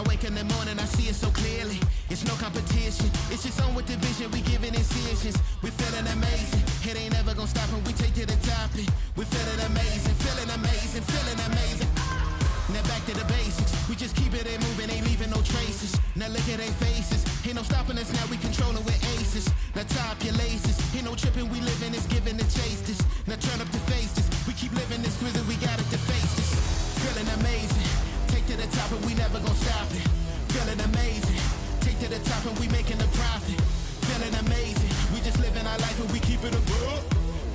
I wake in the morning, I see it so clearly. It's no competition, it's just on with the vision. We giving incisions, we feeling amazing. It ain't never gonna stop when we take to the top. We feeling amazing, feeling amazing, feeling amazing. Now back to the basics, we just keep it moving, ain't leaving no traces. Now look at their faces, ain't no stopping us now, we controlling with aces. Now tie up your laces, ain't no tripping, we living this, giving the chase this. Now turn up the face this, we keep living this grizzly, we got it to face this. Feeling amazing, take to the top and we never gon' stop it. Feeling amazing, take to the top and we making a profit. Feeling amazing, we just living our life and we keep it above.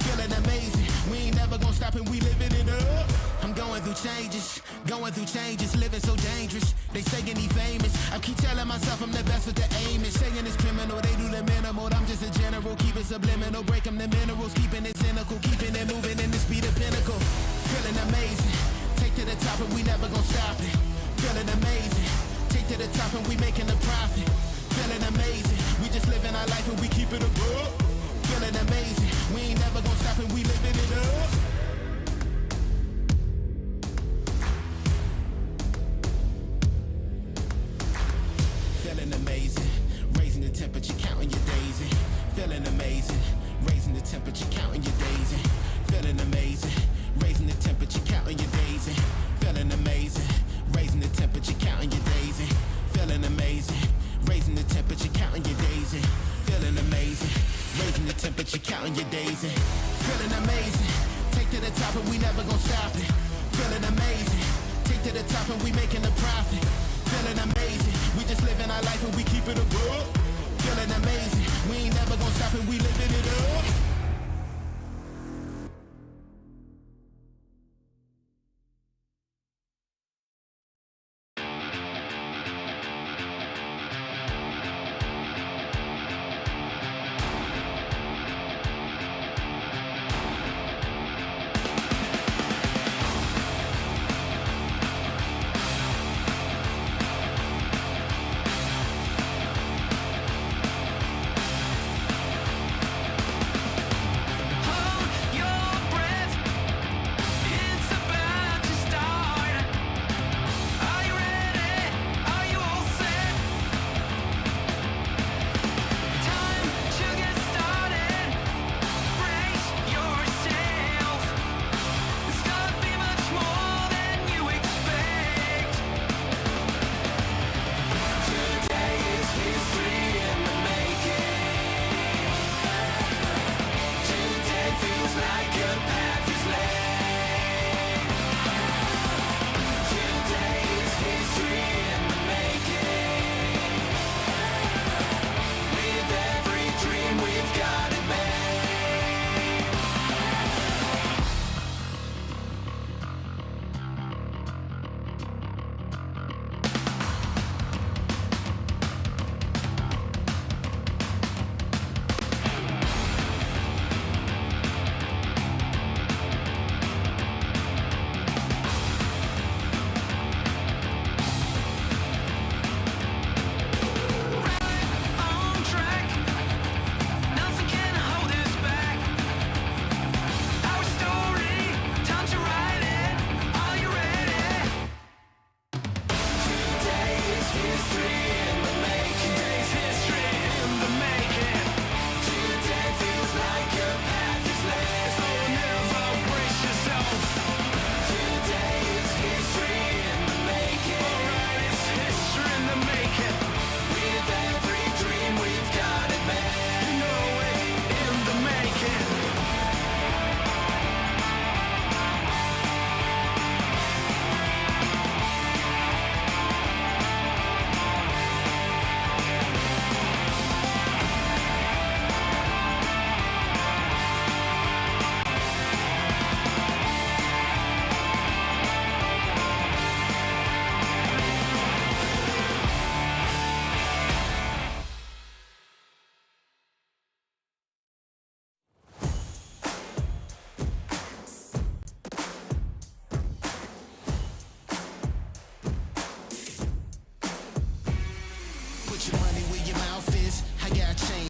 Feeling amazing, we ain't never gon' stop and we living it up. I'm going through changes, living so dangerous. They saying he famous, I keep telling myself I'm the best with the aim. Is saying it's criminal, they do the minimal. I'm just a general, keep it subliminal, break them the minerals, keeping it cynical, keeping it moving and this be the pinnacle. Feeling amazing, take to the top and we never gon' stop it. Feeling amazing, take to the top and we making a profit. Feeling amazing, we just living our life and we keep it above. Feeling amazing, we ain't never gon' stop and we living it up. Feeling amazing, raising the temperature, counting your days in. Feeling amazing, raising the temperature, counting your days in. Feeling amazing, raising the temperature, counting your days in. Feeling amazing, raising the temperature, counting your days in. Feeling amazing, raising the temperature, counting your days in. Feeling amazing, raising the temperature, counting your days in. Feeling amazing, take to the top and we never gon' stop it. Feeling amazing, take to the top and we making a profit. Feeling amazing, we just living our life and we keep it above. Feeling amazing, we ain't never gon' stop and we living it up.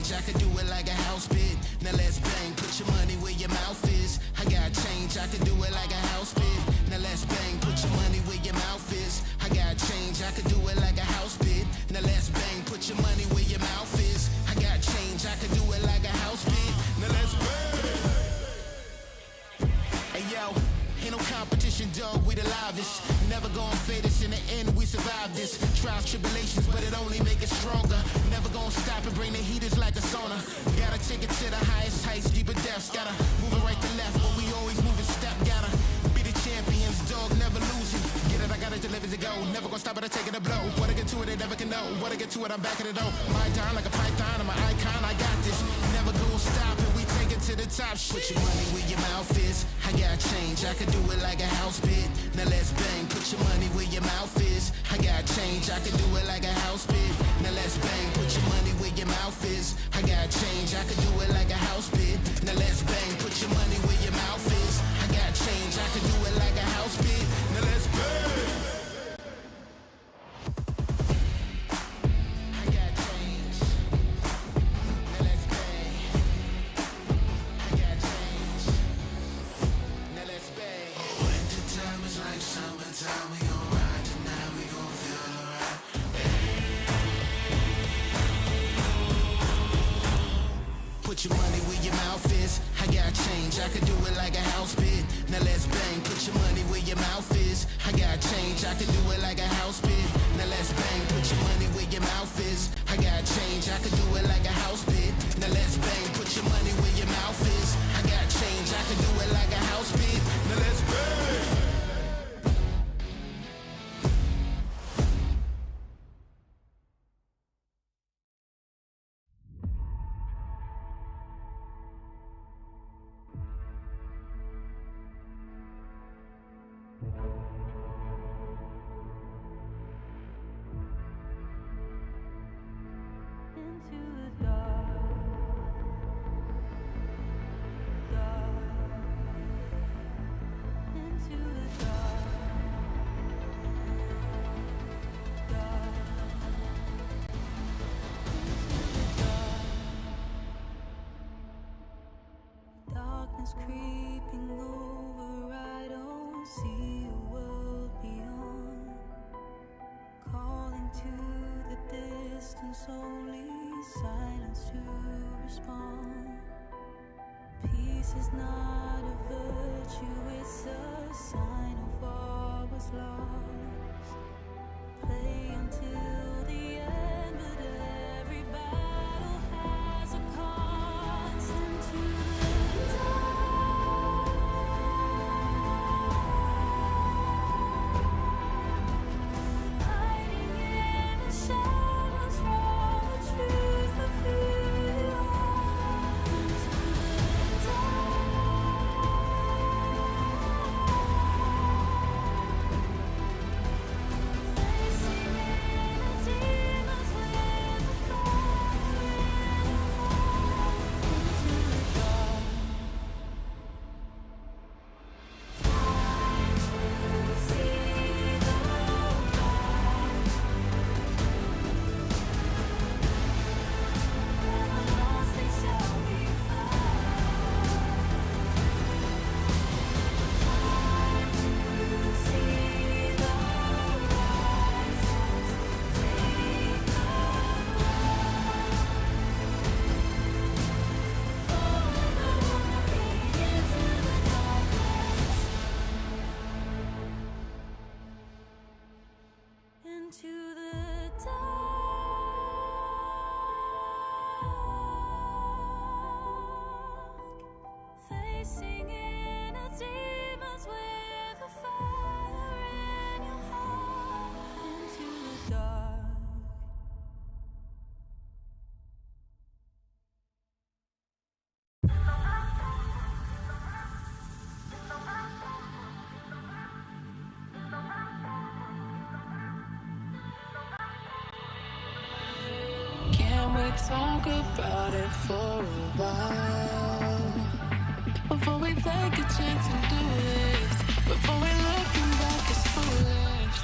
I could do it like a house bid. Now let's bang, put your money where your mouth is. I got change, I could do it like a house bid. Now let's bang, put your money where your mouth is. I got change, I could do it like a house bid. Ain't no competition, dog, we the livest. Never gonna fade us, in the end we survive this. Trials, tribulations, but it only make us stronger. Never gonna stop and bring the heaters like a sauna. Gotta take it to the highest heights, deeper depths. Gotta move it right to left, but we always move in step. Gotta be the champions, dog, never losing. Get it, I gotta deliver to go. Never gonna stop it, I take it a blow. Wanna get to it, they never can know. Wanna get to it, I'm back at it though. My time like a python, I'm an icon, I got this. Never gonna stop it, we take it to the top. Put your money where your mouth is. I got change, I could do it like a house bid. Now let's bang, put your money where your mouth is. I got change, I could do it like a house bid. Now let's bang, put your money where your mouth is. I got change, I could do it like a house bid. Now let's bang, put your money where your mouth is. I got change, I could do it like a house bid. Now let's bang. I got change. Now let's bang. I got change. Now let's bang. Winter time is like summertime. We gon' ride tonight. We gon' feel alright. Put your money where your mouth is. I got change, I could do it like a house bid. Now let's bang, put your money where your mouth is. I got change, I could do it like a house bid. Now let's bang, put your money where your mouth is. I got change, I could do it like a house bid. Now let's bang, put your money where your mouth is. I got change, I could do it like a house bid. Now let's bang. Creeping over, I don't see a world beyond. Calling to the distance, only silence to respond. Peace is not a virtue, it's a sign of what was lost. Play until the end, but every battle has a cost. Into the dark. Into the dark, facing inner demons with a fire in your heart. Into the dark. Talk about it for a while before we take a chance and do this. Before we looking back, it's foolish.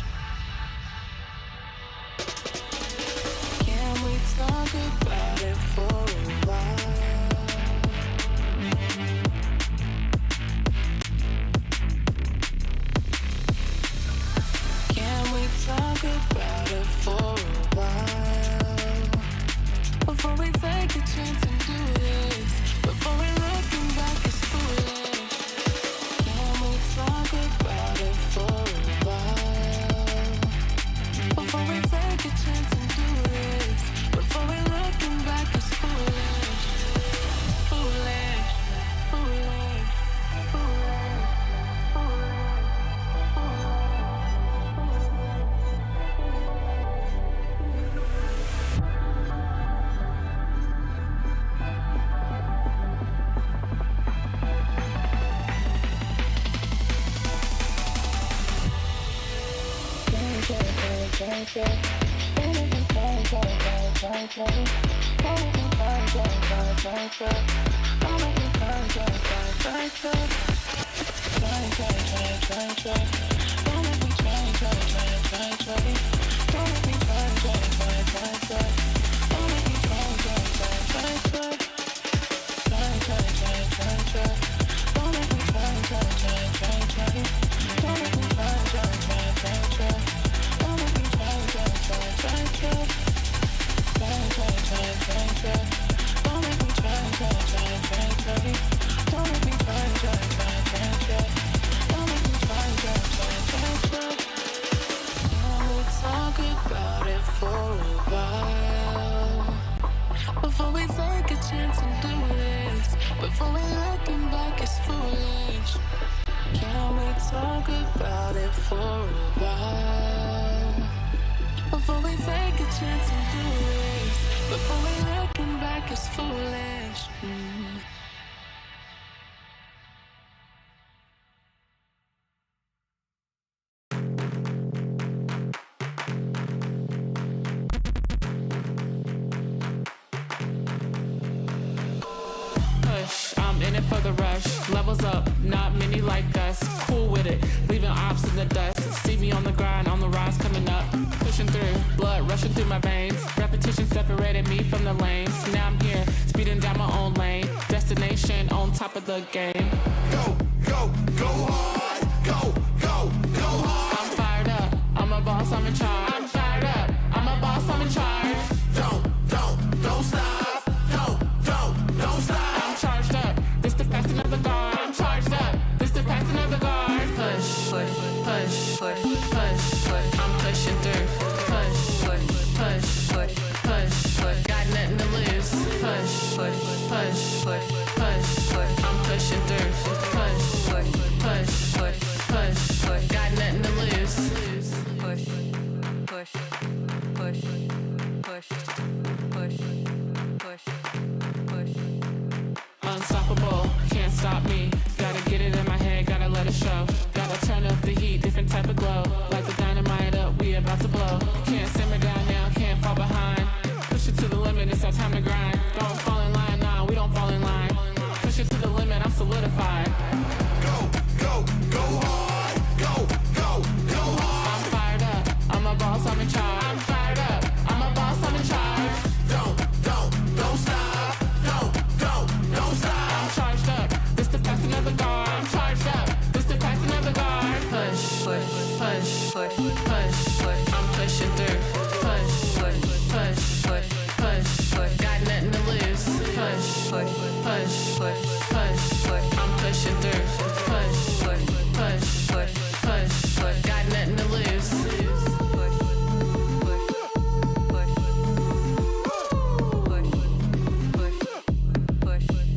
Can we talk about it for a while? Can we talk about it for a while? Before we take a chance and do this, before we're looking back, it's foolish. The game. Go, go, go hard. Go, go, go hard. I'm fired up. I'm a boss. I'm in charge. I'm fired up. I'm a boss. I'm in charge. Don't stop. Don't stop. I'm charged up. This the passing of the guard. I'm charged up. This the passing of the guard. Push, push, push, push, push, push. I'm pushing through. Push, push, push, push, push, push. Got nothing to lose. Push, push, push, push, push, push. Pushing through, push, push, push, push, push, push. Got nothing to lose. Push, push, push, push, push, push, push. Unstoppable, can't stop me. Gotta get it in my head, gotta let it show. Gotta turn up the heat, different type of glow. Like the dynamite up, we about to blow. Can't simmer down now, can't fall behind. Push it to the limit, it's our time to grind. Don't fall in line, nah, we don't fall in line. Push it to the limit, I'm solidified. Go, go, go hard. Go, go, go hard. I'm fired up. I'm a boss, I'm in charge. I'm fired up. I'm a boss, I'm in charge. Don't stop. Don't stop. I'm charged up. This the passing of the guard. I'm charged up. This the passing of the guard. Push, push, push, push, push, push. I'm pushing through. Push, push, push, push, push, push. Got nothing to lose. Push, push, push, push, push, push. I'm pushing through. Push, push, push, push, push, push. Got nothing to lose. Push, push, push, push, push, push, push.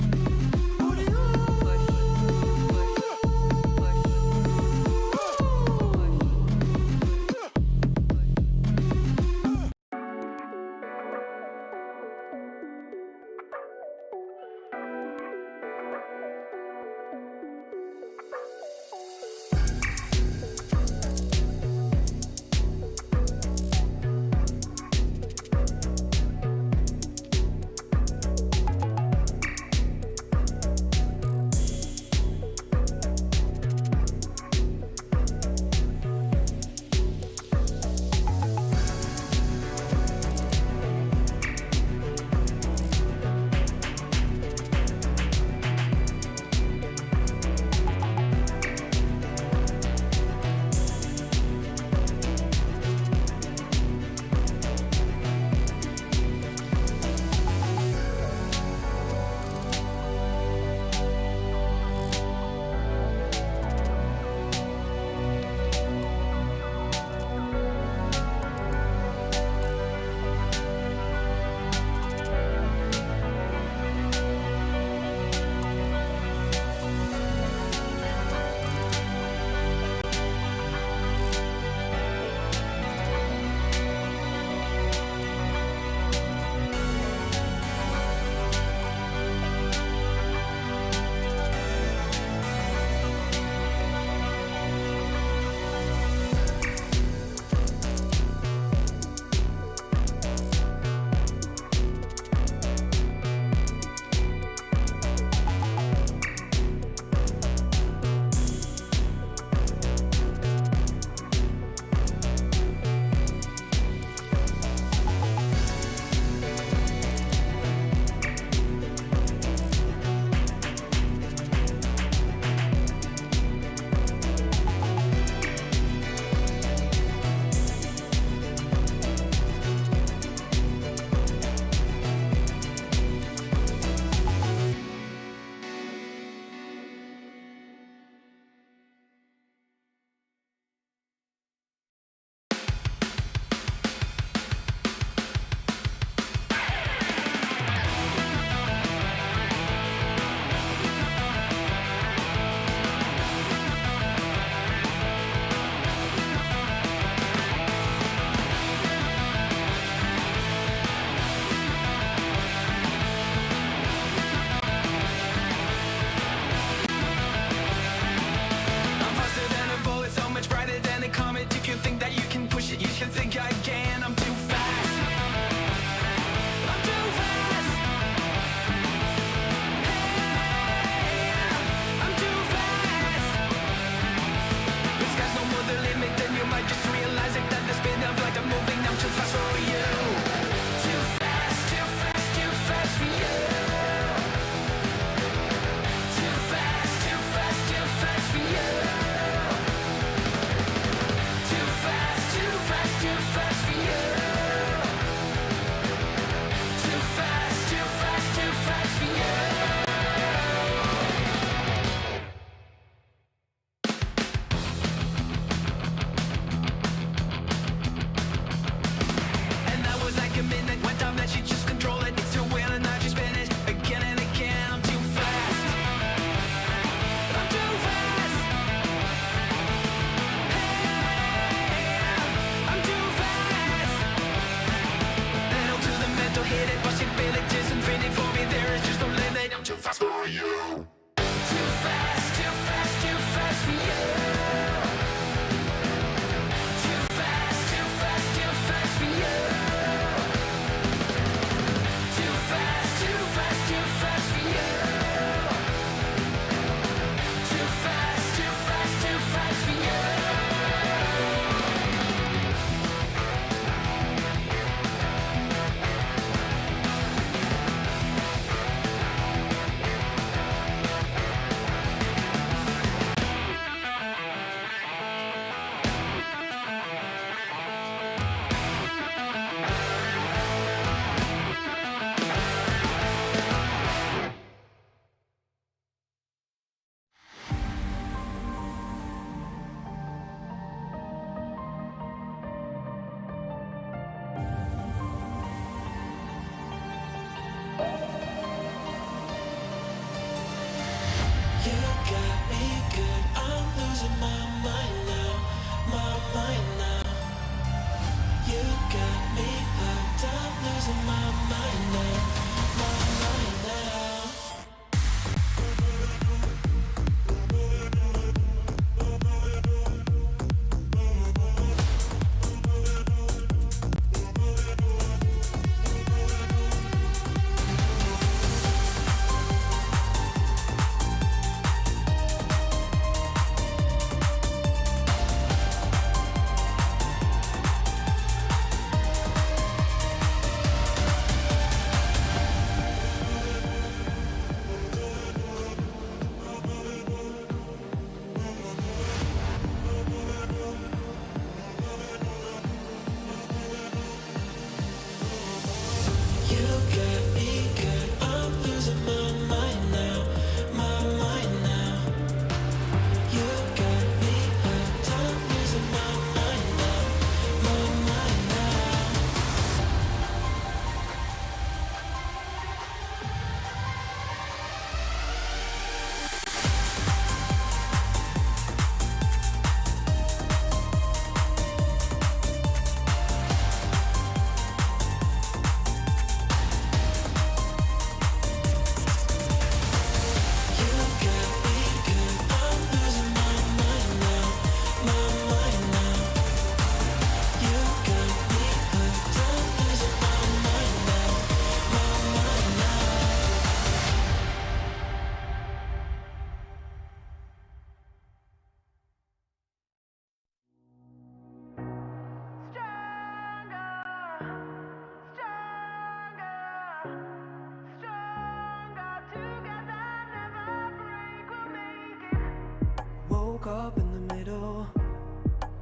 woke up in the middle,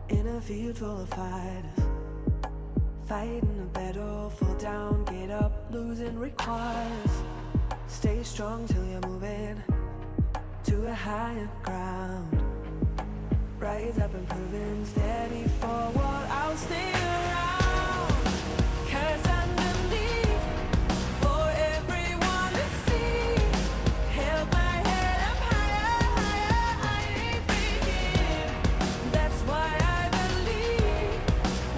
in a field full of fighters, fighting a battle, fall down, get up, losing requires. Stay strong till you're moving to a higher ground. Rise up and proving steady forward, I'll stay around. 'Cause underneath, for everyone to see, held my head up higher, higher, I ain't faking. That's why I believe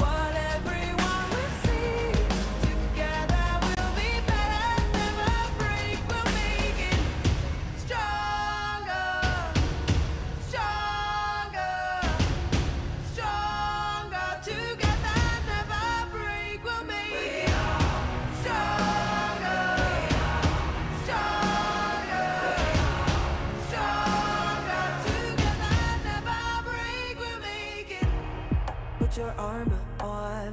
what everyone will see. Together we'll be better, never break, we'll make it stronger, stronger, stronger. Together never break, we'll make it stronger, stronger, stronger. Together never break, we'll make it. Put your armor on,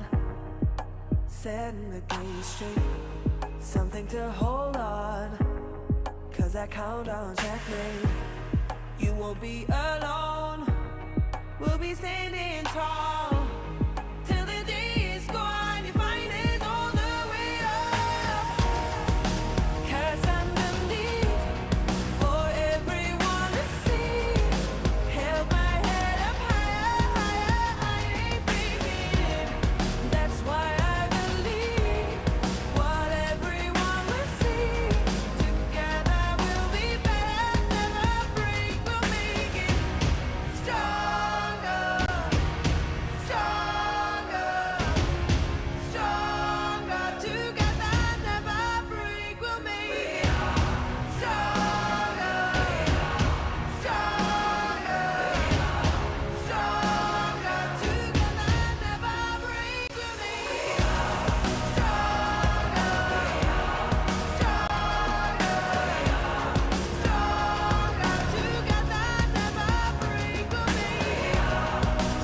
setting the game straight, something to hold on, 'cause that countdown checkmate. You won't be alone, we'll be standing tall till the day is gone. You find it all the way up. 'Cause underneath, for everyone to see, held my head up higher, higher, I ain't faking. That's why I believe what everyone will see. Together we'll be better, never break, we'll make it stronger, stronger, stronger. Together never break, we'll make it stronger, stronger, stronger. Together never break, we'll make it stronger, stronger, stronger. Together never break, we'll make it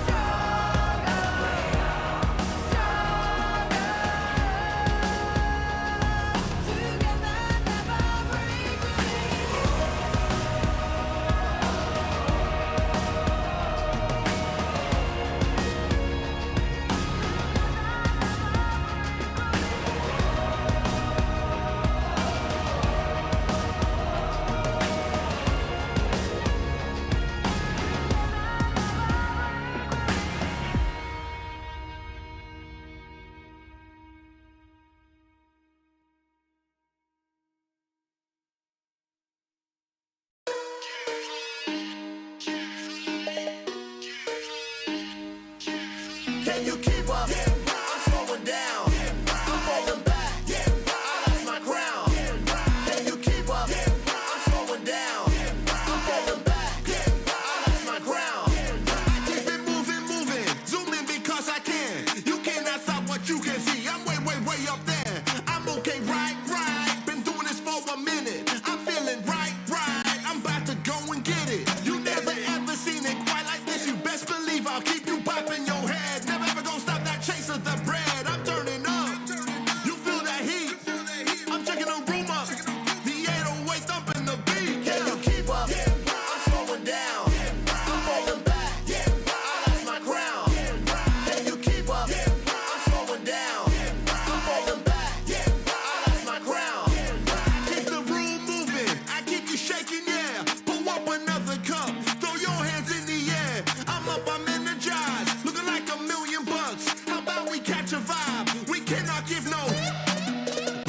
Can you keep up? I'm slowing down. I'm falling back. I lost my crown. Can you keep up? I'm slowing down. I'm falling back. I lost my crown. I keep it moving, moving. Zooming because I can. You cannot stop what you can see. I'm way, way, way up there. I'm okay, right, right. Been doing this for a minute. I'm feeling right, right. I'm about to go and get it. You never ever seen it quite like this. You best believe I'll keep you popping your head. Never ever gonna stop that chase of the bread. I'm turning up. You feel that heat? I'm checking the room up. The 808 thumping the beat. Can you keep up? I'm slowing down. I'm falling back. I lost my crown. Can you keep up? I'm slowing down. I'm falling back. I lost my crown. I keep the room moving. I keep you shaking, yeah. Pull up another cup. Throw your hands in the air. I'm up, I'm energized. Looking like $1,000,000. How about we catch a vibe? We cannot give no.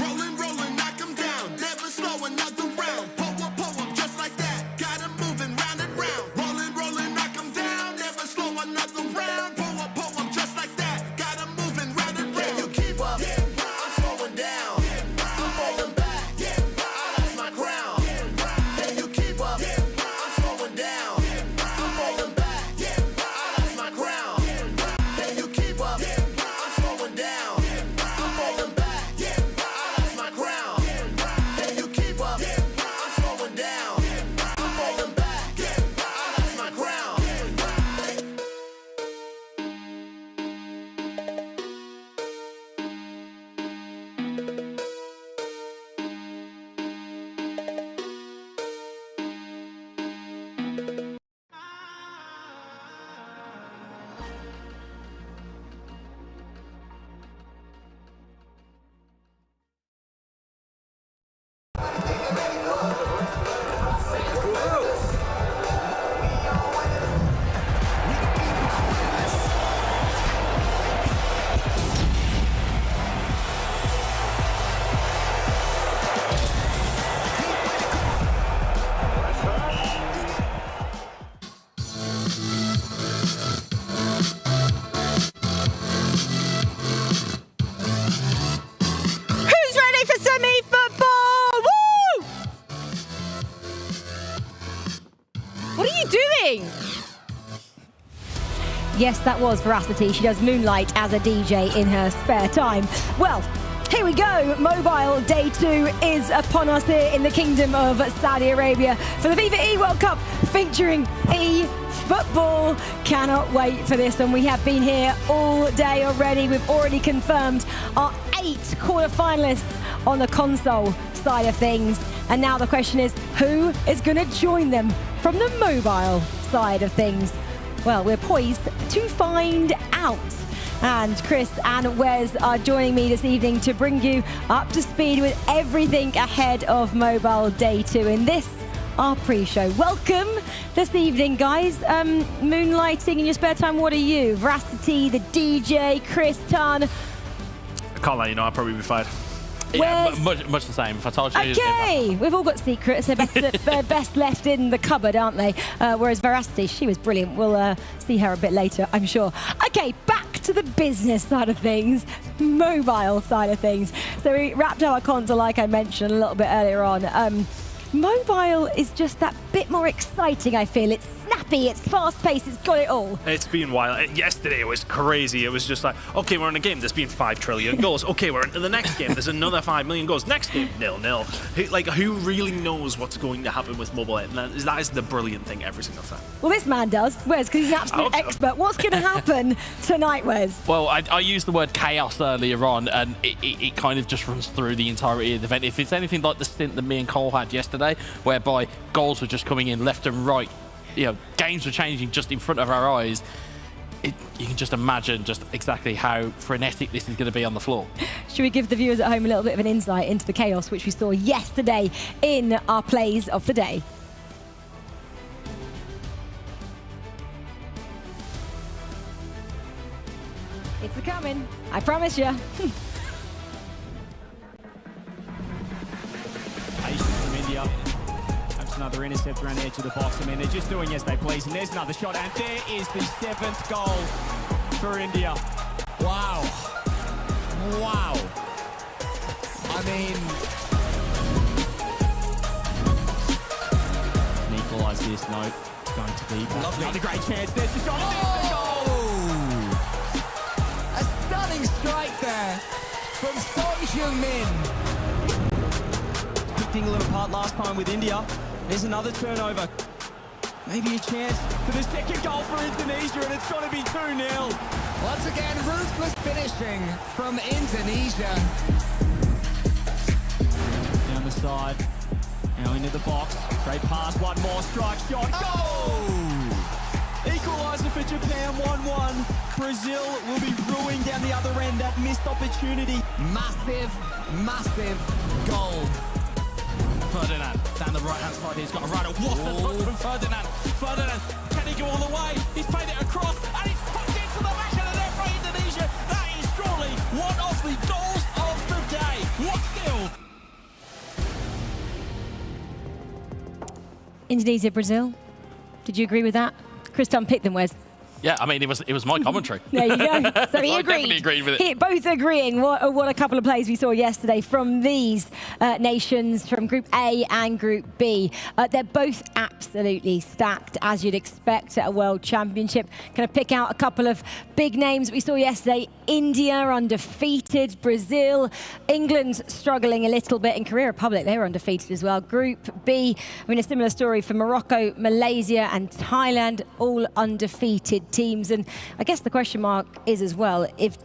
Rolling, rolling, knock 'em down. Never slow another round. Pull up just like that. Got 'em moving round and round. Rolling, rolling, knock 'em down. Never slow another round. Pull up just like that. Got 'em moving round and round. Can you keep up? I'm slowing down. I'm falling back. I lost my crown. Can you keep up? I'm slowing down. I'm falling back. I lost my crown. Can you keep up? I'm slowing down. I'm falling back. I lost my crown. Can you keep up? I'm slowing down. I'm falling back. I lost my crown. Yes, that was Veracity. She does moonlight as a DJ in her spare time. Well, here we go. Mobile Day 2 is upon us here in the Kingdom of Saudi Arabia for the FIFAe World Cup featuring eFootball. Cannot wait for this, and we have been here all day already. We've already confirmed our 8 quarterfinalists on the console side of things. And now the question is, who is going to join them from the mobile side of things? Well, we're poised to find out. And Chris and Wes are joining me this evening to bring you up to speed with everything ahead of Mobile Day 2 in this, our pre-show. Welcome this evening, guys. Moonlighting in your spare time, what are you? Veracity, the DJ, Chris, Tan. I can't let you know, I'll probably be fired. Yeah, much the same. If I told you... Okay, we've all got secrets. They're best left in the cupboard, aren't they? Whereas Veracity, she was brilliant. We'll see her a bit later, I'm sure. Okay, back to the business side of things, mobile side of things. So we wrapped up our console, like I mentioned a little bit earlier on. Mobile is just that bit more exciting, I feel. It's snappy, it's fast-paced, it's got it all. It's been wild. Yesterday it was crazy. It was just like, okay, we're in a game, there's been 5 trillion goals. Okay, we're into the next game, there's another 5 million goals. Next game, 0-0. Who really knows what's going to happen with mobile? And that is the brilliant thing every single time. Well, this man does, Wes, because he's an absolute expert. What's going to happen tonight, Wes? Well, I used the word chaos earlier on, and it kind of just runs through the entirety of the event. If it's anything like the stint that me and Cole had yesterday, whereby goals were just coming in left and right, games were changing just in front of our eyes, you can just imagine just exactly how frenetic this is going to be on the floor. Should we give the viewers at home a little bit of an insight into the chaos which we saw yesterday in our plays of the day? It's a-coming, I promise you. Patience from India. That's another intercept around the edge of the box. I mean, they're just doing as they please. And there's another shot. And there is the 7th goal for India. Wow. Wow. I mean... And equalise this, no. It's going to be lovely. Another great chance. There's the shot. And there's the goal. A stunning strike there from Song Heung-min. Picking a little part last time with India. There's another turnover. Maybe a chance for the 2nd goal for Indonesia, and it's going to be 2-0. Once again, ruthless finishing from Indonesia. Down the side, now into the box. Great pass, one more strike shot. Goal! Equaliser for Japan, 1-1. Brazil will be brewing down the other end. That missed opportunity. Massive, massive goal. Ferdinand down the right-hand side. He's got a right. What a touch from Ferdinand. Ferdinand, can he go all the way? He's played it across, and he's put into the back of the net for Indonesia. That is surely one of the goals of the day. What still? Indonesia, Brazil. Did you agree with that? Chris Dunn picked them, Wes. Yeah, I mean, it was my commentary. There you go. So he I agreed. definitely agreed with it. Both agreeing. What a couple of plays we saw yesterday from these nations, from Group A and Group B. They're both absolutely stacked, as you'd expect at a World Championship. Going to pick out a couple of big names we saw yesterday. India undefeated, Brazil, England struggling a little bit, in Korea Republic, they were undefeated as well. Group B, I mean, a similar story for Morocco, Malaysia and Thailand, all undefeated teams. And I guess the question mark is as well, if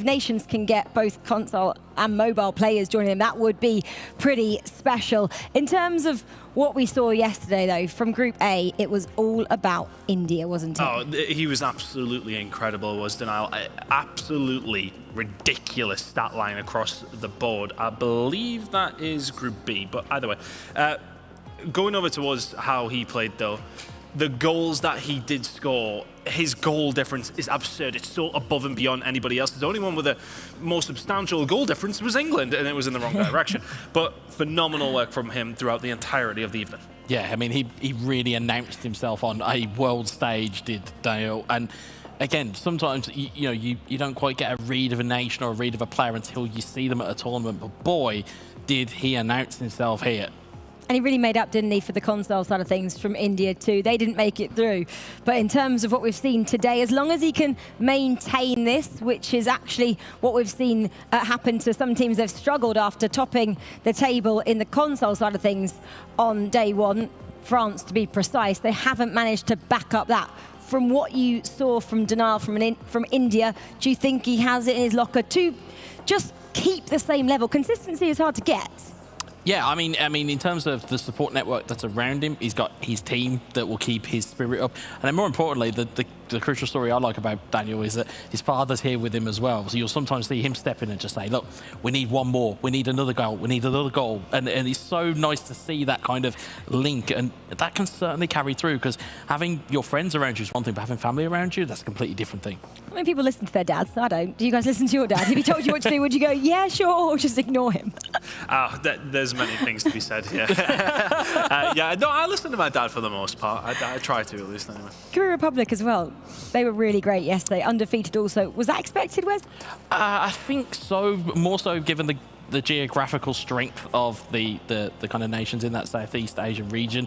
nations can get both console and mobile players joining them, that would be pretty special. In terms of what we saw yesterday, though, from Group A, it was all about India, wasn't it? Oh, he was absolutely incredible, was Denial. Absolutely ridiculous stat line across the board. I believe that is Group B, but either way. Going over towards how he played, though, the goals that he did score, his goal difference is absurd. It's so above and beyond anybody else. The only one with a more substantial goal difference was England, and it was in the wrong direction. But phenomenal work from him throughout the entirety of the evening. Yeah, I mean, he really announced himself on a world stage, did Dale. And again, sometimes you don't quite get a read of a nation or a read of a player until you see them at a tournament. But boy, did he announce himself here. And he really made up, didn't he, for the console side of things from India too. They didn't make it through. But in terms of what we've seen today, as long as he can maintain this, which is actually what we've seen happen to some teams, they've struggled after topping the table in the console side of things on day one, France to be precise, they haven't managed to back up that. From what you saw from Denial from India, do you think he has it in his locker to just keep the same level? Consistency is hard to get. Yeah, I mean, in terms of the support network that's around him, he's got his team that will keep his spirit up. And then more importantly, the crucial story I like about Daniel is that his father's here with him as well. So you'll sometimes see him step in and just say, look, we need one more, we need another goal, we need another goal. And it's so nice to see that kind of link. And that can certainly carry through, because having your friends around you is one thing, but having family around you, that's a completely different thing. I mean, people listen to their dads. I don't. Do you guys listen to your dad? If he told you what to do, would you go, yeah, sure, or just ignore him? There's many things to be said here. No, I listen to my dad for the most part. I try to, at least, anyway. Korea Republic as well. They were really great yesterday, undefeated also. Was that expected, Wes? I think so, more so given the geographical strength of the kind of nations in that Southeast Asian region.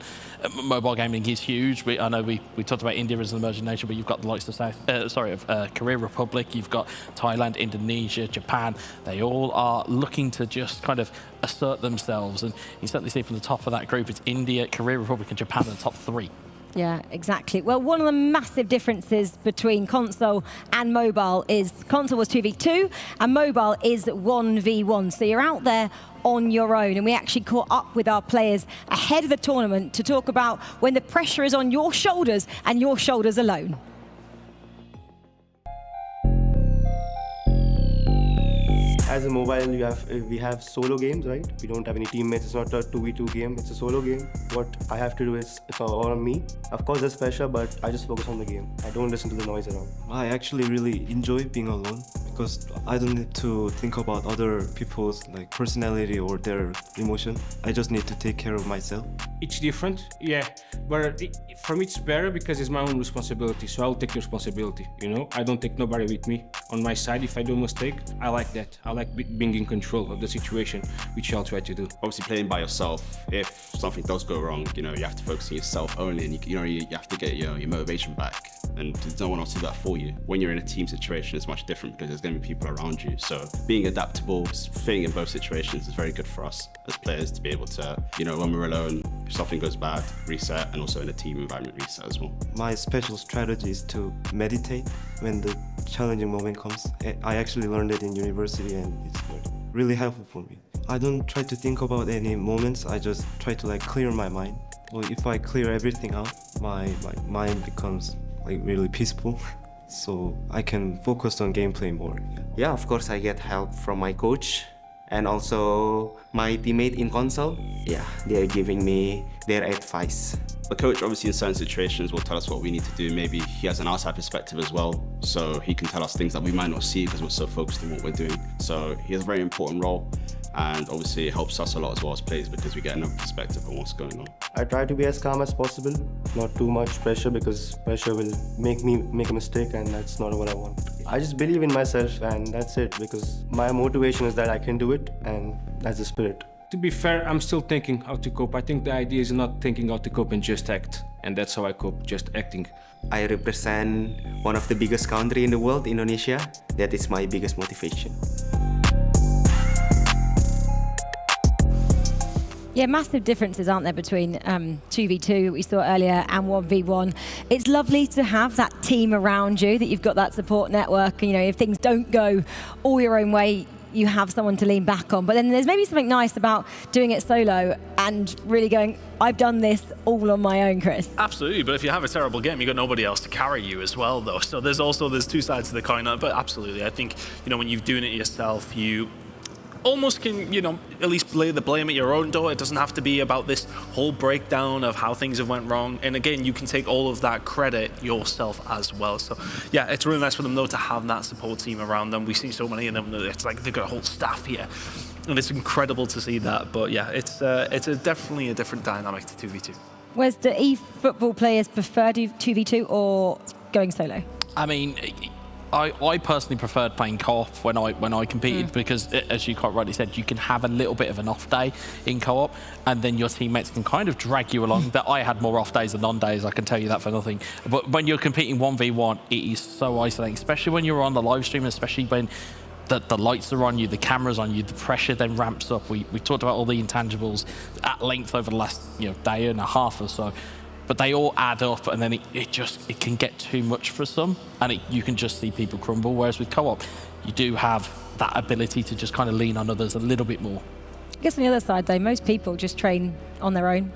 Mobile gaming is huge. I know we talked about India as an emerging nation, but you've got the likes of Korea Republic, you've got Thailand, Indonesia, Japan. They all are looking to just kind of assert themselves. And you certainly see from the top of that group, it's India, Korea Republic and Japan in the top three. Yeah, exactly. Well, one of the massive differences between console and mobile is console was 2v2 and mobile is 1v1. So you're out there on your own. And we actually caught up with our players ahead of the tournament to talk about when the pressure is on your shoulders and your shoulders alone. As a mobile, we have solo games, right? We don't have any teammates. It's not a 2v2 game. It's a solo game. What I have to do is it's all on me. Of course, there's pressure, but I just focus on the game. I don't listen to the noise around. I actually really enjoy being alone because I don't need to think about other people's personality or their emotion. I just need to take care of myself. It's different, yeah. But for me, it's better because it's my own responsibility. So I'll take the responsibility. I don't take nobody with me on my side if I do a mistake. I like that. I like being in control of the situation, which I'll try to do. Obviously, playing by yourself, if something does go wrong, you have to focus on yourself only, and you have to get your motivation back. And there's no one else to do that for you. When you're in a team situation, it's much different because there's going to be people around you. So being adaptable, fitting in both situations is very good for us as players to be able to, when we're alone, if something goes bad, reset, and also in a team environment, reset as well. My special strategy is to meditate when the challenging moment comes. I actually learned it in university and it's really helpful for me. I don't try to think about any moments, I just try to clear my mind. Well, if I clear everything out, my mind becomes really peaceful, so I can focus on gameplay more. Yeah, of course I get help from my coach and also my teammate in console. Yeah, they're giving me their advice. The coach obviously in certain situations will tell us what we need to do. Maybe he has an outside perspective as well, so he can tell us things that we might not see because we're so focused on what we're doing. So he has a very important role, and obviously it helps us a lot as well as players because we get another perspective on what's going on. I try to be as calm as possible, not too much pressure because pressure will make me make a mistake and that's not what I want. I just believe in myself and that's it, because my motivation is that I can do it and that's the spirit. To be fair, I'm still thinking how to cope. I think the idea is not thinking how to cope and just act. And that's how I cope, just acting. I represent one of the biggest country in the world, Indonesia. That is my biggest motivation. Yeah, massive differences, aren't there, between 2v2 we saw earlier and 1v1. It's lovely to have that team around you, that you've got that support network. If things don't go all your own way, you have someone to lean back on. But then there's maybe something nice about doing it solo and really going, I've done this all on my own, Chris. Absolutely, but if you have a terrible game, you've got nobody else to carry you as well, though. So there's two sides to the coin. But absolutely, I think, when you're doing it yourself, you almost can, at least lay the blame at your own door. It doesn't have to be about this whole breakdown of how things have went wrong. And again, you can take all of that credit yourself as well. So yeah, it's really nice for them though to have that support team around them. We see so many of them. It's like they've got a whole staff here, and it's incredible to see that. But yeah, it's definitely a different dynamic to 2v2. Whereas do eFootball players prefer 2v2 or going solo? I mean, I personally preferred playing co-op when I competed because, as you quite rightly said, you can have a little bit of an off day in co-op, and then your teammates can kind of drag you along. That I had more off days than on days, I can tell you that for nothing. But when you're competing 1v1, it is so isolating, especially when you're on the live stream, especially when the lights are on you, the camera's on you, the pressure then ramps up. We talked about all the intangibles at length over the last day and a half or so. But they all add up, and then it can get too much for some, and you can just see people crumble. Whereas with co-op, you do have that ability to just kind of lean on others a little bit more. I guess on the other side, though, most people just train on their own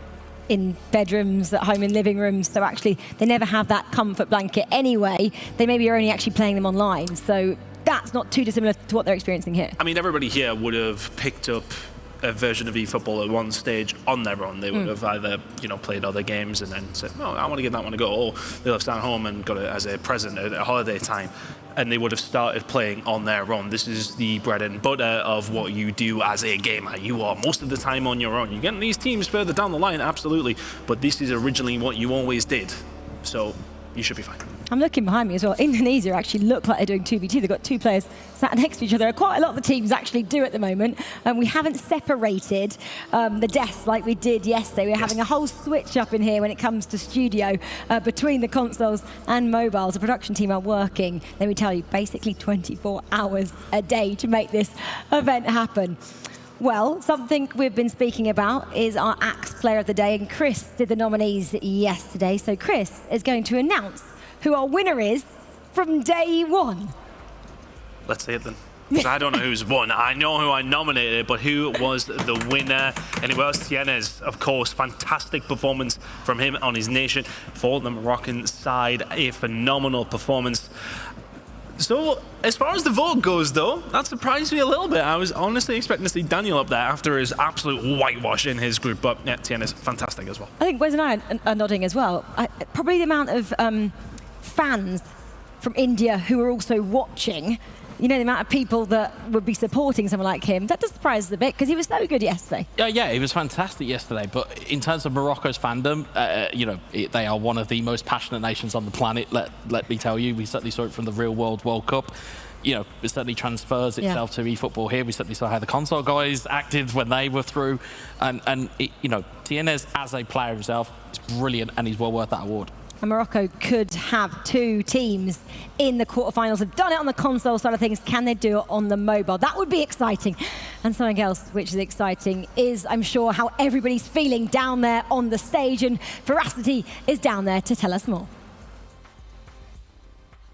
in bedrooms, at home in living rooms, so actually they never have that comfort blanket anyway. They maybe are only actually playing them online, so that's not too dissimilar to what they're experiencing here. I mean, everybody here would have picked up a version of eFootball at one stage on their own. They would have either, played other games and then said, "Oh, I want to give that one a go," or they'll have sat at home and got it as a present at a holiday time, and they would have started playing on their own. This is the bread and butter of what you do as a gamer. You are most of the time on your own. You get in these teams further down the line, absolutely, but this is originally what you always did, so you should be fine. I'm looking behind me as well. Indonesia actually look like they're doing 2v2. They've got two players sat next to each other. Quite a lot of the teams actually do at the moment. We haven't separated the desks like we did yesterday. We're having a whole switch up in here when it comes to studio between the consoles and mobiles. The production team are working, let me tell you, basically 24 hours a day to make this event happen. Well, something we've been speaking about is our Axe Player of the Day, and Chris did the nominees yesterday. So Chris is going to announce who our winner is from day one. Let's see it then. I don't know who's won. I know who I nominated, but who was the winner? And it was Tienes, of course. Fantastic performance from him on his nation for the Moroccan side. A phenomenal performance. So, as far as the vote goes, though, that surprised me a little bit. I was honestly expecting to see Daniel up there after his absolute whitewash in his group, but yeah, Tienes, fantastic as well. I think Wes and I are nodding as well. Probably the amount of fans from India who are also watching, the amount of people that would be supporting someone like him, that does surprise us a bit because he was so good yesterday. Yeah, he was fantastic yesterday. But in terms of Morocco's fandom, they are one of the most passionate nations on the planet. Let me tell you, we certainly saw it from the Real World Cup. It certainly transfers itself to eFootball here. We certainly saw how the console guys acted when they were through, and Tienes as a player himself is brilliant, and he's well worth that award. And Morocco could have two teams in the quarterfinals. Have done it on the console side of things. Can they do it on the mobile? That would be exciting. And something else which is exciting is, I'm sure, how everybody's feeling down there on the stage. And Veracity is down there to tell us more.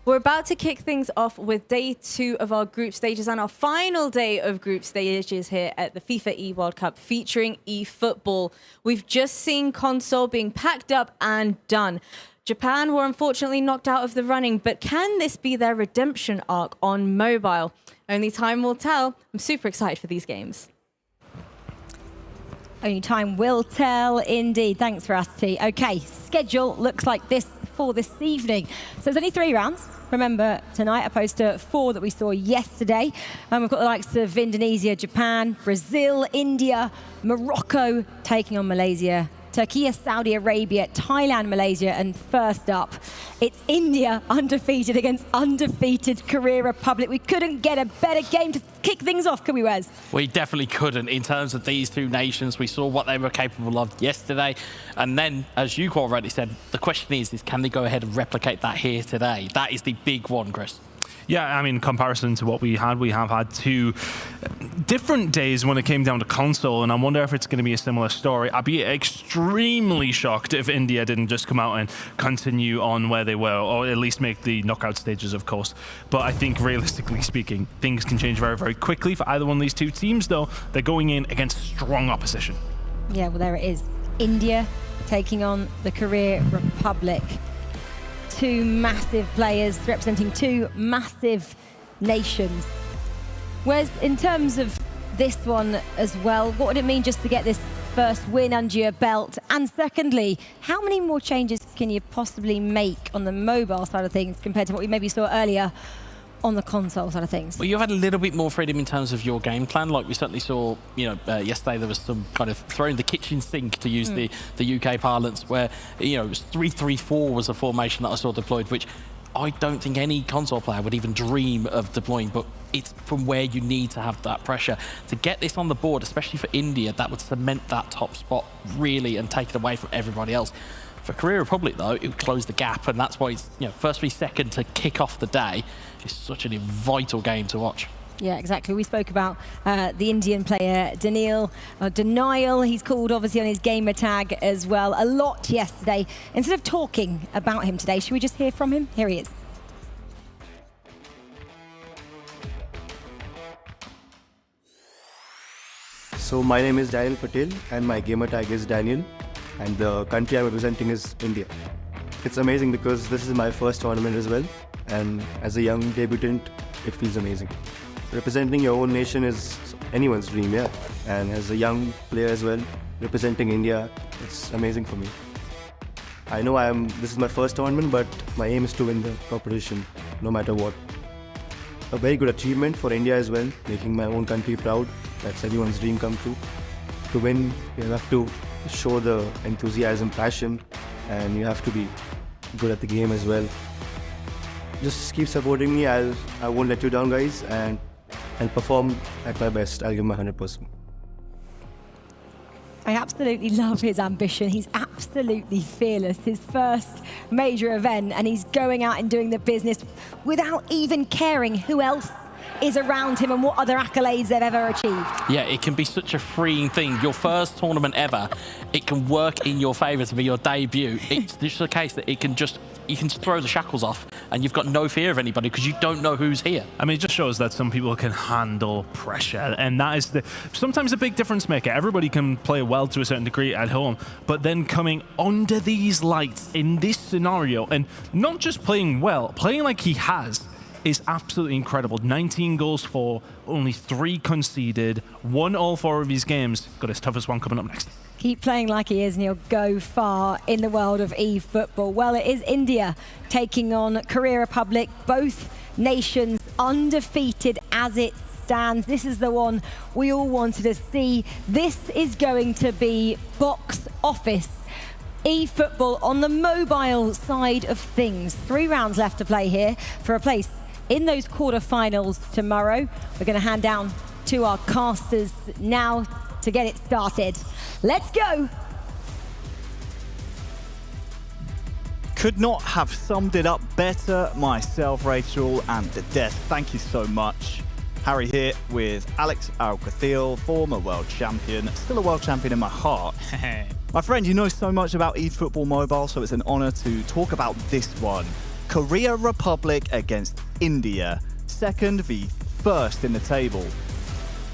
We're about to kick things off with day 2 of our group stages and our final day of group stages here at the FIFAe World Cup featuring eFootball. We've just seen console being packed up and done. Japan were unfortunately knocked out of the running, but can this be their redemption arc on mobile? Only time will tell. I'm super excited for these games. Only time will tell, indeed. Thanks, Veracity. Okay, schedule looks like this for this evening. So there's only 3 rounds. Remember, tonight, opposed to 4 that we saw yesterday. We've got the likes of Indonesia, Japan, Brazil, India, Morocco taking on Malaysia, Turkey, Saudi Arabia, Thailand, Malaysia, and first up, it's India undefeated against undefeated Korea Republic. We couldn't get a better game to kick things off, could we, Wes? We definitely couldn't. In terms of these two nations, we saw what they were capable of yesterday. And then, as you already said, the question is can they go ahead and replicate that here today? That is the big one, Chris. Yeah, I mean, in comparison to what we have had 2 different days when it came down to console, and I wonder if it's going to be a similar story. I'd be extremely shocked if India didn't just come out and continue on where they were, or at least make the knockout stages, of course. But I think, realistically speaking, things can change very, very quickly for either one of these 2 teams, though. They're going in against strong opposition. Yeah, well, there it is. India taking on the Korea Republic. 2 massive players representing 2 massive nations. Whereas in terms of this one as well, what would it mean just to get this first win under your belt? And secondly, how many more changes can you possibly make on the mobile side of things compared to what we maybe saw earlier on the console side of things? Well, you had a little bit more freedom in terms of your game plan. Like we certainly saw, yesterday there was some kind of throwing the kitchen sink, to use the UK parlance, where, it was 3-3-4 was a formation that I saw deployed, which I don't think any console player would even dream of deploying, but it's from where you need to have that pressure. To get this on the board, especially for India, that would cement that top spot really and take it away from everybody else. For Korea Republic, though, it would close the gap, and that's why it's, first 3 seconds to kick off the day is such a vital game to watch. Yeah, exactly. We spoke about the Indian player, Daniil, Denial. He's called, obviously, on his gamer tag as well. A lot yesterday. Instead of talking about him today, should we just hear from him? Here he is. So my name is Daniel Patel and my gamer tag is Daniel, and the country I'm representing is India. It's amazing because this is my first tournament as well, and as a young debutant, it feels amazing. Representing your own nation is anyone's dream, yeah. And as a young player as well, representing India, it's amazing for me. I know this is my first tournament, but my aim is to win the competition, no matter what. A very good achievement for India as well, making my own country proud. That's everyone's dream come true. To win, you have to show the enthusiasm, passion, and you have to be good at the game as well. Just keep supporting me. I won't let you down, guys, and I'll perform at my best. I'll give my 100%. I absolutely love his ambition. He's absolutely fearless. His first major event, and he's going out and doing the business without even caring who else is around him and what other accolades they've ever achieved. Yeah, it can be such a freeing thing. Your first tournament ever, it can work in your favour to be your debut. It's just a case that you can just throw the shackles off and you've got no fear of anybody because you don't know who's here. I mean, it just shows that some people can handle pressure, and that is sometimes a big difference maker. Everybody can play well to a certain degree at home, but then coming under these lights in this scenario and not just playing well, playing like he has, is absolutely incredible. 19 goals for, only 3 conceded, won all 4 of his games. Got his toughest one coming up next. Keep playing like he is and he'll go far in the world of eFootball. Well, it is India taking on Korea Republic, both nations undefeated as it stands. This is the one we all wanted to see. This is going to be box office. eFootball on the mobile side of things. 3 rounds left to play here for a place in those quarterfinals tomorrow. We're going to hand down to our casters now to get it started. Let's go. Could not have summed it up better myself, Rachel, and the death. Thank you so much. Harry here with Alex Al-Kathil, former world champion, still a world champion in my heart. My friend, you know so much about eFootball Mobile, so it's an honor to talk about this one. Korea Republic against India, second v first in the table.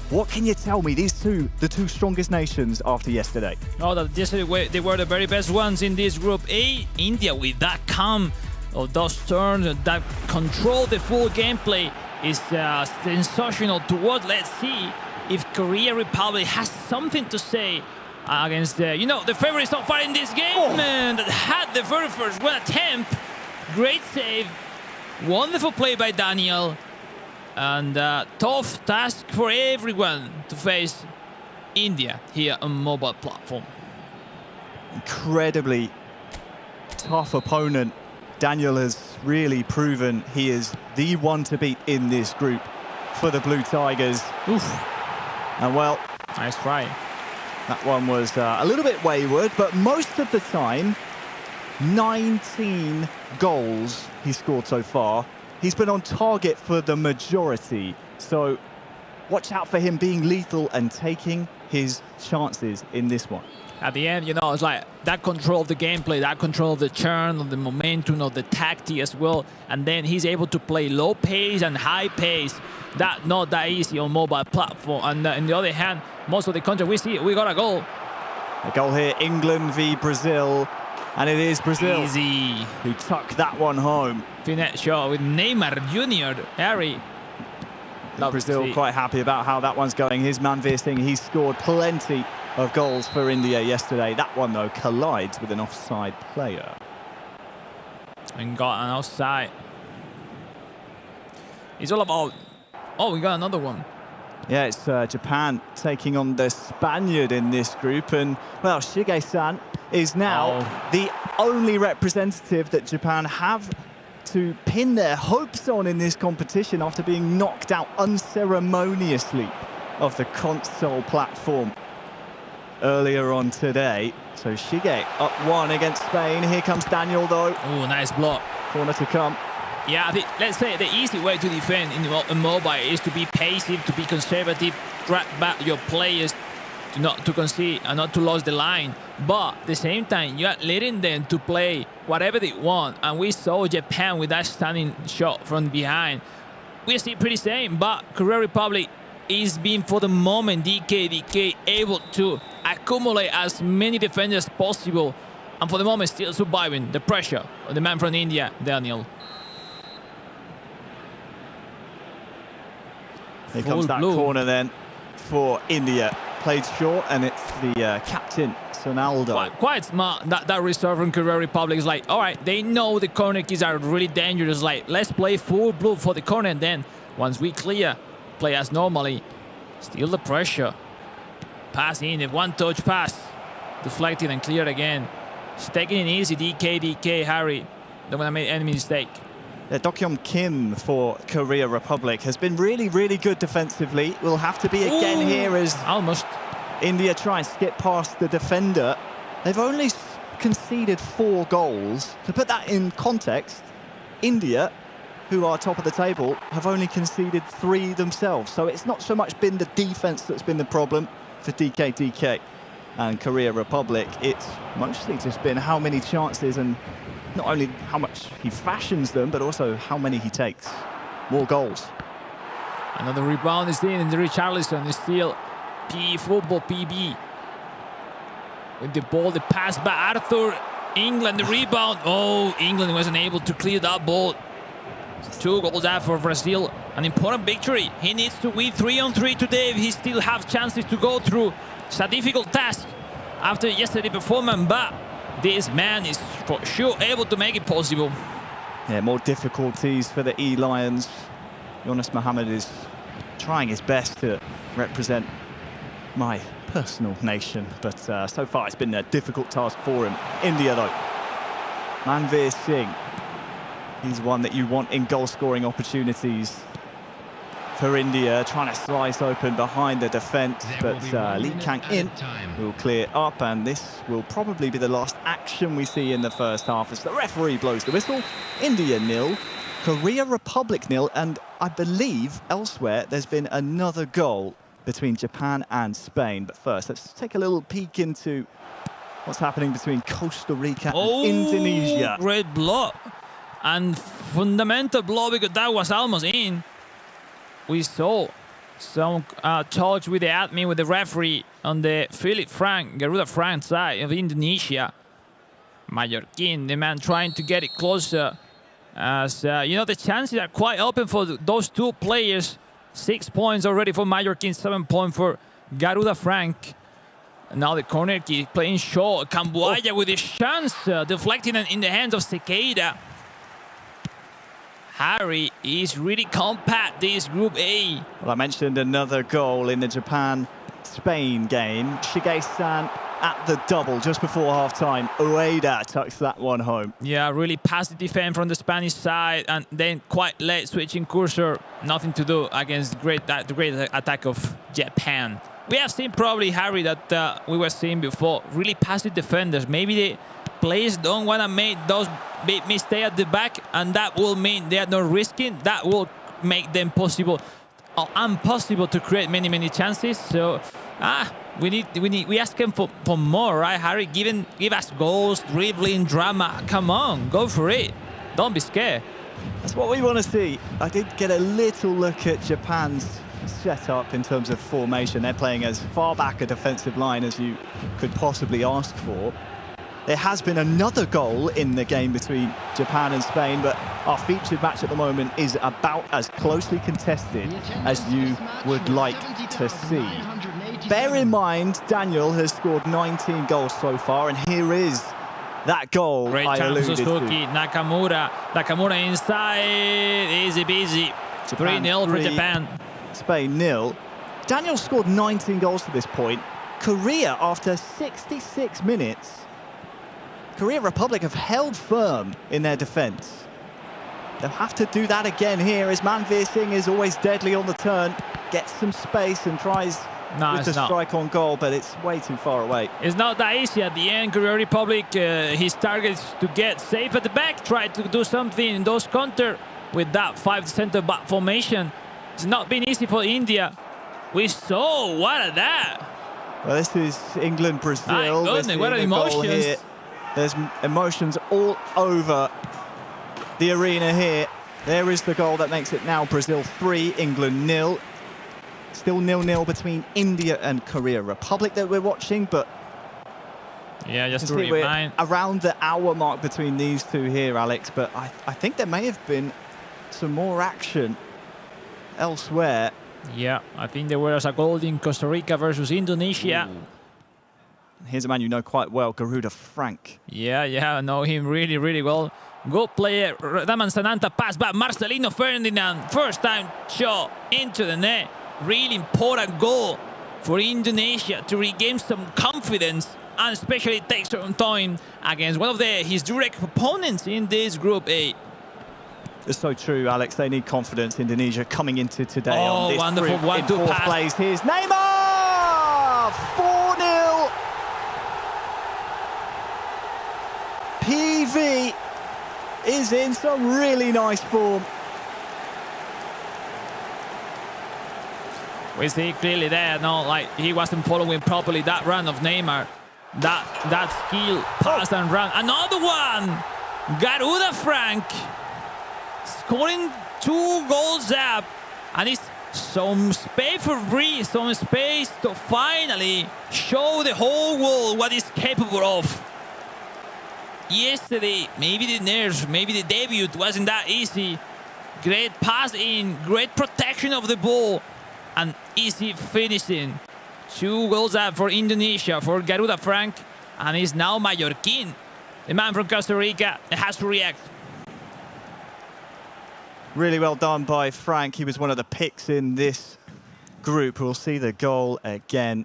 What can you tell me, these two, the 2 strongest nations after yesterday? Oh, that yesterday they were the very best ones in this Group A. India with that calm of those turns, that control the full gameplay is sensational to watch. Let's see if Korea Republic has something to say against the favorites so far in this game, that had the very first one attempt. Great save, wonderful play by Daniel, and tough task for everyone to face India here on mobile platform. Incredibly tough opponent. Daniel has really proven he is the one to beat in this group for the Blue Tigers. Oof. And well, nice try. That one was a little bit wayward, but most of the time, 19 goals he scored so far. He's been on target for the majority. So watch out for him being lethal and taking his chances in this one. At the end, it's like that control of the gameplay, that control of the churn, of the momentum, of the tactic as well. And then he's able to play low pace and high pace. That not that easy on mobile platform. And on the other hand, most of the country we got a goal. A goal here, England v Brazil. And it is Brazil Easy. who tuck that one home. Finesse shot with Neymar Jr. Harry. Brazil quite happy about how that one's going. His man Veer Singh, he scored plenty of goals for India yesterday. That one, though, collides with an offside player. And got an offside. It's all about... Oh, we got another one. Yeah, it's Japan taking on the Spaniard in this group. And, well, Shige-san is now the only representative that Japan have to pin their hopes on in this competition after being knocked out unceremoniously off the console platform earlier on today. So Shige up 1 against Spain. Here comes Daniel though. Oh, nice block. Corner to come. Yeah, let's say the easy way to defend in mobile is to be passive, to be conservative, drag back your players, not to concede and not to lose the line. But at the same time, you are letting them to play whatever they want. And we saw Japan with that stunning shot from behind. We're still pretty same, but Korea Republic is being, for the moment, DK able to accumulate as many defenders as possible. And for the moment, still surviving the pressure of the man from India, Daniel. Here comes that corner then for India. Played short, and it's the captain, Sonaldo. Quite smart. That reserve from Korea Republic is like, all right, they know the corner kicks are really dangerous. Like, let's play full blue for the corner, and then once we clear, play as normally. Still the pressure. Pass in, a one-touch pass. Deflected and cleared again. It's taking it easy, DK, Harry. Don't want to make any mistake. Yeah, Dokyeom Kim for Korea Republic has been really, really good defensively. Will have to be again here as almost India try and skip past the defender. They've only conceded 4 goals. To put that in context, India, who are top of the table, have only conceded 3 themselves. So it's not so much been the defense that's been the problem for DK. And Korea Republic, it's mostly just been how many chances and not only how much he fashions them, but also how many he takes. More goals. Another rebound is in, and the Richarlison is still eFootball PB. With the ball, the pass by Arthur. England, the rebound. Oh, England wasn't able to clear that ball. 2 goals out for Brazil. An important victory. He needs to win 3-on-3 today if he still has chances to go through. It's a difficult task after yesterday's performance, but this man is for sure able to make it possible. Yeah, more difficulties for the E-Lions. Jonas Mohammed is trying his best to represent my personal nation, but so far it's been a difficult task for him. India though, Manveer Singh, he's one that you want in goal-scoring opportunities for India, trying to slice open behind the defence, but Lee Kang-in will clear up, and this will probably be the last action we see in the first half as the referee blows the whistle. India 0, Korea Republic 0, and I believe elsewhere there's been another goal between Japan and Spain. But first, let's take a little peek into what's happening between Costa Rica and Indonesia. Great block, and fundamental block, because that was almost in. We saw some talks with the admin, with the referee on the Garuda Frank side of Indonesia. Mallorquin, the man trying to get it closer. As you know, the chances are quite open for those 2 players. 6 points already for Mallorquin, 7 points for Garuda Frank. And now the corner kick playing short. Camboya with his chance, deflecting in the hands of Sequeira. Harry is really compact, this Group A. Well, I mentioned another goal in the Japan-Spain game. Shige-san at the double just before half-time. Ueda tucks that one home. Yeah, really passive defense from the Spanish side, and then quite late switching cursor. Nothing to do against the great attack of Japan. We have seen probably, Harry, that we were seeing before. Really passive defenders. Maybe the players don't want to make those big mistakes at the back, and that will mean they are not risking. That will make them possible or impossible to create many chances. So we ask them for more, right, Harry? Give us goals, dribbling, drama. Come on, go for it. Don't be scared. That's what we want to see. I did get a little look at Japan's setup in terms of formation. They're playing as far back a defensive line as you could possibly ask for. There has been another goal in the game between Japan and Spain, but our featured match at the moment is about as closely contested as you would like to see. Bear in mind, Daniel has scored 19 goals so far, and here is that goal Great I alluded to. Nakamura inside, easy peasy. 3-0 for Japan. Spain 0. Daniel scored 19 goals to this point. Korea, after 66 minutes, Korea Republic have held firm in their defence. They'll have to do that again here as Manveer Singh is always deadly on the turn. Gets some space and tries with the strike on goal, but it's way too far away. It's not that easy at the end. Korea Republic, his target is to get safe at the back, try to do something in those counter with that 5 centre-back formation. It's not been easy for India. We saw, what a that! Well, this is England-Brazil. My goodness, what are emotions. Here. There's emotions all over the arena here. There is the goal that makes it now Brazil 3, England 0. Still 0-0 between India and Korea Republic that we're watching, but yeah, just to remind, around the hour mark between these two here, Alex, but I think there may have been some more action elsewhere. Yeah, I think there was a goal in Costa Rica versus Indonesia. Ooh. Here's a man you know quite well, Garuda Frank. Yeah, I know him really, really well. Good player, Raman Sananta pass back, Marcelino Ferdinand, first time shot into the net. Really important goal for Indonesia to regain some confidence and especially take some time against one of his direct opponents in this Group A. It's so true, Alex. They need confidence. Indonesia coming into today on this wonderful group in fourth place. Here's Neymar! 4-0! PV is in some really nice form. We see clearly there, like he wasn't following properly that run of Neymar. That skill, pass and run. Another one! Garuda Frank scoring 2 goals up. And it's some space for Breeze, some space to finally show the whole world what he's capable of. Yesterday, maybe the nerves, maybe the debut wasn't that easy. Great pass in, great protection of the ball, and easy finishing. 2 goals up for Indonesia, for Garuda Frank, and he's now Mallorquin. The man from Costa Rica has to react. Really well done by Frank. He was one of the picks in this group. We'll see the goal again.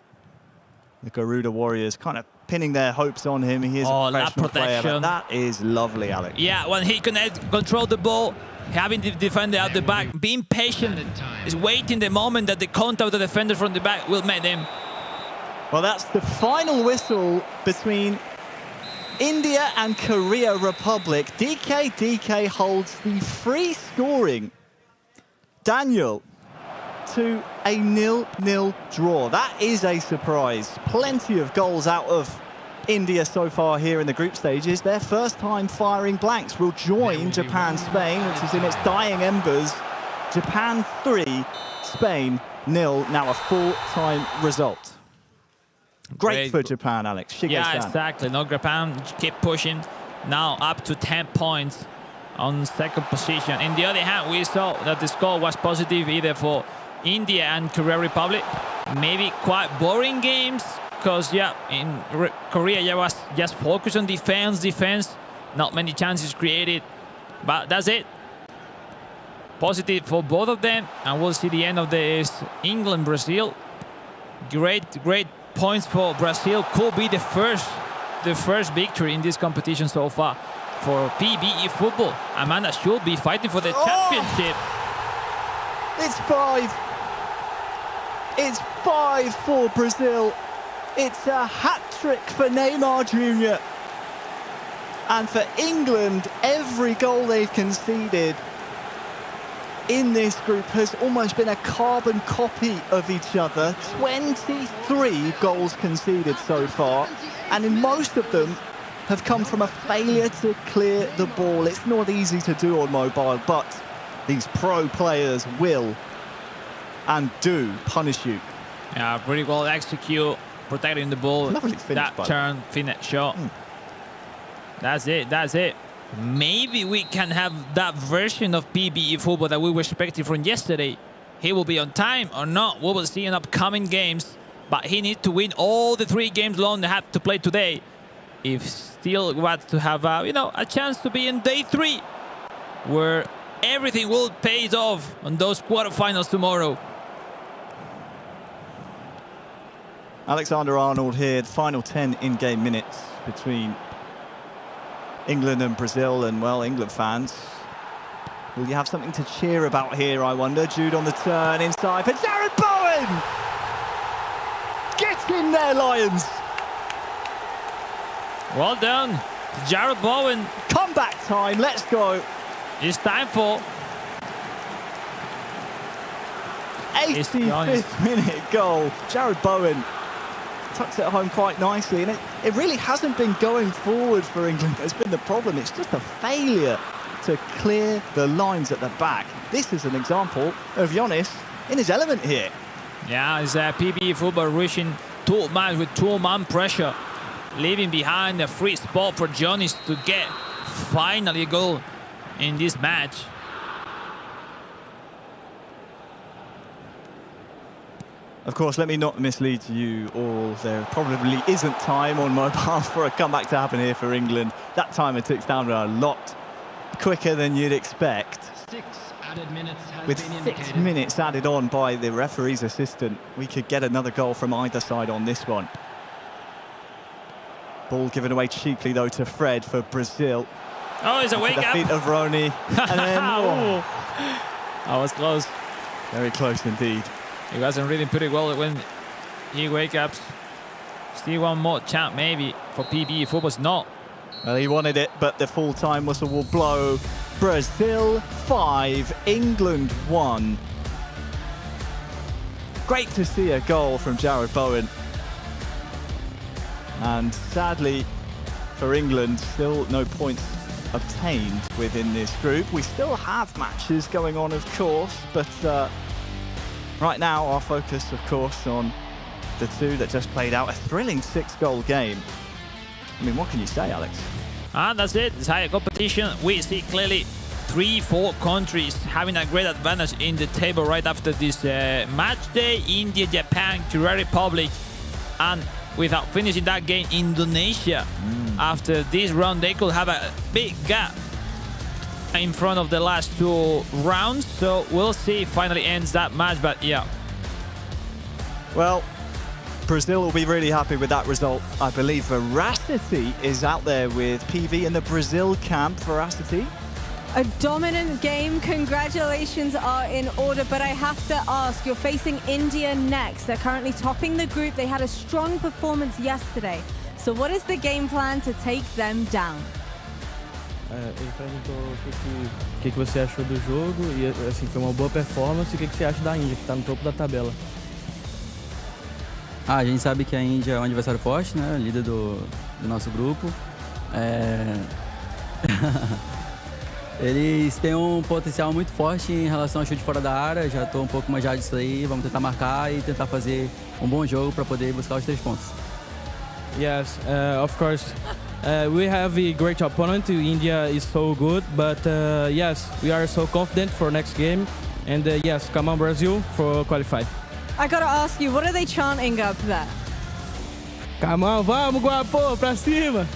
The Garuda Warriors kind of pinning their hopes on him. He is a professional player, but that is lovely, Alex. Yeah, when he can control the ball, having the defender at the back, being patient, is waiting the moment that the contact of the defender from the back will make them. Well, that's the final whistle between India and Korea Republic. DK holds the free scoring Daniel to a 0-0 draw. That is a surprise. Plenty of goals out of India so far here in the group stages. Their first time firing blanks will join Japan-Spain, which is in its dying embers. Japan 3, Spain 0. Now a full-time result. Great for Japan, Alex. Yeah, exactly. No, Japan keep pushing. Now up to 10 points on second position. On the other hand, we saw that the score was positive either for India and Korea Republic. Maybe quite boring games because, yeah, in Korea was just focused on defense. Not many chances created, but that's it. Positive for both of them, and we'll see the end of this England-Brazil. Great points for Brazil. Could be the first victory in this competition so far for PB eFootball. Amanda should be fighting for the championship. It's 5. It's 5 for Brazil. It's a hat-trick for Neymar Jr. And for England, every goal they've conceded in this group has almost been a carbon copy of each other. 23 goals conceded so far, and in most of them have come from a failure to clear the ball. It's not easy to do on mobile, but these pro players will and do punish you. Yeah, pretty well execute, protecting the ball. Lovely finish, that turn, finish shot. That's it. Maybe we can have that version of PB eFootball that we were expecting from yesterday. He will be on time or not. We will see in upcoming games. But he needs to win all the 3 games long they have to play today if still wants to have a chance to be in day 3, where everything will pay off on those quarterfinals tomorrow. Alexander-Arnold here, the final 10 in-game minutes between England and Brazil, and well, England fans Will you have something to cheer about here, I wonder? Jude on the turn, inside for Jared Bowen! Get in there, Lions! Well done, Jared Bowen. Comeback time, let's go. It's time for 85th minute goal. Jared Bowen tucks it home quite nicely, and it really hasn't been going forward for England. That's been the problem. It's just a failure to clear the lines at the back. This is an example of Giannis in his element here. Yeah, it's PB football rushing two man with two-man pressure, leaving behind a free spot for Giannis to get finally a goal in this match. Of course, let me not mislead you all. There probably isn't time on mobile for a comeback to happen here for England. That time it ticks down a lot quicker than you'd expect. With 6 minutes added on by the referee's assistant, we could get another goal from either side on this one. Ball given away cheaply, though, to Fred for Brazil. Oh, it's a wake the up. feet of Ronnie. And then, That was close. Very close indeed. He wasn't really pretty well when he wake up. Still one more chance maybe for PB. Football's not. Well, he wanted it, but the full-time whistle will blow. Brazil 5, England 1. Great to see a goal from Jared Bowen. And sadly for England, still no points obtained within this group. We still have matches going on, of course, but right now our focus, of course, on the two that just played out. A thrilling 6-goal game. I mean, what can you say, Alex? And that's it. It's higher competition. We see clearly 3-4 countries having a great advantage in the table right after this match day. India, Japan, Korea Republic, and without finishing that game, Indonesia. After this round, they could have a big gap in front of the last two rounds. So we'll see if finally ends that match. But yeah. Well, Brazil will be really happy with that result. I believe Veracity is out there with PV in the Brazil camp. Veracity. A dominant game. Congratulations are in order, but I have to ask, you're facing India next. They're currently topping the group. They had a strong performance yesterday. So what is the game plan to take them down? Ele perguntou o que você achou do jogo e assim foi uma boa performance. E o que você acha da Índia, que está no topo da tabela? A gente sabe que a Índia é um adversário forte, né? Líder do nosso grupo. Eles têm um potencial muito forte em relação ao chute fora da área. Já estou um pouco mais já disso aí. Vamos tentar marcar e tentar fazer um bom jogo para poder buscar os 3 pontos. Yes, of course. We have a great opponent. India is so good, but yes, we are so confident for next game. And yes, come on Brazil for qualify. I gotta ask you, what are they chanting up there? Come on, vamos Guapo, pra cima!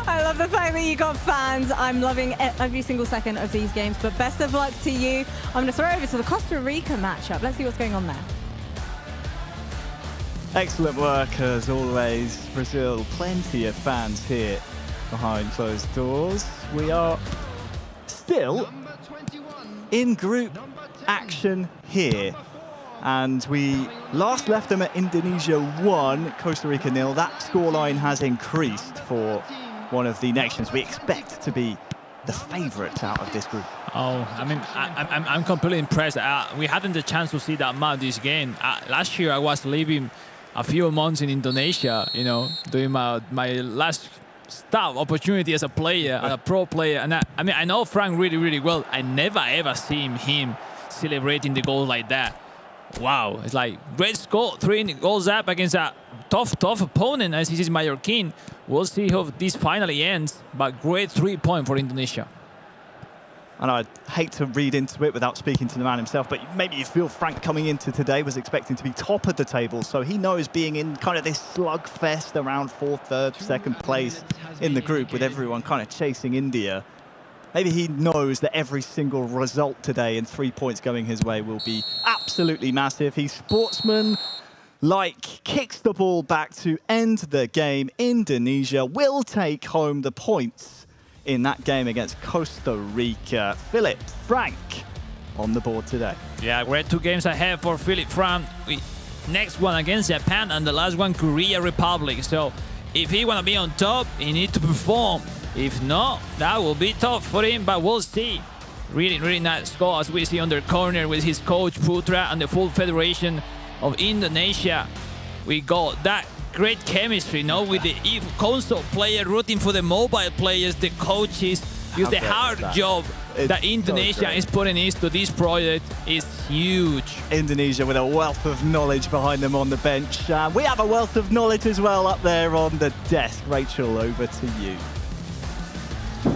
I love the fact that you got fans. I'm loving every single second of these games, but best of luck to you. I'm going to throw over to the Costa Rica matchup. Let's see what's going on there. Excellent work as always, Brazil. Plenty of fans here behind closed doors. We are still in group action here. And we last left them at Indonesia 1, Costa Rica 0. That scoreline has increased for one of the nations we expect to be the favourites out of this group. Oh, I mean, I'm completely impressed. We hadn't the chance to see that much this game. Last year I was living a few months in Indonesia, you know, doing my last stop opportunity as a player, as a pro player. And I mean, I know Frank really, really well. I never ever seen him celebrating the goal like that. Wow, it's like great score, 3 goals up against a tough opponent as this is Mallorquin. We'll see how this finally ends, but great 3-point for Indonesia. And I'd hate to read into it without speaking to the man himself, but maybe you feel Frank coming into today was expecting to be top of the table, so he knows being in kind of this slugfest around 4th, 3rd, 2nd place in the group with everyone kind of chasing India. Maybe he knows that every single result today and 3 points going his way will be absolutely massive. He's sportsman-like, kicks the ball back to end the game. Indonesia will take home the points in that game against Costa Rica. Philip, Frank on the board today. Yeah, we're 2 games ahead for Philip Frank. Next one against Japan and the last one Korea Republic. So if he want to be on top, he need to perform. If not, that will be tough for him, but we'll see. Really nice goal as we see on the corner with his coach Putra and the full federation of Indonesia. We got that great chemistry, with the console player rooting for the mobile players, the coaches. Because the hard job that Indonesia is putting into this project is huge. Indonesia with a wealth of knowledge behind them on the bench. We have a wealth of knowledge as well up there on the desk. Rachel, over to you.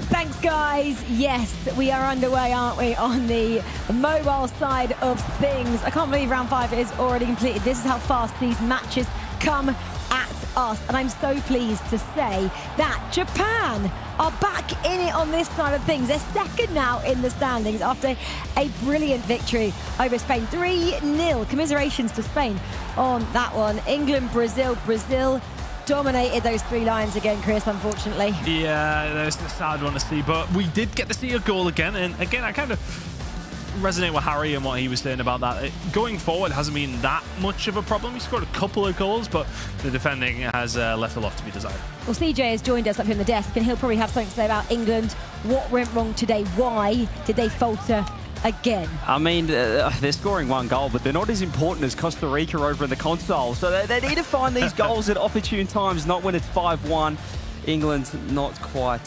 Thanks, guys. Yes, we are underway, aren't we, on the mobile side of things. I can't believe round 5 is already completed. This is how fast these matches come at us. And I'm so pleased to say that Japan are back in it on this side of things. They're second now in the standings after a brilliant victory over Spain. 3-0. Commiserations to Spain on that one. England, Brazil. Brazil dominated those 3 Lions again, Chris, unfortunately. Yeah, that's a sad one to see, but we did get to see a goal again, and again, I kind of resonate with Harry and what he was saying about that. Going forward hasn't been that much of a problem. He scored a couple of goals, but the defending has left a lot to be desired. Well, CJ has joined us up here on the desk, and he'll probably have something to say about England. What went wrong today? Why did they falter again? I mean, they're scoring 1 goal, but they're not as important as Costa Rica over in the console. So they need to find these goals at opportune times, not when it's 5-1. England not quite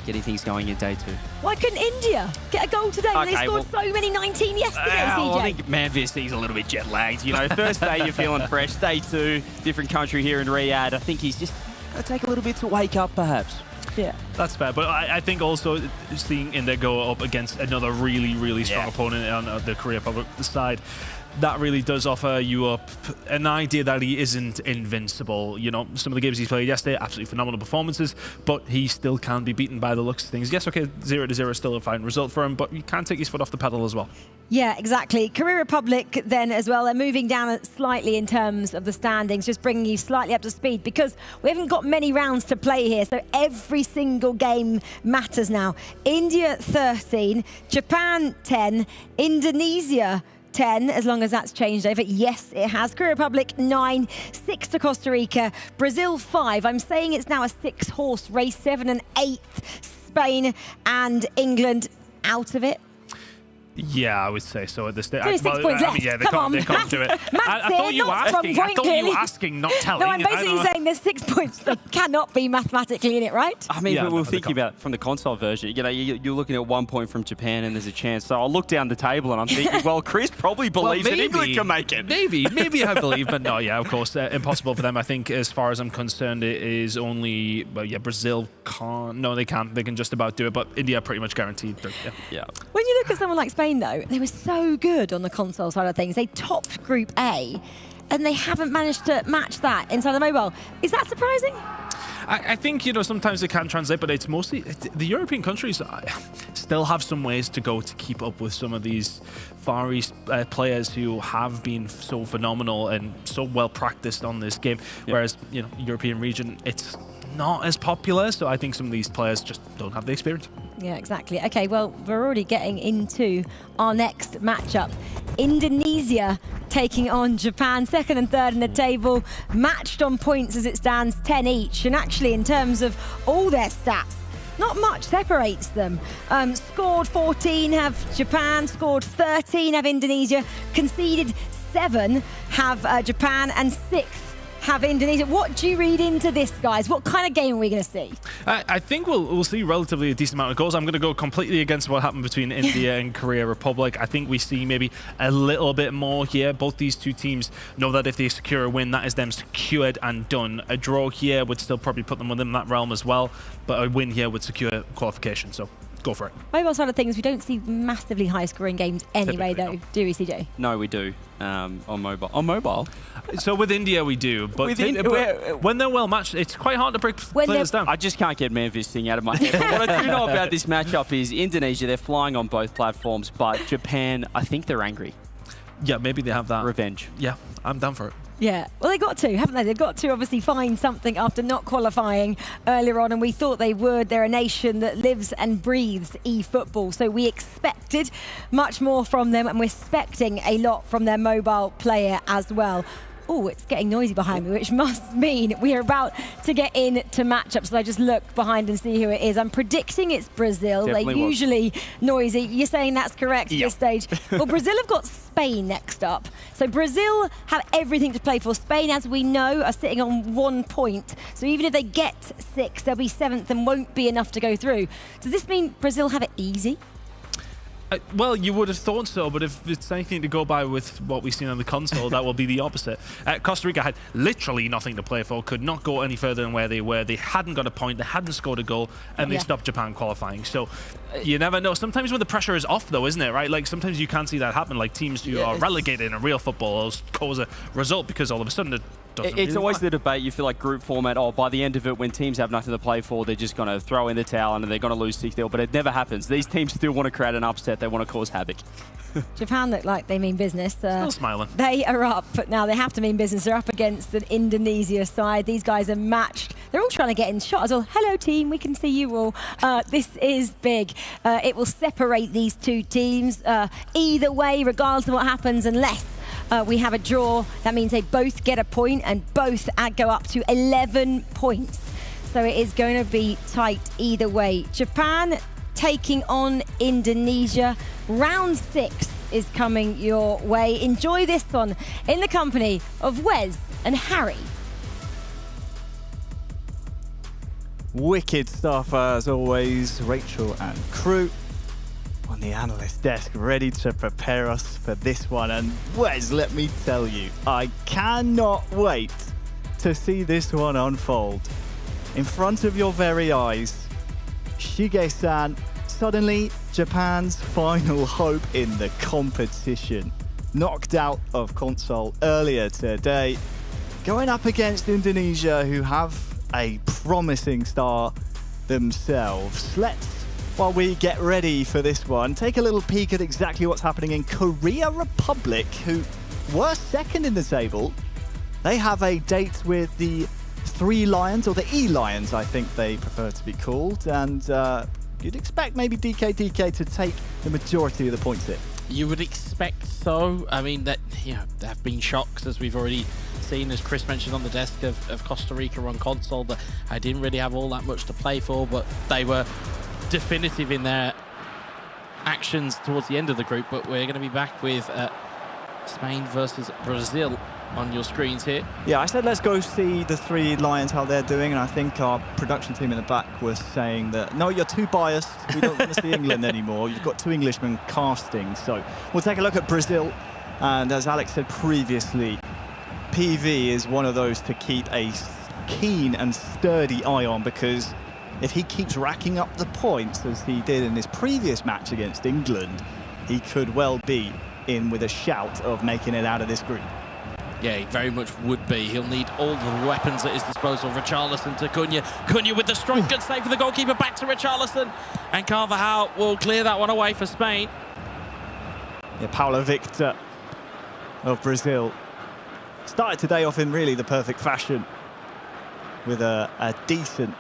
getting things going in day 2. Why couldn't India get a goal today? Okay, they scored so many 19 yesterday, CJ. Well, I think Manvis is a little bit jet lagged. First day you're feeling fresh, day 2, different country here in Riyadh. I think he's just going to take a little bit to wake up, perhaps. Yeah, that's fair. But I think also seeing India go up against another really strong opponent on the Korea Republic side, that really does offer you up an idea that he isn't invincible. Some of the games he's played yesterday, absolutely phenomenal performances, but he still can be beaten by the looks of things. Yes, okay, 0-0 is still a fine result for him, but you can't take his foot off the pedal as well. Yeah, exactly. Korea Republic then as well, they're moving down slightly in terms of the standings, just bringing you slightly up to speed because we haven't got many rounds to play here, so every single game matters now. India 13, Japan 10, Indonesia 10, as long as that's changed over. Yes, it has. Korea Republic 9, 6 to Costa Rica, Brazil 5. I'm saying it's now a 6-horse race, 7 and 8th. Spain and England out of it. Yeah, I would say so at this stage. 6 points left. Yeah, they Come can't on. do it. I thought you were asking, not telling. No, I'm basically saying there's 6 points that cannot be mathematically in it, right? I mean, we're thinking about from the console version. You're looking at 1 point from Japan, and there's a chance. So I'll look down the table, and I'm thinking, well, Chris probably believes that England can make it. Maybe I believe, but no, yeah, of course, impossible for them. I think, as far as I'm concerned, it is only. Brazil can't. No, they can't. They can just about do it, but India pretty much guaranteed. Yeah. When you look at someone like Spain, though, they were so good on the console side of things. They topped Group A, and they haven't managed to match that inside the mobile. Is that surprising? I think, sometimes it can translate, but it's mostly the European countries still have some ways to go to keep up with some of these Far East players who have been so phenomenal and so well practiced on this game. Yep. Whereas, European region, it's not as popular. So I think some of these players just don't have the experience. Yeah, exactly. Okay, well, we're already getting into our next matchup. Indonesia taking on Japan, 2nd and 3rd in the table, matched on points as it stands, 10 each. And actually, in terms of all their stats, not much separates them. Scored 14 have Japan, scored 13 have Indonesia, conceded 7 have Japan, and 6 have Indonesia. What do you read into this, guys? What kind of game are we going to see? I think we'll see relatively a decent amount of goals. I'm going to go completely against what happened between India and Korea Republic. I think we see maybe a little bit more here. Both these two teams know that if they secure a win, that is them secured and done. A draw here would still probably put them within that realm as well, but a win here would secure qualification. So go for it. Mobile side of things, we don't see massively high-scoring games anyway, though, do we, CJ? No, we do. On mobile. On mobile? So with India, we do. But when they're well matched, it's quite hard to break players down. I just can't get Manvis thing out of my head. But what I do know about this matchup is Indonesia, they're flying on both platforms, but Japan, I think they're angry. Yeah, maybe they have that. Revenge. Yeah, I'm down for it. Yeah, well, they got to, haven't they? They've got to obviously find something after not qualifying earlier on, and we thought they would. They're a nation that lives and breathes eFootball, so we expected much more from them, and we're expecting a lot from their mobile player as well. Oh, it's getting noisy behind me, which must mean we are about to get into matchups. So I just look behind and see who it is. I'm predicting it's Brazil. Definitely They're was. usually noisy. You're saying that's correct at this stage. Well, Brazil have got Spain next up. So Brazil have everything to play for. Spain, as we know, are sitting on 1 point. So even if they get 6, they'll be 7th and won't be enough to go through. Does this mean Brazil have it easy? Well, you would have thought so, but if it's anything to go by with what we've seen on the console, that will be the opposite. Costa Rica had literally nothing to play for, could not go any further than where they were. They hadn't got a point, they hadn't scored a goal, and they stopped Japan qualifying. So you never know. Sometimes when the pressure is off, though, isn't it, right? Like, sometimes you can see that happen, like teams who are relegated in real football cause a result because all of a sudden it doesn't It's really always work. the debate, you feel like group format, by the end of it, when teams have nothing to play for, they're just going to throw in the towel and they're going to lose 6-0, but it never happens. These teams still want to create an upset, they want to cause havoc. Japan look like they mean business. Still smiling. They are up, but now they have to mean business. They're up against an Indonesia side. These guys are matched. They're all trying to get in shot as well. Hello, team. We can see you all. This is big. It will separate these two teams either way, regardless of what happens, unless we have a draw. That means they both get a point and both go up to 11 points. So it is going to be tight either way. Japan taking on Indonesia. Round 6 is coming your way. Enjoy this one in the company of Wes and Harry. Wicked stuff as always, Rachel and crew on the analyst desk, ready to prepare us for this one. And Wes, let me tell you, I cannot wait to see this one unfold. In front of your very eyes, Shige-san, suddenly Japan's final hope in the competition. Knocked out of console earlier today, going up against Indonesia, who have a promising start themselves. Let's, while we get ready for this one, take a little peek at exactly what's happening in Korea Republic, who were second in the table. They have a date with the Three Lions, or the E-Lions, I think they prefer to be called, and you'd expect maybe DK to take the majority of the points here. You would expect so. I mean, that there have been shocks, as we've already seen, as Chris mentioned on the desk, of Costa Rica on console, that I didn't really have all that much to play for, but they were definitive in their actions towards the end of the group. But we're going to be back with Spain versus Brazil on your screens here. Yeah, I said let's go see the Three Lions, how they're doing, and I think our production team in the back was saying that, no, you're too biased, we don't want to see England anymore, you've got two Englishmen casting. So we'll take a look at Brazil, and as Alex said previously, PV is one of those to keep a keen and sturdy eye on, because if he keeps racking up the points as he did in his previous match against England, he could well be in with a shout of making it out of this group. Yeah, he very much would be. He'll need all the weapons at his disposal. Richarlison to Cunha. Cunha with the strike. Good save for the goalkeeper. Back to Richarlison. And Carvajal will clear that one away for Spain. Yeah, Paulo Victor of Brazil started today off in really the perfect fashion with a decent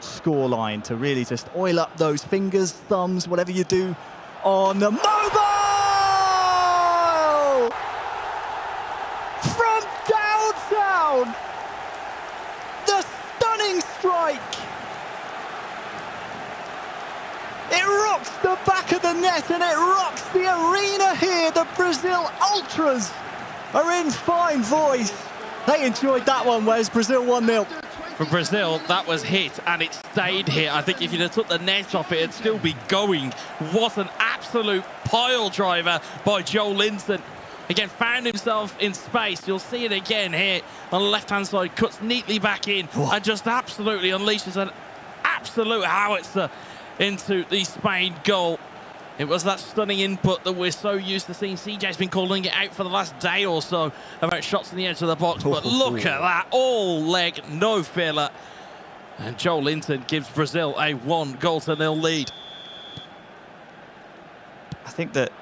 scoreline to really just oil up those fingers, thumbs, whatever you do on the mobile! From downtown! The stunning strike! It rocks the back of the net and it rocks the arena here. The Brazil Ultras are in fine voice. They enjoyed that one, Wes. Brazil 1-0. For Brazil, that was hit and it stayed hit. I think if you'd have took the net off, it'd still be going. What an absolute pile driver by Joe Linton. Again, found himself in space. You'll see it again here on the left-hand side. Cuts neatly back in and just absolutely unleashes an absolute howitzer into the Spain goal. It was that stunning input that we're so used to seeing. CJ's been calling it out for the last day or so about shots in the edge of the box. But look at that. All leg, no filler. And Joe Linton gives Brazil a 1-0 lead. I think that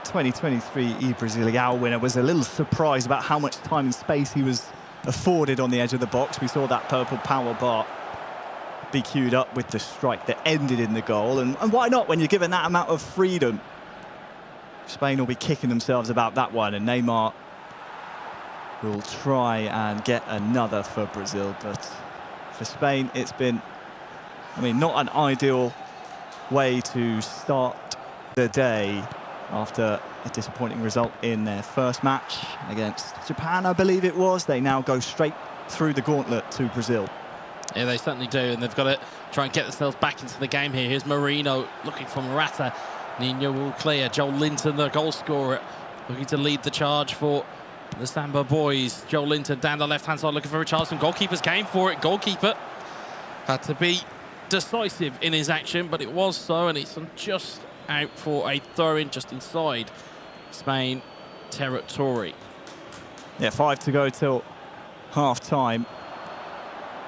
2023 E-Brasilial winner was a little surprised about how much time and space he was afforded on the edge of the box. We saw that purple power bar be queued up with the strike that ended in the goal. And why not when you're given that amount of freedom? Spain will be kicking themselves about that one, and Neymar will try and get another for Brazil. But for Spain, it's been, I mean, not an ideal way to start the day after a disappointing result in their first match against Japan, I believe it was. They now go straight through the gauntlet to Brazil. Yeah, they certainly do, and they've got to try and get themselves back into the game here. Here's Marino looking for Morata. Nino will clear. Joel Linton, the goal scorer, looking to lead the charge for the Samba boys. Joel Linton down the left-hand side looking for Richarlison. Goalkeeper's game for it. Goalkeeper had to be decisive in his action, but it was so, and it's just out for a throw-in just inside Spain territory. Yeah, 5 to go till half-time.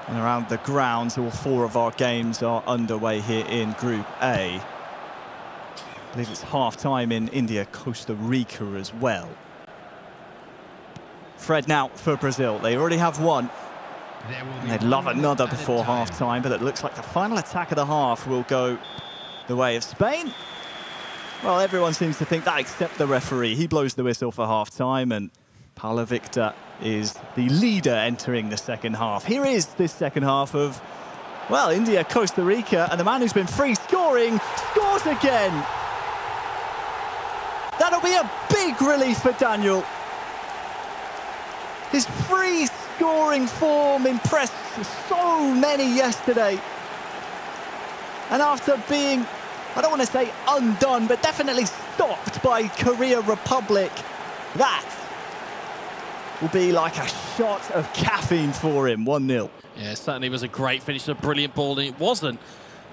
And around the grounds, all 4 of our games are underway here in Group A. I believe it's half-time in India, Costa Rica as well. Fred now for Brazil. They already have one. And they'd love another before half-time, but it looks like the final attack of the half will go the way of Spain. Well, everyone seems to think that except the referee. He blows the whistle for half-time, and Paulo Victor is the leader entering the second half. Here is this second half of, well, India, Costa Rica, and the man who's been free scoring scores again. That'll be a big relief for Daniel. His free scoring form impressed so many yesterday. And after being, I don't want to say undone, but definitely stopped by Korea Republic, that will be like a shot of caffeine for him, 1-0. Yeah, it certainly was a great finish, a brilliant ball, and it wasn't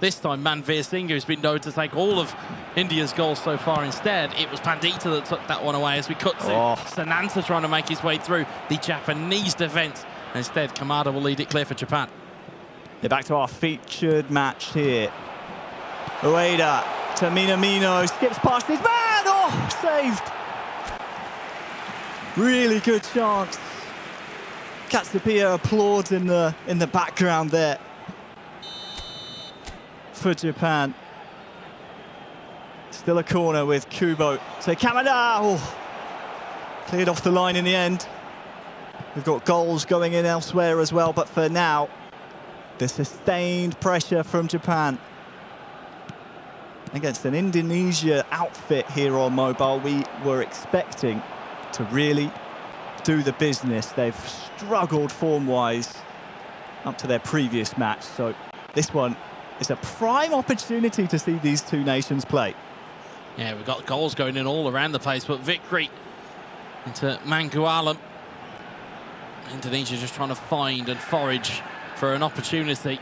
this time Manveer Singh, who's been known to take all of India's goals so far. Instead, it was Pandita that took that one away as we cut to Sananta trying to make his way through the Japanese defence. Instead, Kamada will lead it clear for Japan. Yeah, back to our featured match here. Ueda to Minamino, skips past his man, oh, saved. Really good chance. Katsupia applauds in the background there for Japan. Still a corner with Kubo. So Kamada, oh, cleared off the line in the end. We've got goals going in elsewhere as well, but for now, the sustained pressure from Japan against an Indonesia outfit here on mobile. We were expecting to really do the business. They've struggled form-wise up to their previous match, so this one is a prime opportunity to see these two nations play. Yeah, we've got goals going in all around the place, but victory into Mangualam. Indonesia just trying to find and forage for an opportunity.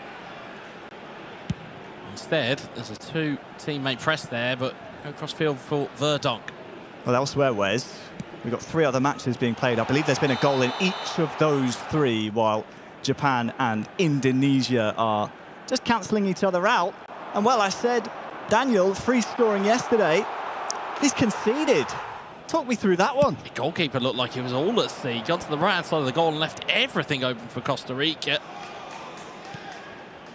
Instead, there's a 2-teammate press there, but go across field for Verdonk. Well, elsewhere, Wes, we've got 3 other matches being played. I believe there's been a goal in each of those 3, while Japan and Indonesia are just cancelling each other out. And well, I said, Daniel, free scoring yesterday, he's conceded. Talk me through that one. The goalkeeper looked like he was all at sea. Got to the right-hand side of the goal and left everything open for Costa Rica.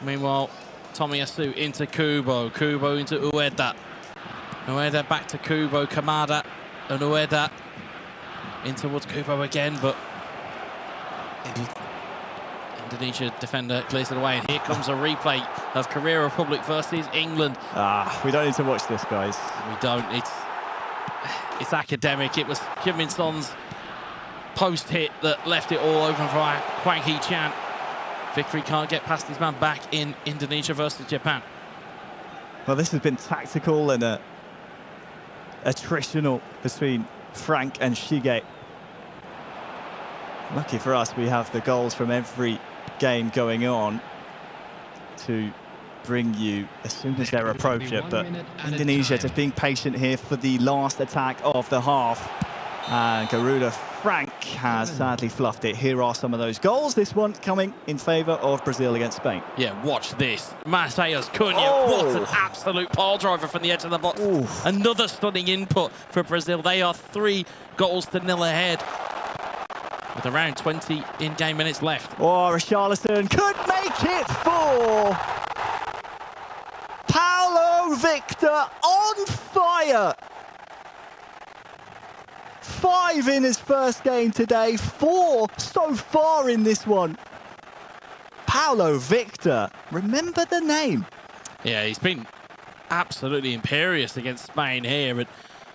Meanwhile, Tomiyasu into Kubo. Kubo into Ueda. Ueda back to Kubo. Kamada and Ueda in towards Kubo again, but Indonesia defender clears it away, and here comes a replay of Korea Republic versus England. We don't need to watch this, guys. We don't. It's academic. It was Kim Min-son's post hit that left it all open for Hwang Hee-chan. Vickery can't get past his man back in Indonesia versus Japan. Well, this has been tactical and attritional between Frank and Shige. Lucky for us, we have the goals from every game going on to bring you as soon as they're appropriate, but Indonesia just being patient here for the last attack of the half. And Garuda Frank has sadly fluffed it. Here are some of those goals. This one coming in favour of Brazil against Spain. Yeah, watch this. Mateus Cunha, what an absolute pile driver from the edge of the box. Another stunning input for Brazil. They are 3-0 ahead with around 20 in-game minutes left. Oh, Richarlison could make it 4. Paulo Victor on fire. 5 in his first game today, 4 so far in this one. Paulo Victor, remember the name. Yeah, he's been absolutely imperious against Spain here, but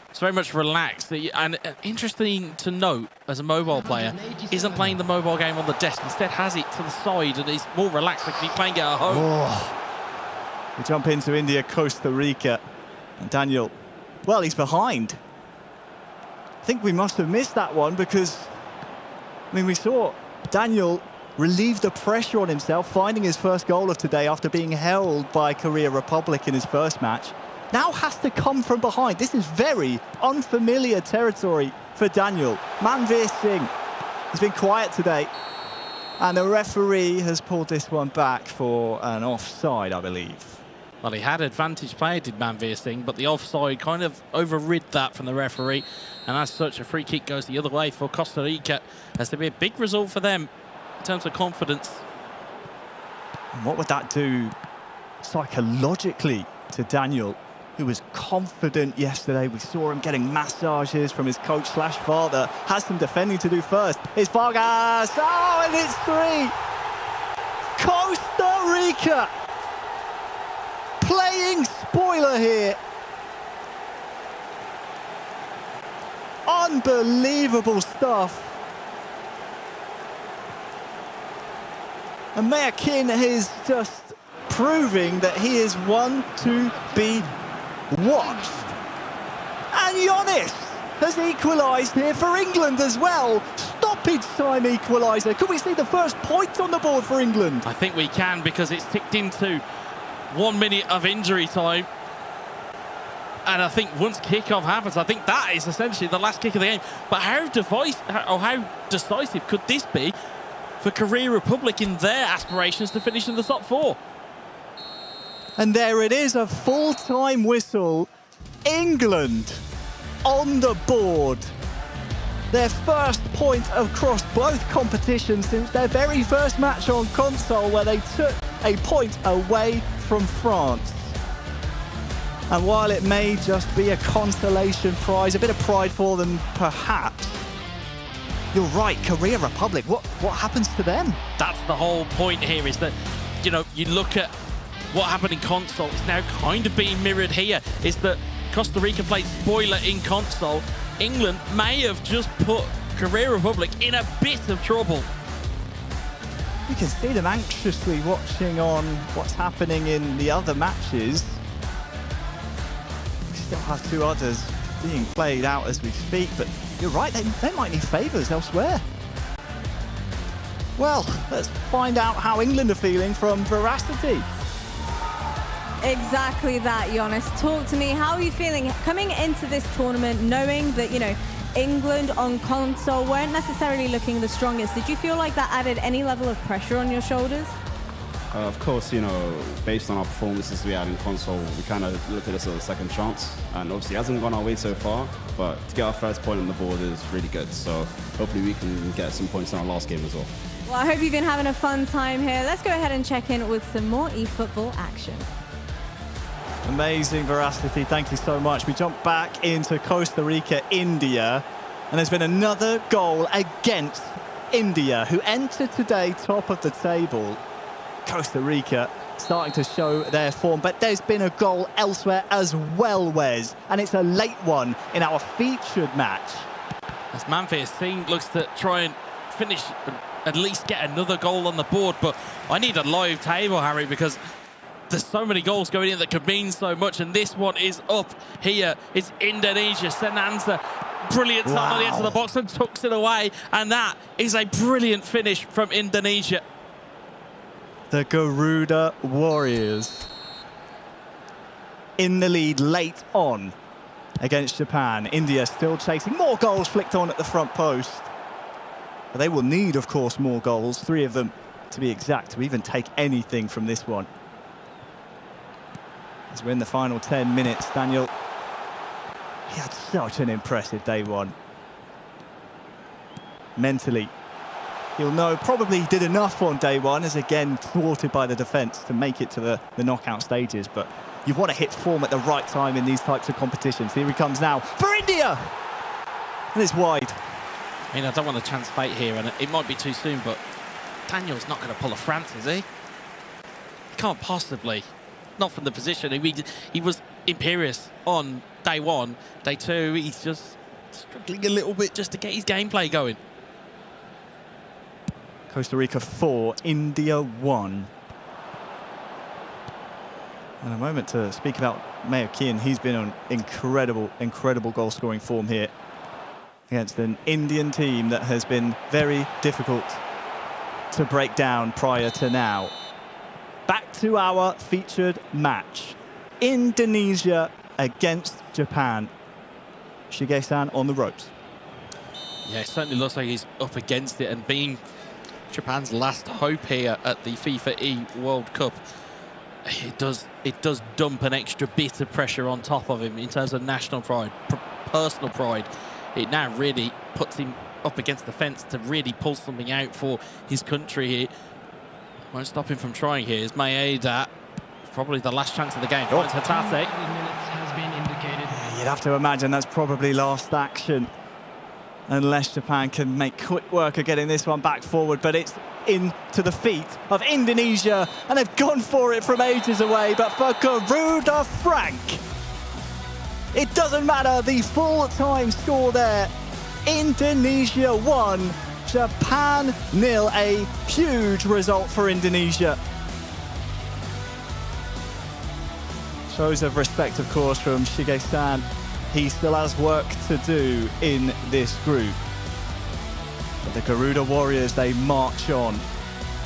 it's very much relaxed. And interesting to note, as a mobile player, isn't playing the mobile game on the desk. Instead has it to the side and he's more relaxed, like he's playing it at home. We jump into India, Costa Rica. And Daniel, well, he's behind. I think we must have missed that one because, I mean, we saw Daniel relieve the pressure on himself, finding his first goal of today after being held by Korea Republic in his first match. Now has to come from behind. This is very unfamiliar territory for Daniel. Manveer Singh has been quiet today. And the referee has pulled this one back for an offside, I believe. Well, he had advantage play, did Manveer Singh, but the offside kind of overrid that from the referee. And as such, a free kick goes the other way for Costa Rica. Has to be a big result for them in terms of confidence. And what would that do psychologically to Daniel, who was confident yesterday? We saw him getting massages from his coach/father. Has some defending to do first. It's Vargas. Oh, and it's 3. Costa Rica playing spoiler here. Unbelievable stuff. And Mayakin is just proving that he is one to be watched. And Giannis has equalised here for England as well. Stoppage time equaliser. Could we see the first point on the board for England? I think we can, because it's ticked into 1 minute of injury time. And I think once kickoff happens, I think that is essentially the last kick of the game. But how decisive could this be for Korea Republic in their aspirations to finish in the top 4? And there it is, a full-time whistle. England on the board. Their first point across both competitions since their very first match on console, where they took a point away from France. And while it may just be a consolation prize, a bit of pride for them perhaps, you're right, Korea Republic, what happens to them? That's the whole point here, is that, you know, you look at what happened in console, it's now kind of being mirrored here, is that Costa Rica played spoiler in console. England may have just put Korea Republic in a bit of trouble. You can see them anxiously watching on what's happening in the other matches. We still have 2 others being played out as we speak, but you're right, they might need favours elsewhere. Well, let's find out how England are feeling from Veracity. Exactly that, Giannis. Talk to me. How are you feeling coming into this tournament, knowing that, you know, England on console weren't necessarily looking the strongest? Did you feel like that added any level of pressure on your shoulders? Of course, you know, based on our performances we had in console, we kind of look at this as a second chance. And obviously it hasn't gone our way so far, but to get our first point on the board is really good. So hopefully we can get some points in our last game as well. Well, I hope you've been having a fun time here. Let's go ahead and check in with some more eFootball action. Amazing, Veracity. Thank you so much. We jump back into Costa Rica, India, and there's been another goal against India, who entered today top of the table. Costa Rica starting to show their form, but there's been a goal elsewhere as well, Wes, and it's a late one in our featured match. As Manveer Singh looks to try and finish, at least get another goal on the board, but I need a live table, Harry, because there's so many goals going in that could mean so much, and this one is up here. It's Indonesia. Senanza, brilliant time on the edge of the box and tucks it away, and that is a brilliant finish from Indonesia. The Garuda Warriors in the lead late on against Japan. India still chasing, more goals flicked on at the front post. But they will need, of course, more goals, 3 of them to be exact, to even take anything from this one. As we're in the final 10 minutes, Daniel, he had such an impressive day one. Mentally, he'll know probably he did enough on day one, as again thwarted by the defence to make it to the knockout stages. But you want to hit form at the right time in these types of competitions. Here he comes now for India! And it's wide. I mean, I don't want to chance fate here, and it might be too soon, but Daniel's not going to pull a France, is he? He can't possibly. Not from the position. He was imperious on day one. Day two, he's just struggling a little bit just to get his gameplay going. Costa Rica 4, India 1. And a moment to speak about Mayo Kian. He's been on incredible goal-scoring form here against an Indian team that has been very difficult to break down prior to now. Back to our featured match. Indonesia against Japan. Shige-san on the ropes. Yeah, it certainly looks like he's up against it, and being Japan's last hope here at the FIFAe World Cup, it does dump an extra bit of pressure on top of him in terms of national pride, personal pride. It now really puts him up against the fence to really pull something out for his country here. Won't stop him from trying here. Is Maeda, probably the last chance of the game. Finds Hatate. You'd have to imagine that's probably last action, unless Japan can make quick work of getting this one back forward. But it's into the feet of Indonesia, and they've gone for it from ages away. But for Garuda Frank, it doesn't matter the full-time score there. Indonesia 1, Japan 0. A huge result for Indonesia. Shows of respect, of course, from Shige-san. He still has work to do in this group. But the Garuda Warriors, they march on.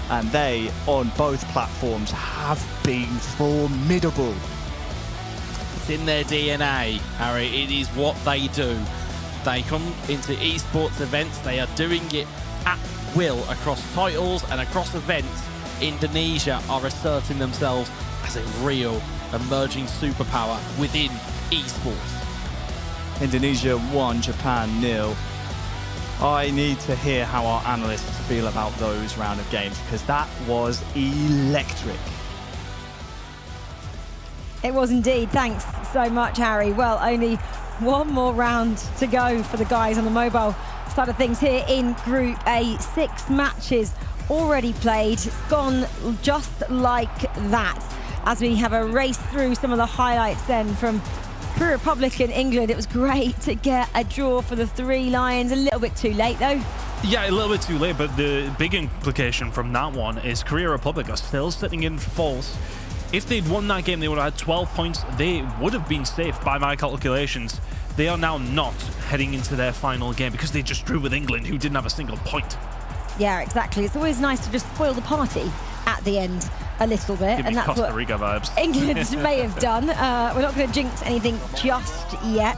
And they, on both platforms, have been formidable. It's in their DNA, Harry. It is what they do. They come into esports events. They are doing it at will across titles and across events. Indonesia are asserting themselves as a real emerging superpower within esports. Indonesia 1, Japan 0. I need to hear how our analysts feel about those round of games, because that was electric. It was indeed. Thanks so much, Harry. Well, only one more round to go for the guys on the mobile side of things here in Group A. 6 matches already played. It's gone just like that. As we have a race through some of the highlights then from Korea Republic and England. It was great to get a draw for the Three Lions. A little bit too late, though. Yeah, a little bit too late, but the big implication from that one is Korea Republic are still sitting in fourth. If they'd won that game, they would have had 12 points. They would have been safe by my calculations. They are now not heading into their final game because they just drew with England, who didn't have a single point. Yeah, exactly. It's always nice to just spoil the party at the end a little bit. Give me Costa Rica vibes. England may have done. We're not going to jinx anything just yet.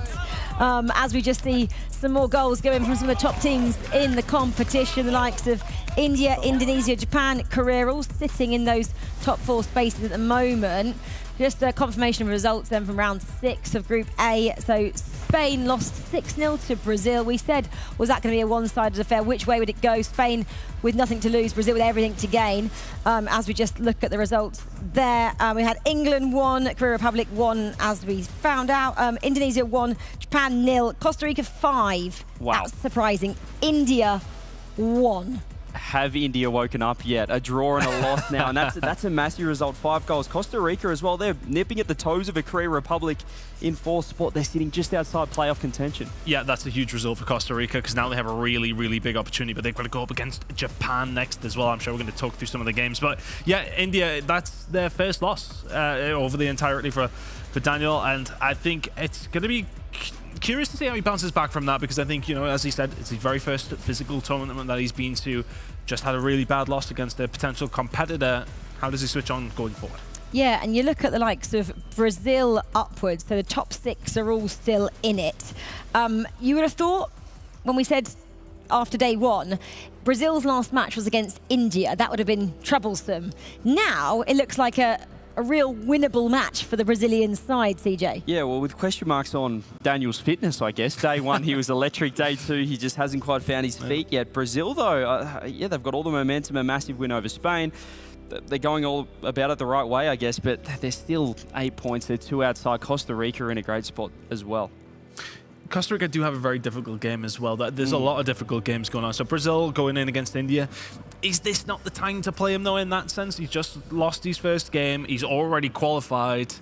As we just see some more goals going from some of the top teams in the competition, the likes of India, Indonesia, Japan, Korea, all sitting in those top 4 spaces at the moment. Just a confirmation of results then from round 6 of Group A. So Spain lost 6-0 to Brazil. We said, was that going to be a one-sided affair? Which way would it go? Spain with nothing to lose, Brazil with everything to gain. As we just look at the results there, we had England 1, Korea Republic 1, as we found out. Indonesia 1, Japan 0, Costa Rica 5. Wow. That's surprising. India 1. Have India woken up yet? A draw and a loss now, and that's a massive result. 5 goals. Costa Rica as well. They're nipping at the toes of a Korea Republic in 4th spot. They're sitting just outside playoff contention. Yeah, that's a huge result for Costa Rica because now they have a really, really big opportunity, but they've got to go up against Japan next as well. I'm sure we're going to talk through some of the games. But yeah, India, that's their first loss over the entirety for Daniel, and I think it's going to be curious to see how he bounces back from that, because I think, you know, as he said, it's his very first physical tournament that he's been to. Just had a really bad loss against a potential competitor. How does he switch on going forward? Yeah, and you look at the likes of Brazil upwards, so the top 6 are all still in it. You would have thought, when we said after day one, Brazil's last match was against India. That would have been troublesome. Now it looks like a real winnable match for the Brazilian side, CJ. Yeah, well, with question marks on Daniel's fitness, I guess. Day one, he was electric. Day two, he just hasn't quite found his feet yet. Brazil, though, yeah, they've got all the momentum, a massive win over Spain. They're going all about it the right way, I guess, but they're still 8 points. They're 2 outside. Costa Rica are in a great spot as well. Costa Rica do have a very difficult game as well. There's a lot of difficult games going on. So Brazil going in against India. Is this not the time to play him, though, in that sense? He's just lost his first game. He's already qualified.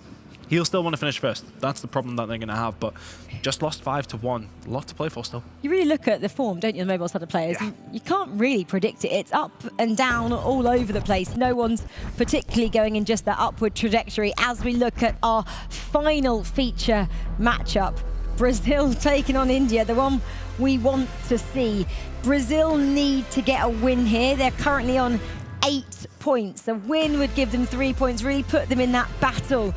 He'll still want to finish first. That's the problem that they're going to have. But just lost 5-1. A lot to play for still. You really look at the form, don't you, the mobile side of players? Yeah. You can't really predict it. It's up and down all over the place. No one's particularly going in just that upward trajectory as we look at our final feature matchup. Brazil taking on India, the one we want to see. Brazil need to get a win here. They're currently on 8 points. A win would give them 3 points, really put them in that battle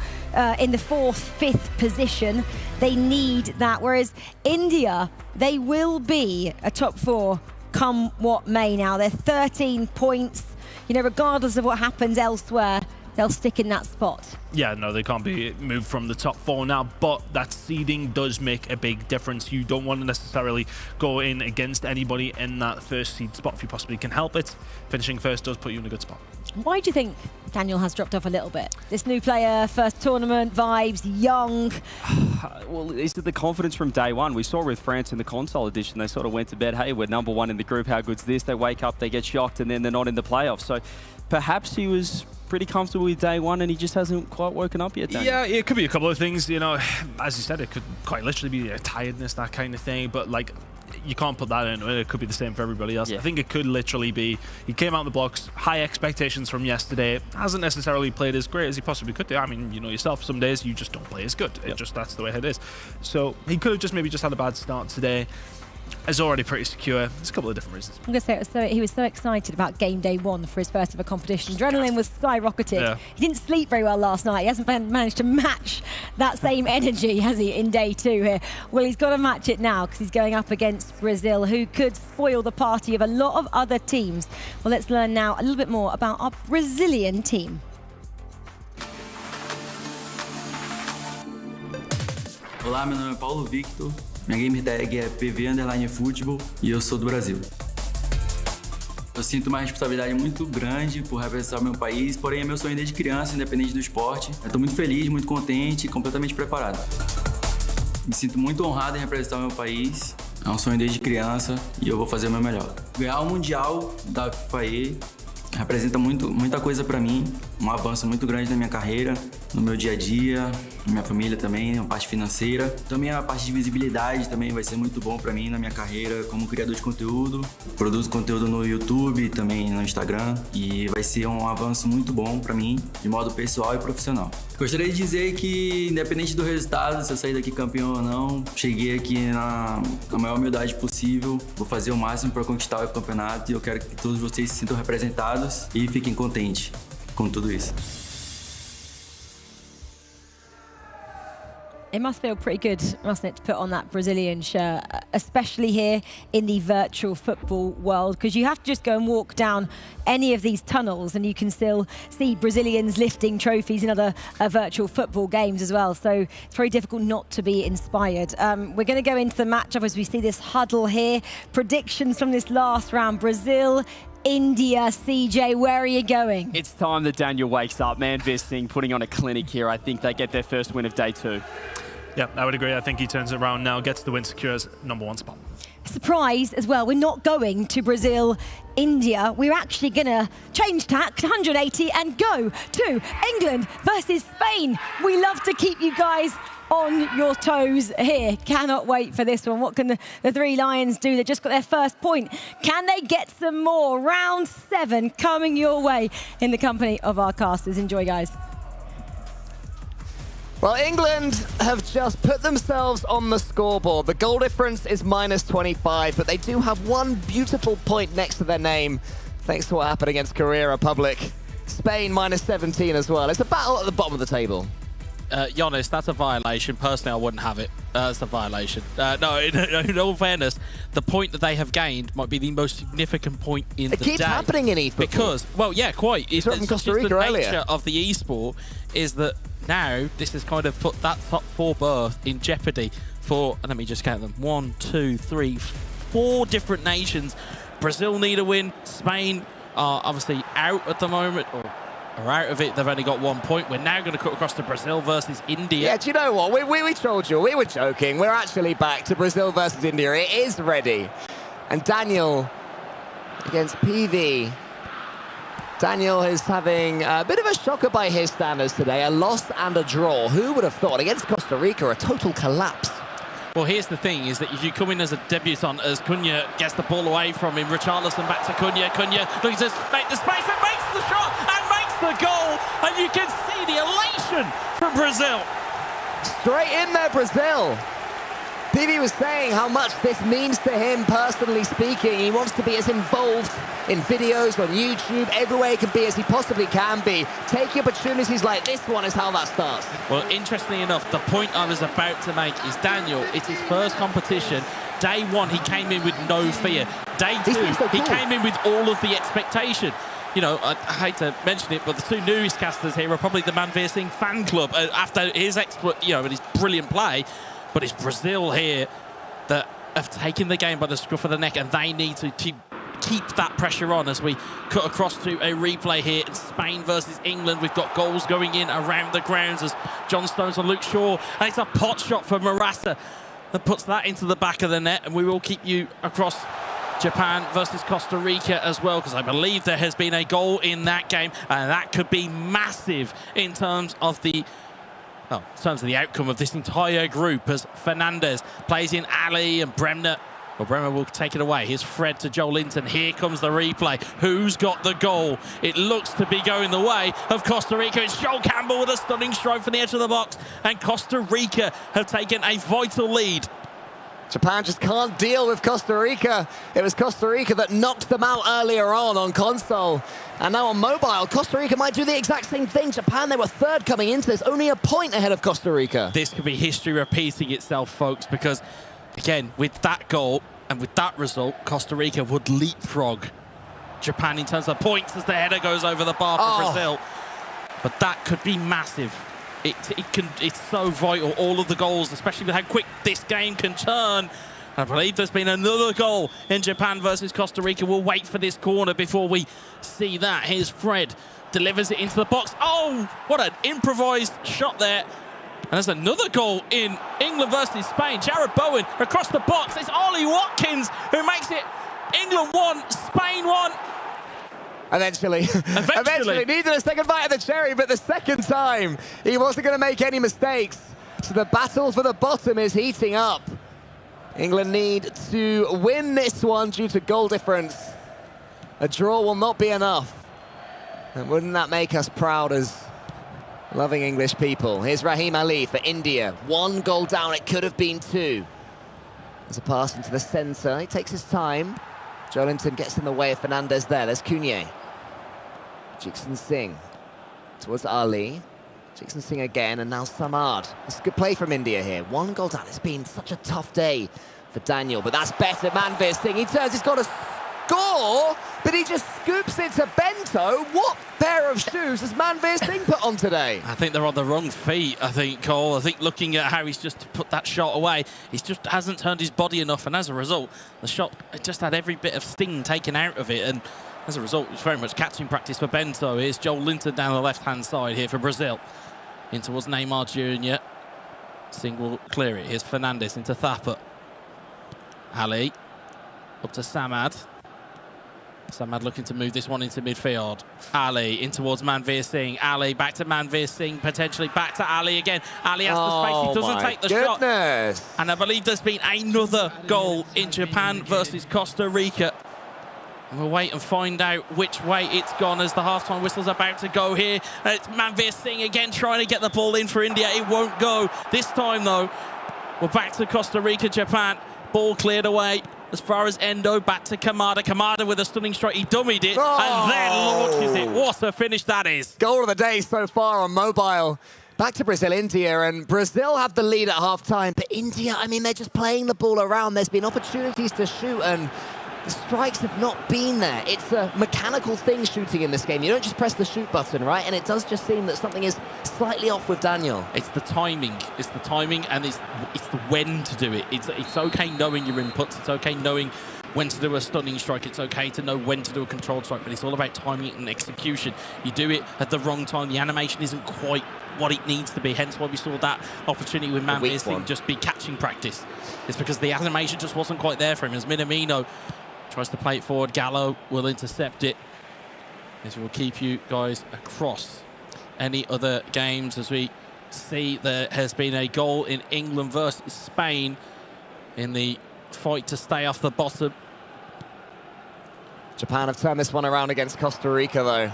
in the 4th, 5th position. They need that. Whereas India, they will be a top 4 come what may now. They're 13 points. You know, regardless of what happens elsewhere, they'll stick in that spot. Yeah, no, they can't be moved from the top 4 now, but that seeding does make a big difference. You don't want to necessarily go in against anybody in that first seed spot if you possibly can help it. Finishing first does put you in a good spot. Why do you think Daniel has dropped off a little bit? This new player, first tournament, vibes, young. Well, is it the confidence from day one? We saw with France in the console edition, they sort of went to bed, hey, we're number 1 in the group, how good's this? They wake up, they get shocked, and then they're not in the playoffs. So perhaps he was pretty comfortable with day one and he just hasn't quite woken up yet, Daniel. Yeah, it could be a couple of things, you know. As you said, it could quite literally be a tiredness, that kind of thing, but like, you can't put that in. It could be the same for everybody else. Yeah. I think it could literally be he came out of the blocks, high expectations from yesterday, hasn't necessarily played as great as he possibly could do. I mean, you know yourself, some days you just don't play as good. It just, that's the way it is. So he could have just maybe just had a bad start today. Is already pretty secure. There's a couple of different reasons. I'm going to say he was so excited about game day 1 for his first ever competition. Adrenaline was skyrocketing. Yeah. He didn't sleep very well last night. He hasn't managed to match that same energy, has he, in day 2 here? Well, he's got to match it now because he's going up against Brazil, who could spoil the party of a lot of other teams. Well, let's learn now a little bit more about our Brazilian team. Olá, meu nome é Paulo Victor. Minha gamer tag é PV_Football e eu sou do Brasil. Eu sinto uma responsabilidade muito grande por representar o meu país, porém é meu sonho desde criança, independente do esporte. Eu estou muito feliz, muito contente e completamente preparado. Me sinto muito honrado em representar o meu país. É um sonho desde criança e eu vou fazer o meu melhor. Ganhar o Mundial da FIFAe representa muita coisa para mim, um avanço muito grande na minha carreira, no meu dia a dia, na minha família também, na parte financeira. Também a parte de visibilidade também vai ser muito bom para mim na minha carreira como criador de conteúdo. Produzo conteúdo no YouTube, também no Instagram e vai ser um avanço muito bom para mim, de modo pessoal e profissional. Gostaria de dizer que, independente do resultado, se eu sair daqui campeão ou não, cheguei aqui na maior humildade possível, vou fazer o máximo para conquistar o campeonato e eu quero que todos vocês se sintam representados e fiquem contentes com tudo isso. It must feel pretty good, mustn't it, to put on that Brazilian shirt, especially here in the virtual football world, because you have to just go and walk down any of these tunnels and you can still see Brazilians lifting trophies in other virtual football games as well. So it's very difficult not to be inspired. We're going to go into the matchup as we see this huddle here. Predictions from this last round. Brazil, India, CJ, where are you going? It's time that Daniel wakes up. Manveer Singh putting on a clinic here. I think they get their first win of day 2. Yeah, I would agree. I think he turns it around now, gets the win, secures #1 spot. Surprise as well. We're not going to Brazil, India. We're actually going to change tack 180 and go to England versus Spain. We love to keep you guys on your toes here. Cannot wait for this one. What can the Three Lions do? They just got their first point. Can they get some more? Round 7 coming your way in the company of our casters. Enjoy, guys. Well, England have just put themselves on the scoreboard. The goal difference is -25, but they do have one beautiful point next to their name, thanks to what happened against Korea Republic. Spain -17 as well. It's a battle at the bottom of the table. Giannis, that's a violation. Personally, I wouldn't have it. That's a violation. No, in all fairness, the point that they have gained might be the most significant point in the day. It keeps happening in eFootball. Because, well, yeah, quite. It's from Costa Rica the earlier. nature of the esport is that now this has kind of put that top 4 berth in jeopardy for, let me just count them, 1, 2, 3, 4 different nations. Brazil need a win. Spain are obviously out at the moment, or are out of it. They've only got 1 point. We're now going to cut across to Brazil versus India. Yeah, do you know what? We told you, we were joking. We're actually back to Brazil versus India. It is ready. And Daniel against PV. Daniel is having a bit of a shocker by his standards today. A loss and a draw. Who would have thought? Against Costa Rica, a total collapse. Well, here's the thing, is that if you come in as a debutant, as Cunha gets the ball away from him, Richarlison back to Cunha. Cunha looks to make the space and makes the shot and makes the goal. And you can see the elation from Brazil. Straight in there, Brazil. PV was saying how much this means to him, personally speaking. He wants to be as involved in videos, on YouTube, everywhere he can be as he possibly can be. Taking opportunities like this one is how that starts. Well, interestingly enough, the point I was about to make is Daniel, it's his first competition. Day 1, he came in with no fear. Day 2, he came in with all of the expectation. You know, I hate to mention it, but the 2 newscasters here are probably the Manveer Singh fan club after his exploit, you know, and his brilliant play. But it's Brazil here that have taken the game by the scruff of the neck, and they need to keep that pressure on as we cut across to a replay here in Spain versus England. We've got goals going in around the grounds as John Stones and Luke Shaw, and it's a pot shot for Morata that puts that into the back of the net, and we will keep you across Japan versus Costa Rica as well, because I believe there has been a goal in that game, and that could be massive in terms of the outcome of this entire group, as Fernandez plays in Ali and Bremner. Well, Bremner will take it away. Here's Fred to Joel Linton. Here comes the replay. Who's got the goal? It looks to be going the way of Costa Rica. It's Joel Campbell with a stunning strike from the edge of the box, and Costa Rica have taken a vital lead. Japan just can't deal with Costa Rica. It was Costa Rica that knocked them out earlier on console. And now on mobile, Costa Rica might do the exact same thing. Japan, they were 3rd coming into this, only a point ahead of Costa Rica. This could be history repeating itself, folks, because, again, with that goal and with that result, Costa Rica would leapfrog Japan in terms of points as the header goes over the bar for Brazil. But that could be massive. It's so vital, all of the goals, especially with how quick this game can turn. I believe there's been another goal in Japan versus Costa Rica. We'll wait for this corner before we see that. Here's Fred, delivers it into the box. Oh, what an improvised shot there. And there's another goal in England versus Spain. Jared Bowen across the box. It's Ollie Watkins who makes it England 1, Spain 1. Eventually needed a second bite of the cherry, but the second time he wasn't going to make any mistakes. So the battle for the bottom is heating up. England need to win this one due to goal difference. A draw will not be enough. And wouldn't that make us proud as loving English people? Here's Raheem Ali for India. 1 goal down, it could have been 2. There's a pass into the centre, he takes his time. Joelinton gets in the way of Fernandez there. There's Cunha. Jigson Singh towards Ali. Jigson Singh again, and now Samad. It's a good play from India here. 1 goal down. It's been such a tough day for Daniel, but that's better. Manveer Singh, he turns, he's got a score, but he just scoops it to Bento. What pair of shoes has Manveer Singh put on today? I think they're on the wrong feet, I think, Cole. I think looking at how he's just put that shot away, he just hasn't turned his body enough, and as a result, the shot just had every bit of sting taken out of it, and as a result, it's very much catching practice for Bento. Here's Joel Linton down the left-hand side here for Brazil. In towards Neymar Jr. Singh will clear it. Here's Fernandez into Thapa. Ali up to Samad. Samad looking to move this one into midfield. Ali in towards Manveer Singh. Ali back to Manveer Singh, potentially back to Ali again. Ali has the space, he doesn't take the shot. And I believe there's been another goal in Japan versus Costa Rica. And we'll wait and find out which way it's gone as the half-time whistle's about to go here. It's Manveer Singh again trying to get the ball in for India. It won't go. This time, though, we're back to Costa Rica, Japan. Ball cleared away as far as Endo. Back to Kamada. Kamada with a stunning strike. He dummied it and then launches it. What a finish that is. Goal of the day so far on mobile. Back to Brazil, India, and Brazil have the lead at half-time, but India, I mean, they're just playing the ball around. There's been opportunities to shoot, and the strikes have not been there. It's a mechanical thing, shooting in this game. You don't just press the shoot button, right? And it does just seem that something is slightly off with Daniel. It's the timing. It's the timing, and it's the when to do it. It's okay knowing your inputs. It's okay knowing when to do a stunning strike. It's okay to know when to do a controlled strike, but it's all about timing and execution. You do it at the wrong time. The animation isn't quite what it needs to be, hence why we saw that opportunity with Man Veerling just be catching practice. It's because the animation just wasn't quite there for him. As Minamino tries to play it forward, Gallo will intercept it. This will keep you guys across any other games as we see there has been a goal in England versus Spain in the fight to stay off the bottom. Japan have turned this one around against Costa Rica, though.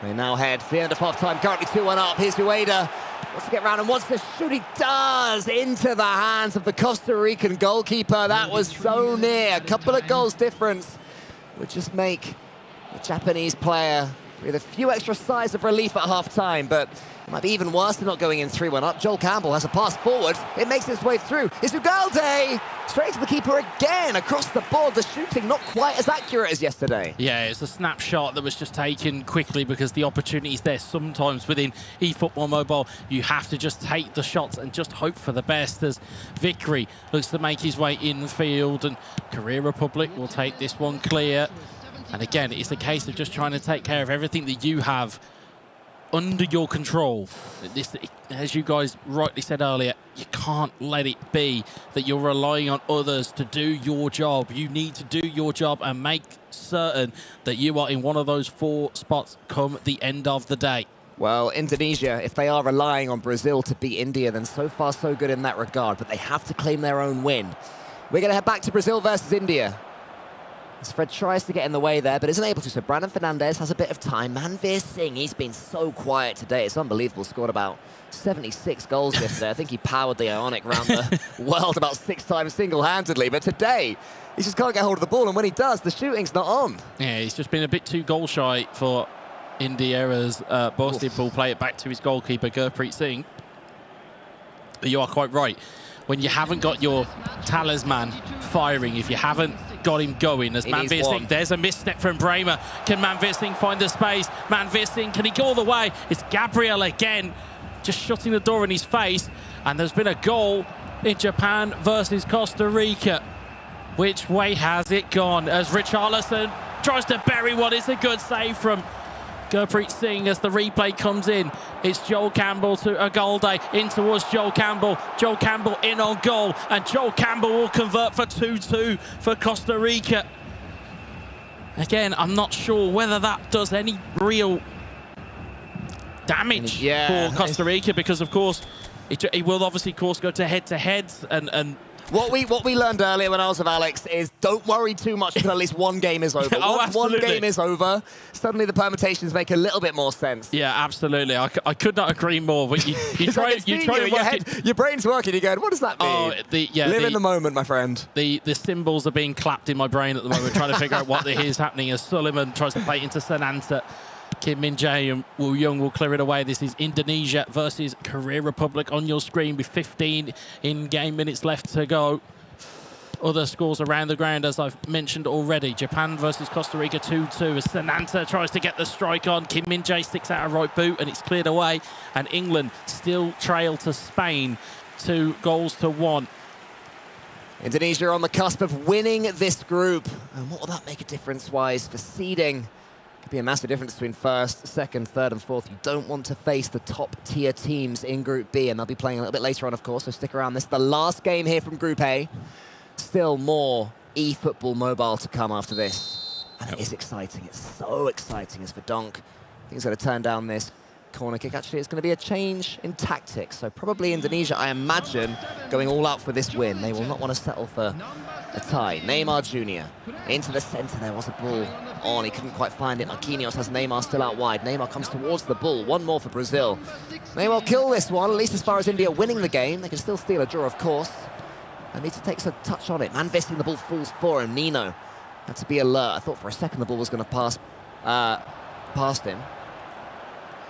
They now head to the end of half-time, currently 2-1 up. Here's Ueda. Wants to get round and wants to shoot. He does! Into the hands of the Costa Rican goalkeeper. That was so near. A couple of goals difference would just make the Japanese player with a few extra sighs of relief at half-time, but it might be even worse than not going in 3-1 up. Joel Campbell has a pass forward. It makes its way through. It's Ugalde! Straight to the keeper again. Across the board, the shooting not quite as accurate as yesterday. Yeah, it's a snapshot that was just taken quickly because the opportunity's there. Sometimes within eFootball Mobile, you have to just take the shots and just hope for the best as Vickery looks to make his way in the field, and Korea Republic will take this one clear. And again, it's a case of just trying to take care of everything that you have under your control. This, as you guys rightly said earlier, you can't let it be that you're relying on others to do your job. You need to do your job and make certain that you are in one of those 4 spots come the end of the day. Well, Indonesia, if they are relying on Brazil to beat India, then so far so good in that regard, but they have to claim their own win. We're going to head back to Brazil versus India. As Fred tries to get in the way there, but isn't able to. So Brandon Fernandez has a bit of time. Man Veerling, he's been so quiet today. It's unbelievable. Scored about 76 goals yesterday. I think he powered the Ionic around the world about 6 times single-handedly. But today, he just can't get hold of the ball. And when he does, the shooting's not on. Yeah, he's just been a bit too goal-shy for India as Boston will play it back to his goalkeeper, Gurpreet Singh. But you are quite right. When you haven't got your talisman firing, if you haven't got him going as Man Veerling, there's a misstep from Bremer. Can Man Veerling find the space? Man Veerling, can he go all the way? It's Gabriel again, just shutting the door in his face. And there's been a goal in Japan versus Costa Rica. Which way has it gone? As Richarlison tries to bury one, it's a good save from Gurpreet Singh as the replay comes in. It's Joel Campbell to Ugalde, in towards Joel Campbell. Joel Campbell in on goal, and Joel Campbell will convert for 2-2 for Costa Rica. Again, I'm not sure whether that does any real damage for Costa Rica, because of course it will obviously, of course, go to head-to-heads and What we learned earlier when I was with Alex is don't worry too much until at least one game is over. Once one game is over, suddenly the permutations make a little bit more sense. Yeah, absolutely. I could not agree more. But you try to work your brain's working. You're going, what does that mean? Live in the moment, my friend. The symbols are being clapped in my brain at the moment, trying to figure out what is happening as Sullivan tries to play it into Sananta. Kim Min-jae and Woo Young will clear it away. This is Indonesia versus Korea Republic on your screen with 15 in-game minutes left to go. Other scores around the ground, as I've mentioned already. Japan versus Costa Rica 2-2 as Sananta tries to get the strike on. Kim Min-jae sticks out a right boot and it's cleared away. And England still trail to Spain 2-1. Indonesia on the cusp of winning this group. And what will that make a difference-wise for seeding? Could be a massive difference between first, second, third and fourth. You don't want to face the top-tier teams in Group B, and they'll be playing a little bit later on, of course, so stick around. This is the last game here from Group A. Still more eFootball Mobile to come after this. And it is exciting. It's so exciting as for Donk. I think he's going to turn down this corner kick. Actually, it's going to be a change in tactics. So probably Indonesia, I imagine, going all out for this win. They will not want to settle for a tie. Neymar Jr. into the centre. There was a ball on. He couldn't quite find it. Marquinhos has Neymar still out wide. Neymar comes towards the ball. One more for Brazil. They will kill this one, at least as far as India winning the game. They can still steal a draw, of course. They need to take some touch on it. Man Veerling, the ball falls for him. Nino had to be alert. I thought for a second the ball was going to pass past him.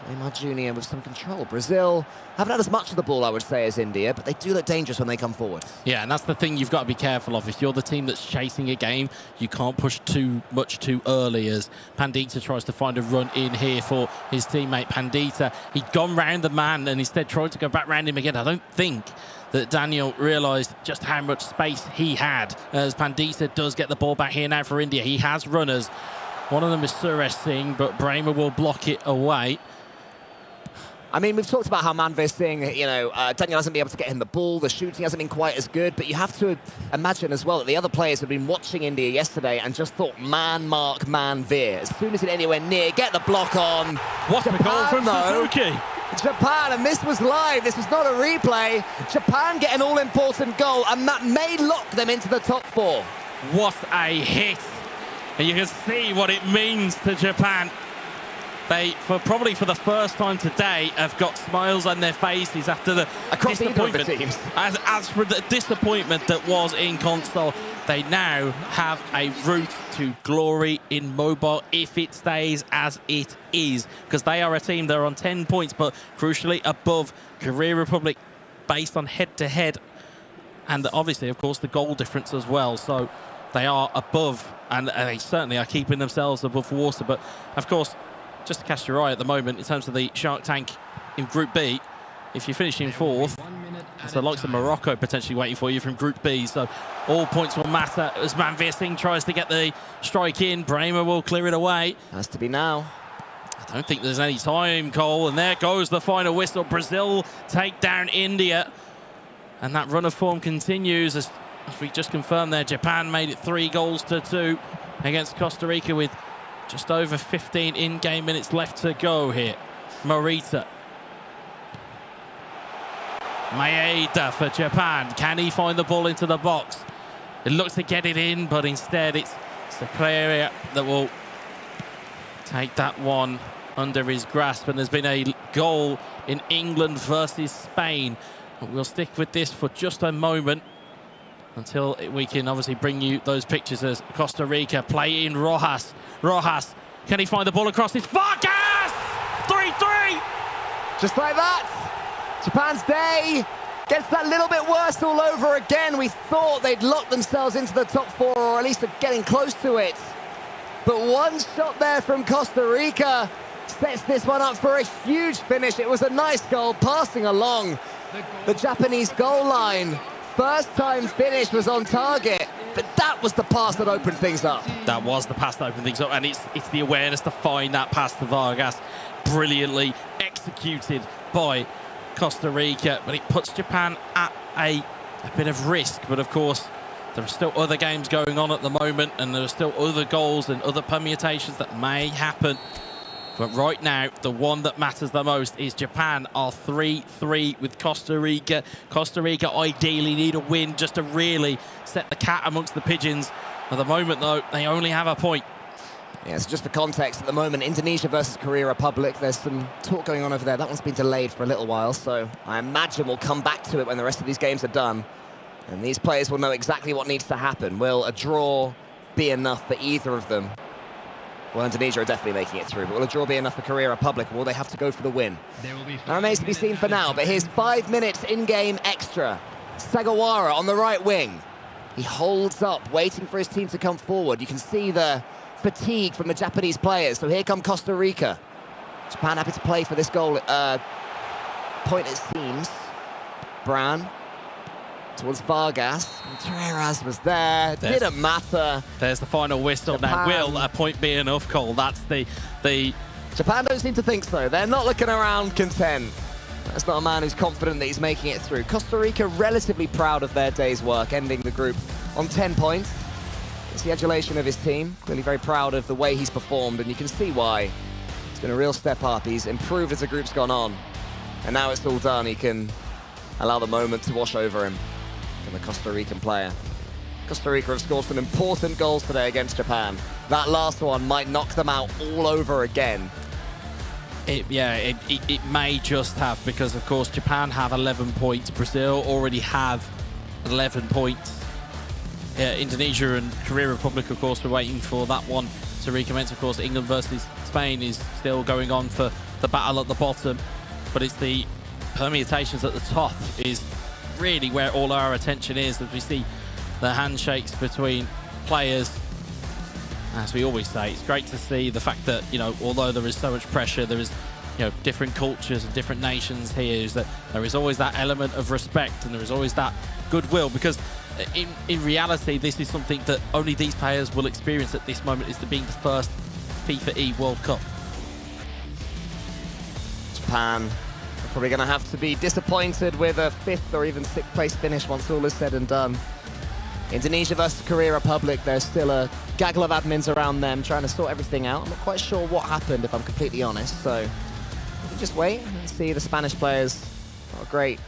Neymar Jr. with some control. Brazil haven't had as much of the ball, I would say, as India, but they do look dangerous when they come forward. Yeah, and that's the thing you've got to be careful of. If you're the team that's chasing a game, you can't push too much too early, as Pandita tries to find a run in here for his teammate Pandita. He'd gone round the man and instead tried to go back round him again. I don't think that Daniel realised just how much space he had, as Pandita does get the ball back here now for India. He has runners. One of them is Suresh Singh, but Brahma will block it away. I mean, we've talked about how Manveer Singh, Daniel hasn't been able to get him the ball. The shooting hasn't been quite as good, but you have to imagine as well that the other players have been watching India yesterday and just thought, man mark Manveer. As soon as it's anywhere near, get the block on. What a goal from Suzuki! Japan, and this was live, this was not a replay. Japan get an all-important goal, and that may lock them into the top 4. What a hit! And you can see what it means to Japan. They, probably for the first time today, have got smiles on their faces after the disappointment. As for the disappointment that was in console, they now have a route to glory in mobile if it stays as it is, because they are a team that are on 10 points, but crucially above Korea Republic based on head-to-head, and obviously, of course, the goal difference as well. So they are above, and they certainly are keeping themselves above water. But of course, just to cast your eye at the moment in terms of the Shark Tank in Group B, if you finish in 4th, it's the likes of Morocco potentially waiting for you from Group B. So all points will matter as Manveer Singh tries to get the strike in. Brahma will clear it away. Has to be now. I don't think there's any time, Cole. And there goes the final whistle. Brazil take down India. And that run of form continues as we just confirmed there. Japan made it 3-2 against Costa Rica with just over 15 in-game minutes left to go here. Morita. Maeda for Japan. Can he find the ball into the box? It looks to get it in, but instead it's Sakleria that will take that one under his grasp. And there's been a goal in England versus Spain. But we'll stick with this for just a moment until we can obviously bring you those pictures as Costa Rica play in Rojas. Rojas, can he find the ball across his Vargas? 3-3! Just like that, Japan's day gets that little bit worse all over again. We thought they'd locked themselves into the top 4, or at least getting close to it. But one shot there from Costa Rica sets this one up for a huge finish. It was a nice goal, passing along the Japanese goal line. First time finish was on target, but that was the pass that opened things up. That was the pass that opened things up, and it's the awareness to find that pass to Vargas. Brilliantly executed by Costa Rica, but it puts Japan at a bit of risk. But of course, there are still other games going on at the moment, and there are still other goals and other permutations that may happen. But right now, the one that matters the most is Japan are 3-3 with Costa Rica. Costa Rica ideally need a win just to really set the cat amongst the pigeons. At the moment, though, they only have a point. Yeah, so just for context, at the moment, Indonesia versus Korea Republic, there's some talk going on over there. That one's been delayed for a little while, so I imagine we'll come back to it when the rest of these games are done. And these players will know exactly what needs to happen. Will a draw be enough for either of them? Well, Indonesia are definitely making it through, but will a draw be enough for Korea Republic, or will they have to go for the win? That remains to be seen for now, but here's 5 minutes in-game extra. Sagawara on the right wing. He holds up, waiting for his team to come forward. You can see the fatigue from the Japanese players, so here come Costa Rica. Japan happy to play for this goal point, it seems. Brown towards Vargas. Contreras was there. Didn't matter. There's the final whistle. Japan. Now, will a point be enough, Cole? That's the... Japan don't seem to think so. They're not looking around content. That's not a man who's confident that he's making it through. Costa Rica relatively proud of their day's work, ending the group on 10 points. It's the adulation of his team. Clearly very proud of the way he's performed, and you can see why. It's been a real step up. He's improved as the group's gone on. And now it's all done. He can allow the moment to wash over him. And the Costa Rican player. Costa Rica have scored some important goals today against Japan. That last one might knock them out all over again. It may just have, because of course Japan have 11 points. Brazil already have 11 points. Indonesia and Korea Republic, of course, we're waiting for that one to recommence. Of course, England versus Spain is still going on for the battle at the bottom, but it's the permutations at the top is really where all our attention is, as we see the handshakes between players. As we always say, it's great to see the fact that, although there is so much pressure, there is, different cultures and different nations here, is that there is always that element of respect and there is always that goodwill, because in reality, this is something that only these players will experience at this moment, is to being the first FIFAe World Cup. Japan are probably going to have to be disappointed with a 5th or even 6th place finish once all is said and done. Indonesia versus Korea Republic, there's still a gaggle of admins around them trying to sort everything out. I'm not quite sure what happened, if I'm completely honest, so we can just wait and see. The Spanish players. Not a great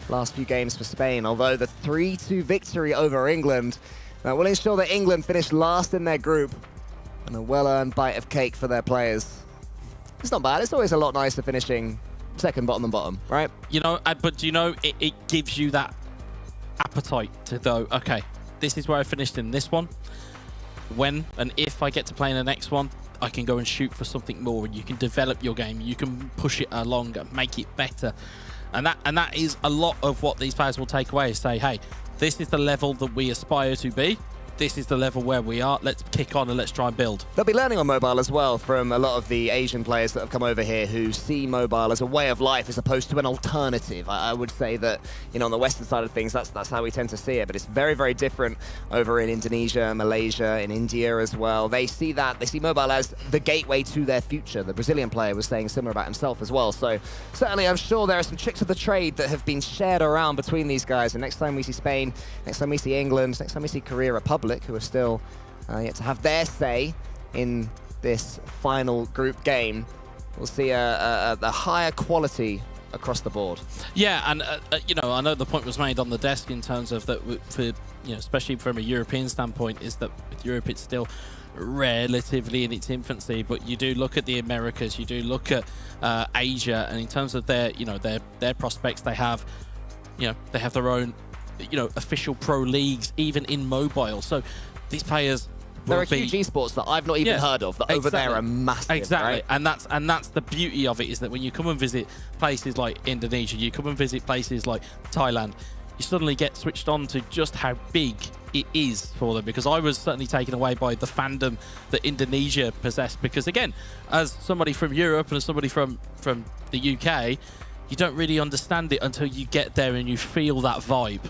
last few games for Spain, although the 3-2 victory over England will ensure that England finish last in their group, and a well-earned bite of cake for their players. It's not bad. It's always a lot nicer finishing second bottom than bottom, right? But it gives you that appetite to go, okay, this is where I finished in this one. When and if I get to play in the next one, I can go and shoot for something more, and you can develop your game, you can push it along and make it better. And that is a lot of what these players will take away, is say, hey, this is the level that we aspire to be. This is the level where we are. Let's kick on and let's try and build. They'll be learning on mobile as well from a lot of the Asian players that have come over here who see mobile as a way of life as opposed to an alternative. I would say that, on the Western side of things, that's how we tend to see it. But it's very, very different over in Indonesia, Malaysia, in India as well. They see mobile as the gateway to their future. The Brazilian player was saying similar about himself as well. So certainly I'm sure there are some tricks of the trade that have been shared around between these guys. And next time we see Spain, next time we see England, next time we see Korea Republic, who are still yet to have their say in this final group game, we'll see a higher quality across the board. Yeah, and I know the point was made on the desk in terms of that, for especially from a European standpoint, is that with Europe it's still relatively in its infancy, but you do look at the Americas, you do look at Asia, and in terms of their their prospects, they have their own official pro leagues, even in mobile. So these players, there are huge esports that I've not even heard of that over there are massive. Exactly, right? and that's the beauty of it, is that when you come and visit places like Indonesia, you come and visit places like Thailand, you suddenly get switched on to just how big it is for them. Because I was certainly taken away by the fandom that Indonesia possessed, because again, as somebody from Europe and as somebody from the UK, you don't really understand it until you get there and you feel that vibe.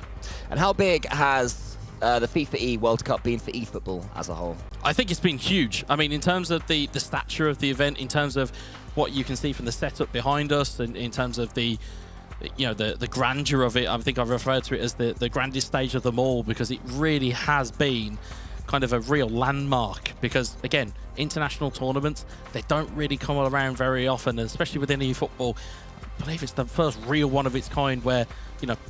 And how big has the FIFAe World Cup been for eFootball as a whole? I think it's been huge. I mean, in terms of the stature of the event, in terms of what you can see from the setup behind us, and in terms of the grandeur of it, I think I've referred to it as the grandest stage of them all, because it really has been kind of a real landmark. Because again, international tournaments, they don't really come around very often, especially within eFootball. I believe it's the first real one of its kind where,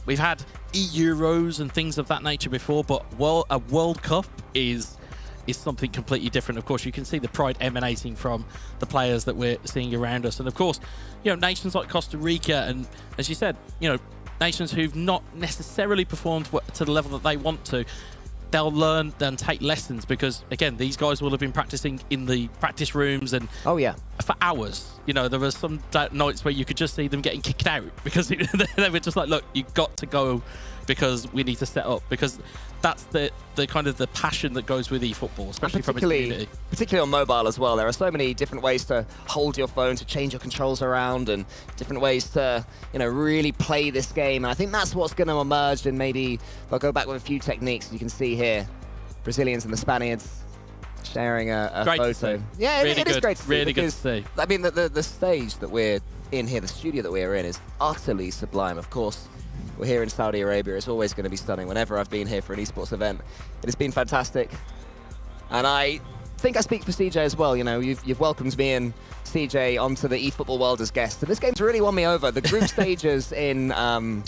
we've had Euros and things of that nature before, but a World Cup is something completely different. Of course, you can see the pride emanating from the players that we're seeing around us. And of course, nations like Costa Rica, and as you said, nations who've not necessarily performed to the level that they want to, they'll learn and take lessons, because again, these guys will have been practicing in the practice rooms and for hours. There were some nights where you could just see them getting kicked out because they were just like, look, you've got to go because we need to set up, because that's the kind of the passion that goes with eFootball, especially from a community. Particularly on mobile as well. There are so many different ways to hold your phone, to change your controls around, and different ways to, really play this game. And I think that's what's going to emerge, and maybe they'll go back with a few techniques. You can see here, Brazilians and the Spaniards sharing a photo. Yeah, really it is great to see. Really good to see. I mean, the stage that we're in here, the studio that we're in, is utterly sublime. Of course, we're here in Saudi Arabia. It's always going to be stunning. Whenever I've been here for an esports event, it has been fantastic. And I think I speak for CJ as well. You've welcomed me and CJ onto the eFootball world as guests. And this game's really won me over. The group stages on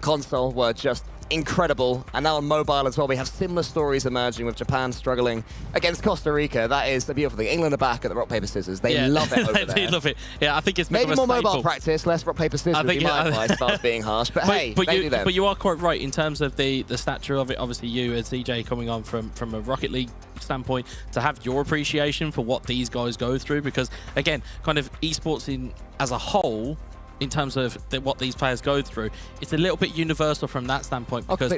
console were just incredible. And now on mobile as well, we have similar stories emerging with Japan struggling against Costa Rica. That is a beautiful thing. England are back at the rock, paper, scissors. They love it over there. They love it. Yeah, I think it's maybe more mobile staple. practice, less rock, paper, scissors would be my advice if I was being harsh. But hey, they do them. But you are quite right in terms of the stature of it. Obviously, you and CJ coming on from a Rocket League standpoint, to have your appreciation for what these guys go through, because again, kind of esports as a whole, in terms of what these players go through, it's a little bit universal from that standpoint, because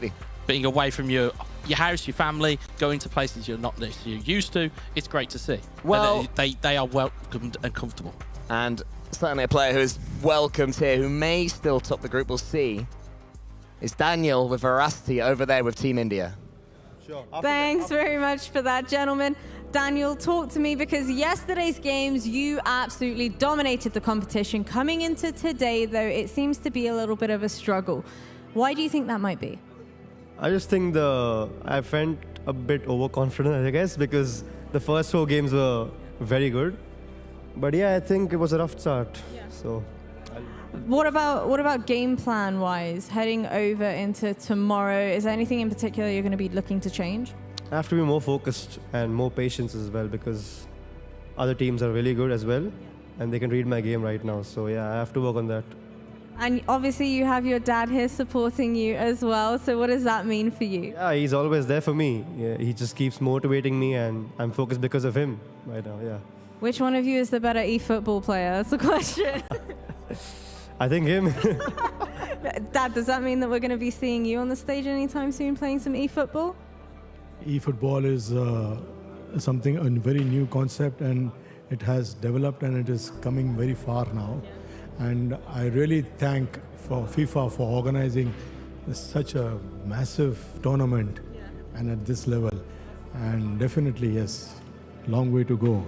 being away from your house, your family, going to places you're not necessarily used to, it's great to see. Well, they are welcomed and comfortable. And certainly a player who is welcomed here, who may still top the group, we'll see, is Daniel with Veracity over there with Team India. Sure. Thanks very much for that, gentlemen. Daniel, talk to me, because yesterday's games, you absolutely dominated the competition. Coming into today, though, it seems to be a little bit of a struggle. Why do you think that might be? I just think I felt a bit overconfident, I guess, because the first 4 games were very good. But yeah, I think it was a rough start. Yeah. So. What about game plan wise, heading over into tomorrow? Is there anything in particular you're going to be looking to change? I have to be more focused and more patient as well, because other teams are really good as well, and they can read my game right now. So yeah, I have to work on that. And obviously you have your dad here supporting you as well. So what does that mean for you? Yeah, he's always there for me. Yeah, he just keeps motivating me, and I'm focused because of him right now. Yeah. Which one of you is the better eFootball player? That's the question. I think him. Dad, does that mean that we're going to be seeing you on the stage anytime soon playing some eFootball? eFootball is something, a very new concept, and it has developed and it is coming very far now. Yeah. And I really thank for FIFA for organizing such a massive tournament and at this level. And definitely, yes, long way to go.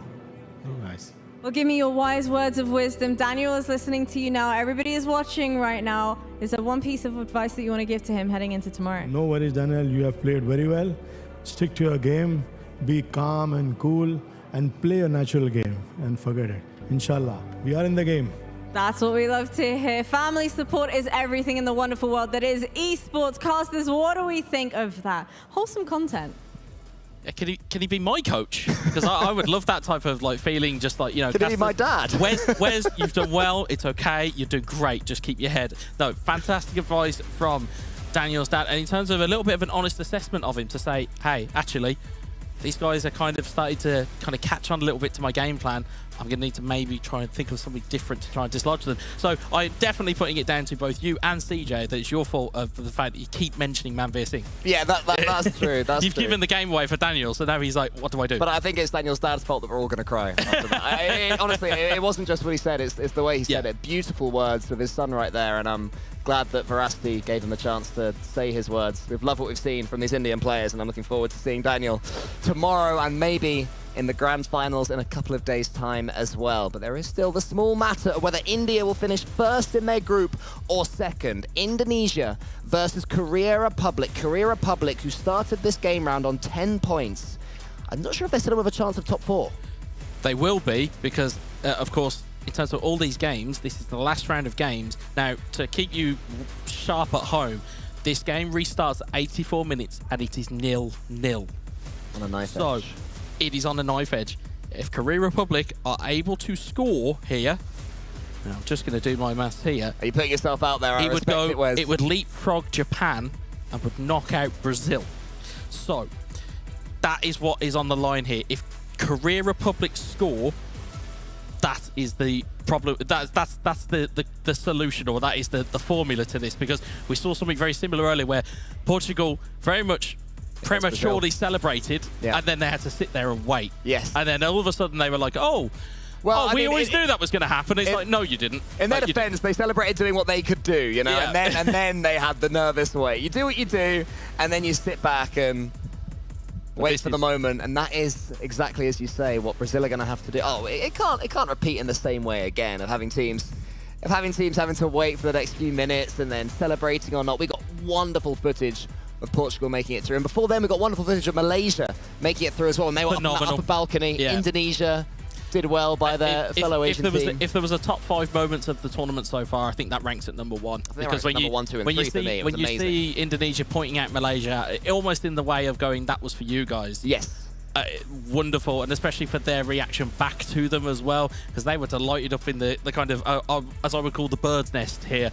Very nice. Well, give me your wise words of wisdom. Daniel is listening to you now. Everybody is watching right now. Is there one piece of advice that you want to give to him heading into tomorrow? No worries, Daniel. You have played very well. Stick to your game. Be calm and cool and play a natural game and forget it. Inshallah, we are in the game. That's what we love to hear. Family support is everything in the wonderful world that is esports. Casters, what do we think of that? Wholesome content. Can he be my coach? Because I would love that type of feeling, just like, you know. Can he be my dad? Wes, you've done well. It's okay. You're doing great. Just keep your head. No, fantastic advice from Daniel's dad. And in terms of a little bit of an honest assessment of him, to say, hey, actually, these guys are kind of starting to catch on a little bit to my game plan. I'm going to need to maybe try and think of something different to try and dislodge them. So I'm definitely putting it down to both you and CJ that it's your fault of the fact that you keep mentioning Manveer Singh. Yeah, that's true. You've given the game away for Daniel, so now he's like, what do I do? But I think it's Daniel's dad's fault that we're all going to cry after that. Honestly, it wasn't just what he said, it's the way he said it. Beautiful words with his son right there, and I'm glad that Veracity gave him a chance to say his words. We've loved what we've seen from these Indian players, and I'm looking forward to seeing Daniel tomorrow and maybe in the grand finals in a couple of days' time as well. But there is still the small matter of whether India will finish first in their group or second. Indonesia versus Korea Republic. Korea Republic, who started this game round on 10 points. I'm not sure if they're still with a chance of top 4. They will be, because, of course, in terms of all these games, this is the last round of games. Now, to keep you sharp at home, this game restarts at 84 minutes and it is 0-0. On a knife edge. It is on a knife edge. If Korea Republic are able to score here, now I'm just going to do my maths here. Are you putting yourself out there? It would leapfrog Japan and would knock out Brazil. So that is what is on the line here. If Korea Republic score, that is the problem. That's the solution, or that is the formula to this, because we saw something very similar earlier where Portugal very much prematurely celebrated, and then they had to sit there and wait. Yes. And then all of a sudden they were like, we always knew that was going to happen. It's like, no, you didn't. In their defense, they celebrated doing what they could do, you know, and then they had the nervous wait. You do what you do, and then you sit back and wait for the moment, and that is exactly as you say what Brazil are going to have to do. Oh, it can't repeat in the same way again of having teams having to wait for the next few minutes and then celebrating or not. We got wonderful footage of Portugal making it through, and before then we got wonderful footage of Malaysia making it through as well, and they were up on the upper balcony. Indonesia, did well by their fellow Asian team. If there was a top 5 moments of the tournament so far, I think that ranks at number 1. Because when you 1, 2, and 3 for me, it was amazing. See Indonesia pointing at Malaysia, almost in the way of going, that was for you guys. Yes. Wonderful, and especially for their reaction back to them as well, because they were delighted up in the kind of, as I would call, the bird's nest here.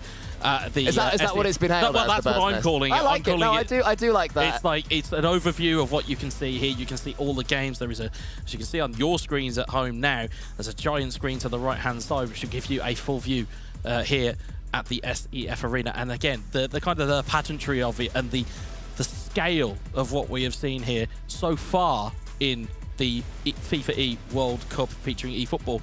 Is that what it's been hailed well, that's what I'm calling it. I like it. No, I do like that. It's an overview of what you can see here. You can see all the games. There is as you can see on your screens at home now, there's a giant screen to the right-hand side, which should give you a full view here at the SEF Arena. And again, the kind of the pageantry of it and the scale of what we have seen here so far in the FIFAe World Cup featuring eFootball,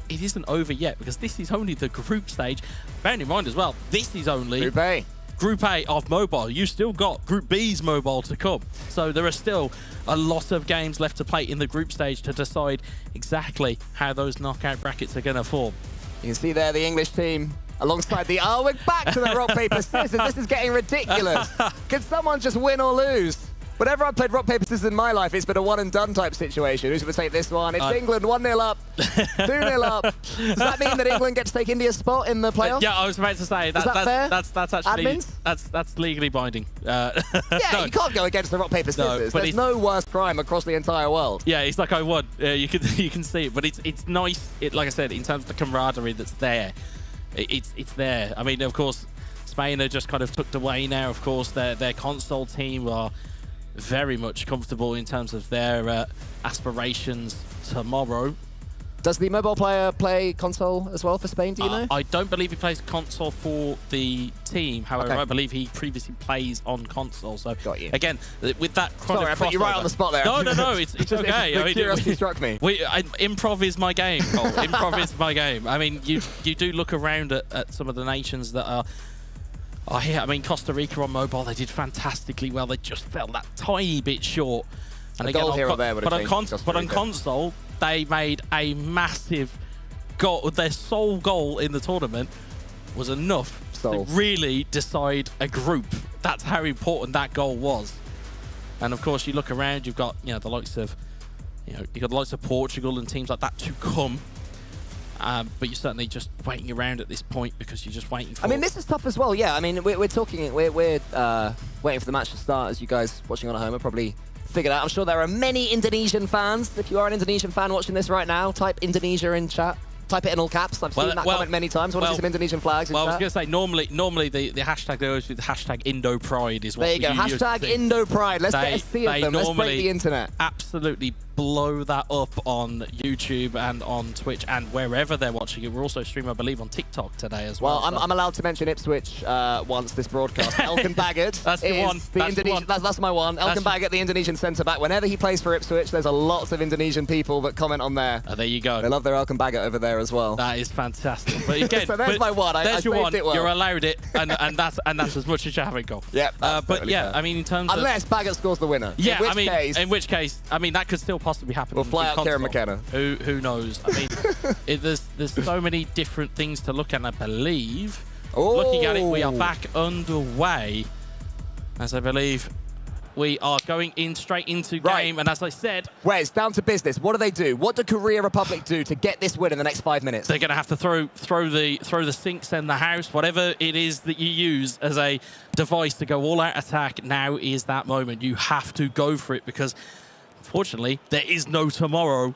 it isn't over yet, because this is only the group stage. Bearing in mind as well, this is only Group A of mobile. You still got Group B's mobile to come. So there are still a lot of games left to play in the group stage to decide exactly how those knockout brackets are going to form. You can see there the English team alongside the... Oh, we're back to the rock, paper, scissors. This is getting ridiculous. Can someone just win or lose? Whenever I've played rock, paper, scissors in my life, it's been a one-and-done type situation. Who's going to take this one? It's England, 1-0 up, 2-0 up. Does that mean that England gets to take India's spot in the playoffs? Yeah, I was about to say that fair? That's actually admins? That's legally binding. Yeah, no. You can't go against the rock, paper, scissors. No, There's no worse crime across the entire world. Yeah, it's like I won. You can see it, but it's nice. Like I said, in terms of the camaraderie that's there, it's there. I mean, of course, Spain are just kind of tucked away now. Of course, their console team are very much comfortable in terms of their aspirations tomorrow. Does the mobile player play console as well for Spain, do you know? I don't believe he plays console for the team. However, I believe he previously plays on console. So, again, with that Sorry, I put you right on the spot there. No, it's okay. I mean, curiosity struck me. Improv is my game, Cole. Improv is my game. I mean, you do look around at some of the nations that are... I mean, Costa Rica on mobile, they did fantastically well. They just fell that tiny bit short. And a goal here or there would have changed but on console, they made a massive goal. Their sole goal in the tournament was enough to really decide a group. That's how important that goal was. And of course, you look around, you've got the likes of Portugal and teams like that to come. But you're certainly just waiting around at this point because you're just waiting for... I mean, this is tough as well, yeah. I mean, we're waiting for the match to start, as you guys watching on at home are probably figured out. I'm sure there are many Indonesian fans. If you are an Indonesian fan watching this right now, type Indonesia in chat. Type it in all caps. I've seen that comment many times. I want to see some Indonesian flags in chat. I was going to say, normally the hashtag goes with the hashtag IndoPride is what there you go. Hashtag IndoPride. Let's get a sea of them. Let's break the internet. Absolutely blow that up on YouTube and on Twitch and wherever they're watching it. We're also streaming, I believe, on TikTok today as well. Well, I'm allowed to mention Ipswich once this broadcast. Elkan Baggett. That's the one. That's my one. Elkan Baggett, the Indonesian centre-back. Whenever he plays for Ipswich, there's a lot of Indonesian people that comment on there. There you go. They love their Elkan Baggett over there as well. That is fantastic. But again, so there's my one. There's your one. It well. You're allowed it, and that's as much as you haven't got. Yeah. But totally yeah, fair. I mean, in terms unless Baggett scores the winner. Yeah, in which case, that could still possibly happen. We'll fly out Kieran McKenna. Who knows? I mean, there's so many different things to look at. I believe. Looking at it, we are back underway, as I believe. We are going straight into game, and as I said... Wes, down to business. What do they do? What do Korea Republic do to get this win in the next 5 minutes? They're going to have to throw the sinks in the house, whatever it is that you use as a device to go all-out attack. Now is that moment. You have to go for it because, unfortunately, there is no tomorrow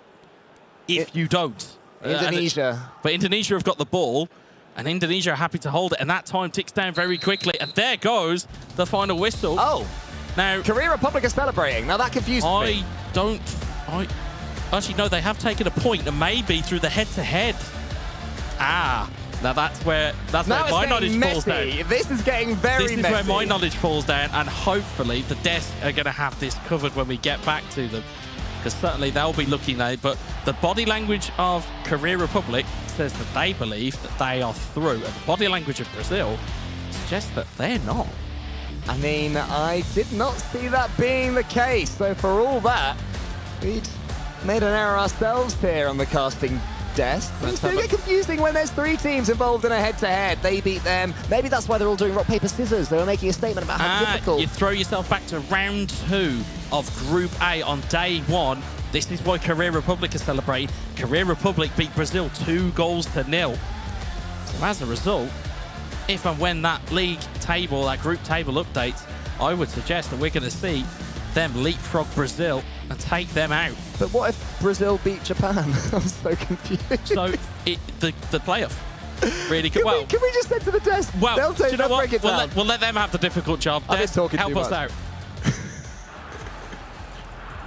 if you don't. Indonesia. But Indonesia have got the ball, and Indonesia are happy to hold it, and that time ticks down very quickly, and there goes the final whistle. Oh! Now, Korea Republic is celebrating. Now that confused me. Actually, no, they have taken a point, and maybe through the head-to-head. Now that's where my knowledge falls down. This is getting very messy. This is where my knowledge falls down, and hopefully the desk are going to have this covered when we get back to them, because certainly they'll be looking at it. But the body language of Korea Republic says that they believe that they are through, and the body language of Brazil suggests that they're not. I mean, I did not see that being the case. So for all that, we'd made an error ourselves here on the casting desk. It's going to get confusing when there's 3 teams involved in a head-to-head. They beat them. Maybe that's why they're all doing rock, paper, scissors. They were making a statement about how difficult. You throw yourself back to round 2 of Group A on day one. This is why Korea Republic is celebrating. Korea Republic beat Brazil 2-0. So as a result, if and when that league table, that group table updates, I would suggest that we're going to see them leapfrog Brazil and take them out. But what if Brazil beat Japan? I'm so confused. So the playoff really good. Can we just head to the desk? Well, do you know what? We'll let them have the difficult job. I'm just talking help too us much. out.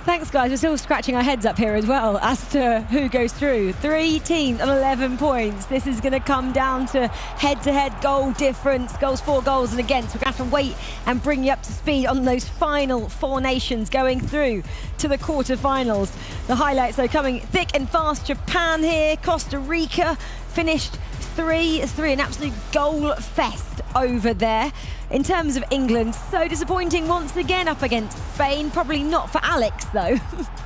Thanks, guys. We're still scratching our heads up here as well as to who goes through. 3 teams on 11 points. This is going to come down to head-to-head goal difference, goals for, goals and against. We're going to have to wait and bring you up to speed on those final 4 nations going through to the quarterfinals. The highlights, though, coming thick and fast. Japan here, Costa Rica finished 3-3, an absolute goal fest over there. In terms of England, so disappointing once again up against Spain. Probably not for Alex, though.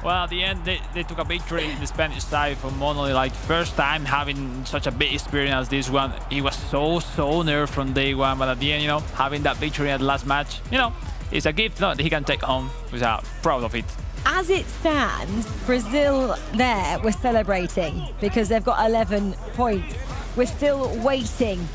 Well, at the end, they took a victory in the Spanish side for Monoli. Like, first time having such a big experience as this one. He was so nervous from day one, but at the end, having that victory at the last match, it's a gift that he can take home without proud of it. As it stands, Brazil there were celebrating because they've got 11 points. We're still waiting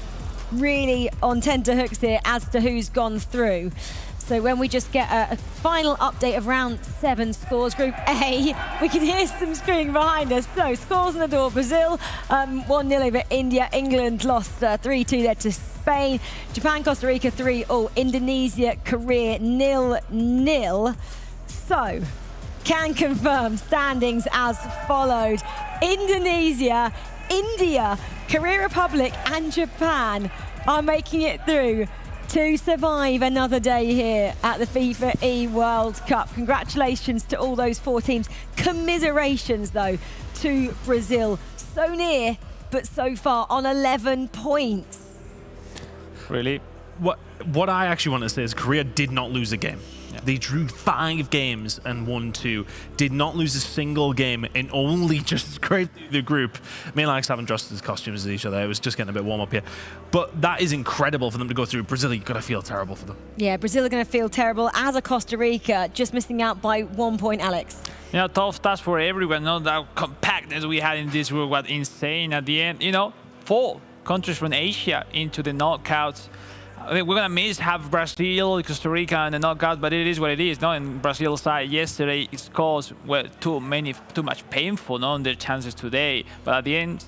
really on tenterhooks here as to who's gone through. So when we just get a final update of round 7 scores, Group A, we can hear some screaming behind us. So scores on the door: Brazil 1-0 over India. England lost 3-2 there to Spain. Japan, Costa Rica 3-0. Indonesia, Korea 0-0. So can confirm standings as followed: Indonesia, India, Korea Republic and Japan are making it through to survive another day here at the FIFAe World Cup. Congratulations to all those 4 teams. Commiserations, though, to Brazil. So near, but so far on 11 points. Really? What I actually want to say is Korea did not lose a game. They drew 5 games and won 2. Did not lose a single game and only just scraped through the group. Me and Alex haven't dressed as costumes as each other. It was just getting a bit warm up here. But that is incredible for them to go through. Brazil, you've got to feel terrible for them. Yeah, Brazil are going to feel terrible, as a Costa Rica, just missing out by 1 point, Alex. Tough task for everyone. That compactness we had in this group was insane at the end. 4 countries from Asia into the knockouts. I mean, we're going to miss have Brazil, Costa Rica and the knockout, but it is what it is. In Brazil's side yesterday, its scores were too much painful on their chances today. But at the end,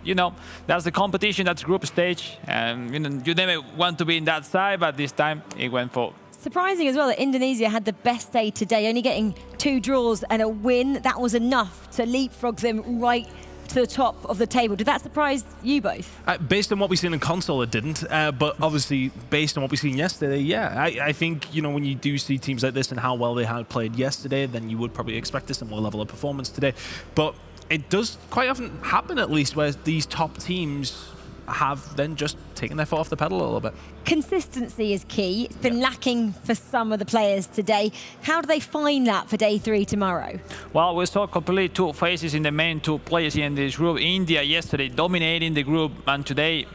that's the competition, that's group stage. And you never want to be in that side, but this time it went for. Surprising as well that Indonesia had the best day today, only getting 2 draws and a win. That was enough to leapfrog them right to the top of the table. Did that surprise you both? Based on what we've seen in console, it didn't. But obviously, based on what we've seen yesterday, yeah. I think, when you do see teams like this and how well they had played yesterday, then you would probably expect a similar level of performance today. But it does quite often happen, at least, where these top teams have then just taken their foot off the pedal a little bit. Consistency is key. It's been lacking for some of the players today. How do they find that for day 3 tomorrow? Well, we saw completely 2 phases in the main 2 players in this group. India yesterday dominating the group, and today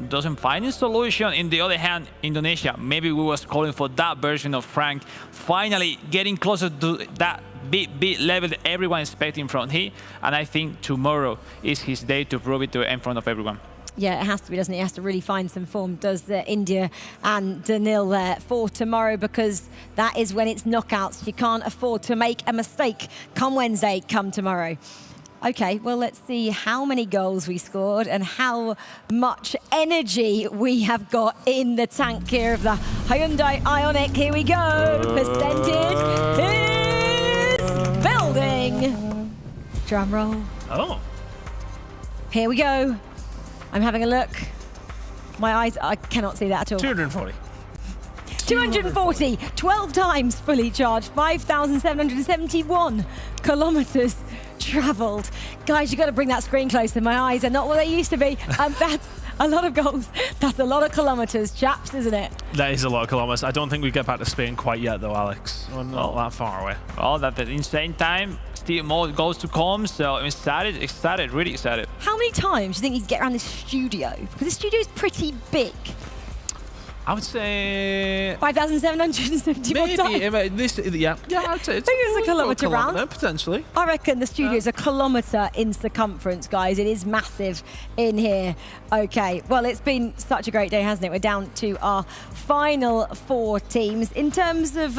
doesn't find a solution. In the other hand, Indonesia, maybe we was calling for that version of Frank, finally getting closer to that big level that everyone is expecting from him. And I think tomorrow is his day to prove it in front of everyone. Yeah, it has to be, doesn't it? He has to really find some form, does India and Danil there for tomorrow, because that is when it's knockouts. You can't afford to make a mistake come Wednesday, come tomorrow. Okay, well, let's see how many goals we scored and how much energy we have got in the tank here of the Hyundai Ioniq. Here we go. Percentage is building. Drum roll. Oh. Here we go. I'm having a look. My eyes, I cannot see that at all. 240. 240, 12 times fully charged, 5,771 kilometers traveled. Guys, you got to bring that screen closer. My eyes are not what they used to be. That's a lot of goals. That's a lot of kilometers, chaps, isn't it? That is a lot of kilometers. I don't think we get back to Spain quite yet, though, Alex. We're not that far away. Oh, that's an insane time. Still more goals to come, so I'm excited, really excited. How many times do you think you can get around this studio? Because the studio is pretty big. I would say 5,771 times. Yeah, I'd say it's Maybe it's a kilometre round. Potentially. I reckon the studio is a kilometre in circumference, guys. It is massive in here. Okay, well, it's been such a great day, hasn't it? We're down to our final 4 teams. In terms of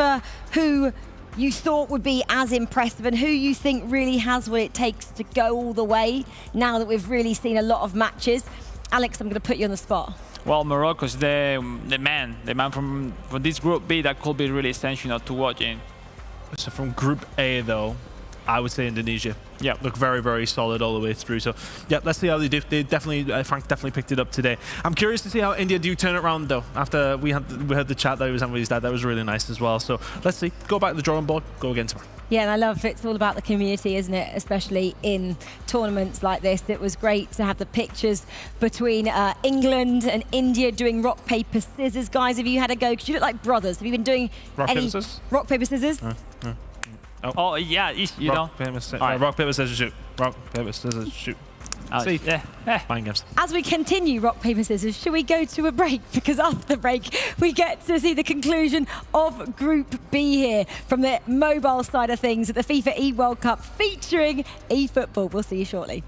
who you thought would be as impressive and who you think really has what it takes to go all the way, now that we've really seen a lot of matches. Alex, I'm going to put you on the spot. Well, Morocco's the man from this Group B that could be really essential to watching. So from Group A, though, I would say Indonesia. Yeah, look very, very solid all the way through. So, yeah, let's see how they do. They definitely, Frank definitely picked it up today. I'm curious to see how India do turn it around, though. After we had the chat that he was having with his dad, that was really nice as well. So let's see. Go back to the drawing board. Go again tomorrow. Yeah, and I love it's all about the community, isn't it? Especially in tournaments like this. It was great to have the pictures between England and India doing rock, paper, scissors. Guys, have you had a go? Because you look like brothers. Have you been doing rock, any paper, scissors? Rock, paper, scissors? Oh yeah, you know. Rock, paper, scissors, shoot. Rock, paper, scissors, shoot. See? Yeah. Mind games. As we continue rock, paper, scissors, should we go to a break? Because after the break, we get to see the conclusion of Group B here from the mobile side of things at the FIFAe World Cup featuring eFootball. We'll see you shortly.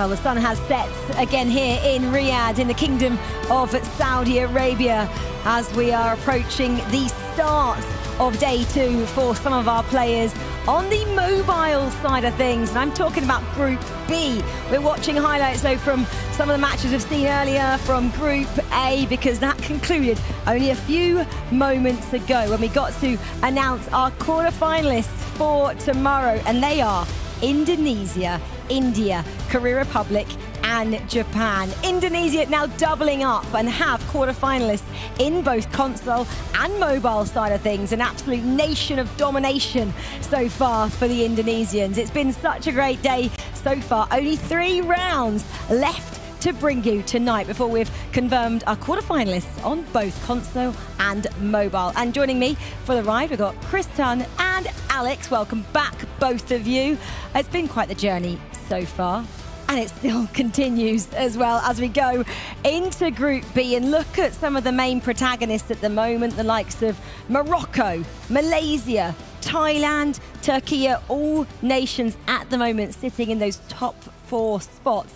Well, the sun has set again here in Riyadh, in the Kingdom of Saudi Arabia, as we are approaching the start of day 2 for some of our players on the mobile side of things. And I'm talking about Group B. We're watching highlights, though, from some of the matches we've seen earlier from Group A, because that concluded only a few moments ago when we got to announce our quarterfinalists for tomorrow. And they are Indonesia, India, Korea Republic, and Japan. Indonesia now doubling up and have quarterfinalists in both console and mobile side of things. An absolute nation of domination so far for the Indonesians. It's been such a great day so far. Only 3 rounds left to bring you tonight before we've confirmed our quarterfinalists on both console and mobile. And joining me for the ride, we've got Chris Tunn and Alex. Welcome back, both of you. It's been quite the journey so far, and it still continues as well as we go into Group B and look at some of the main protagonists at the moment, the likes of Morocco, Malaysia, Thailand, Turkey, all nations at the moment sitting in those top 4 spots.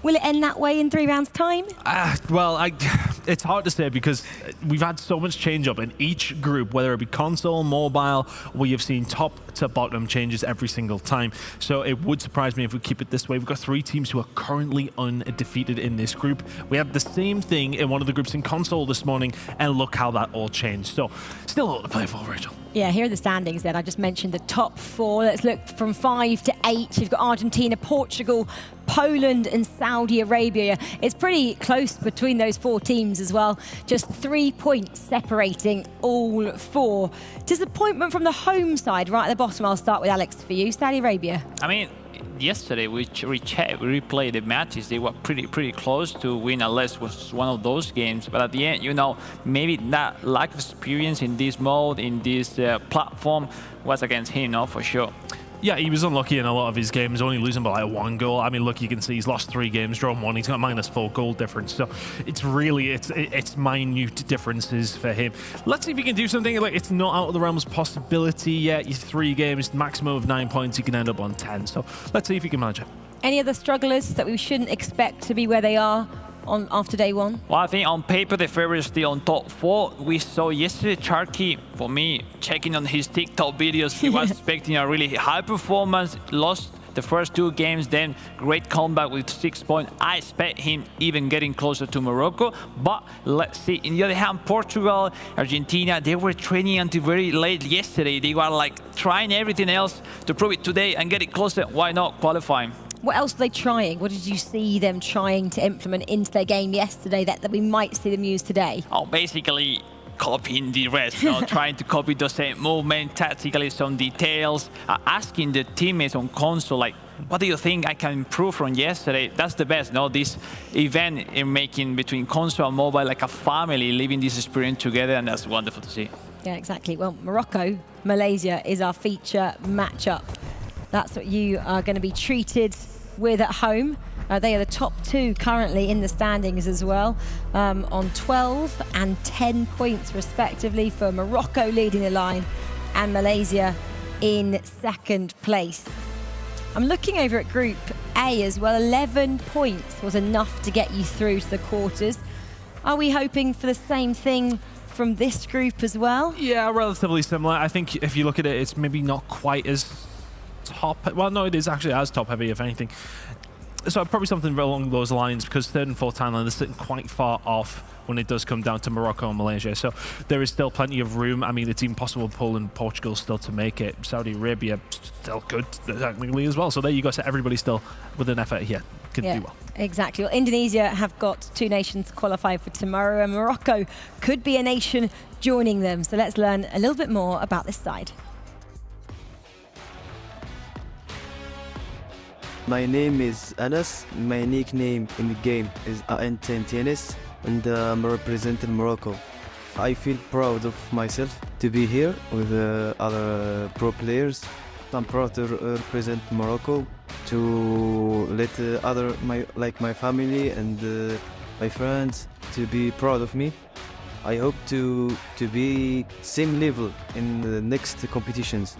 Will it end that way in 3 rounds' time? It's hard to say because we've had so much change up in each group, whether it be console, mobile. We have seen top to bottom changes every single time. So it would surprise me if we keep it this way. We've got 3 teams who are currently undefeated in this group. We had the same thing in one of the groups in console this morning, and look how that all changed. So still a lot to play for, Rachel. Yeah, here are the standings then. I just mentioned the top 4. Let's look from 5 to 8. You've got Argentina, Portugal, Poland and Saudi Arabia. It's pretty close between those 4 teams as well. Just 3 points separating all 4. Disappointment from the home side right at the bottom. I'll start with Alex for you. Saudi Arabia. I mean, yesterday we replayed the matches. They were pretty close to win, unless it was one of those games. But at the end, you know, maybe that lack of experience in this mode, in this platform, was against him, no, for sure. Yeah, he was unlucky in a lot of his games, only losing by like 1 goal. I mean, look, you can see he's lost 3 games, drawn 1. He's got -4 goal difference. So it's really, it's minute differences for him. Let's see if he can do something. Like, it's not out of the realms of possibility yet. He's 3 games, maximum of 9 points. He can end up on 10. So let's see if he can manage it. Any other strugglers that we shouldn't expect to be where they are on after day 1? Well, I think on paper the favorite is still on top 4. We saw yesterday Charky, for me, checking on his TikTok videos, he was expecting a really high performance, lost the first 2 games, then great comeback with 6 points. I expect him even getting closer to Morocco, but let's see. On the other hand, Portugal, Argentina, they were training until very late yesterday. They were like trying everything else to prove it today and get it closer. Why not qualifying? What else are they trying? What did you see them trying to implement into their game yesterday that we might see them use today? Oh, basically copying the rest, you know, trying to copy the same movement, tactically some details, asking the teammates on console, like, what do you think I can improve from yesterday? That's the best, no? This event in making between console and mobile like a family, living this experience together, and that's wonderful to see. Yeah, exactly. Well, Morocco, Malaysia is our feature matchup. That's what you are going to be treated with at home. They are the top 2 currently in the standings as well, on 12 and 10 points respectively, for Morocco leading the line and Malaysia in 2nd place. I'm looking over at Group A as well. 11 points was enough to get you through to the quarters. Are we hoping for the same thing from this group as well? Yeah, relatively similar. I think if you look at it, it's maybe not quite as top. Well, no, it is actually as top heavy, if anything. So probably something along those lines, because 3rd and 4th Thailand is sitting quite far off when it does come down to Morocco and Malaysia. So there is still plenty of room. I mean, it's even possible Poland, Portugal still to make it. Saudi Arabia still good technically as well. So there you go. So everybody still with an effort here can do well. Exactly. Well, Indonesia have got 2 nations qualified for tomorrow, and Morocco could be a nation joining them. So let's learn a little bit more about this side. My name is Anas. My nickname in the game is intensifies, and I'm representing Morocco. I feel proud of myself to be here with other pro players. I'm proud to represent Morocco, to let my family and my friends to be proud of me. I hope to be same level in the next competitions.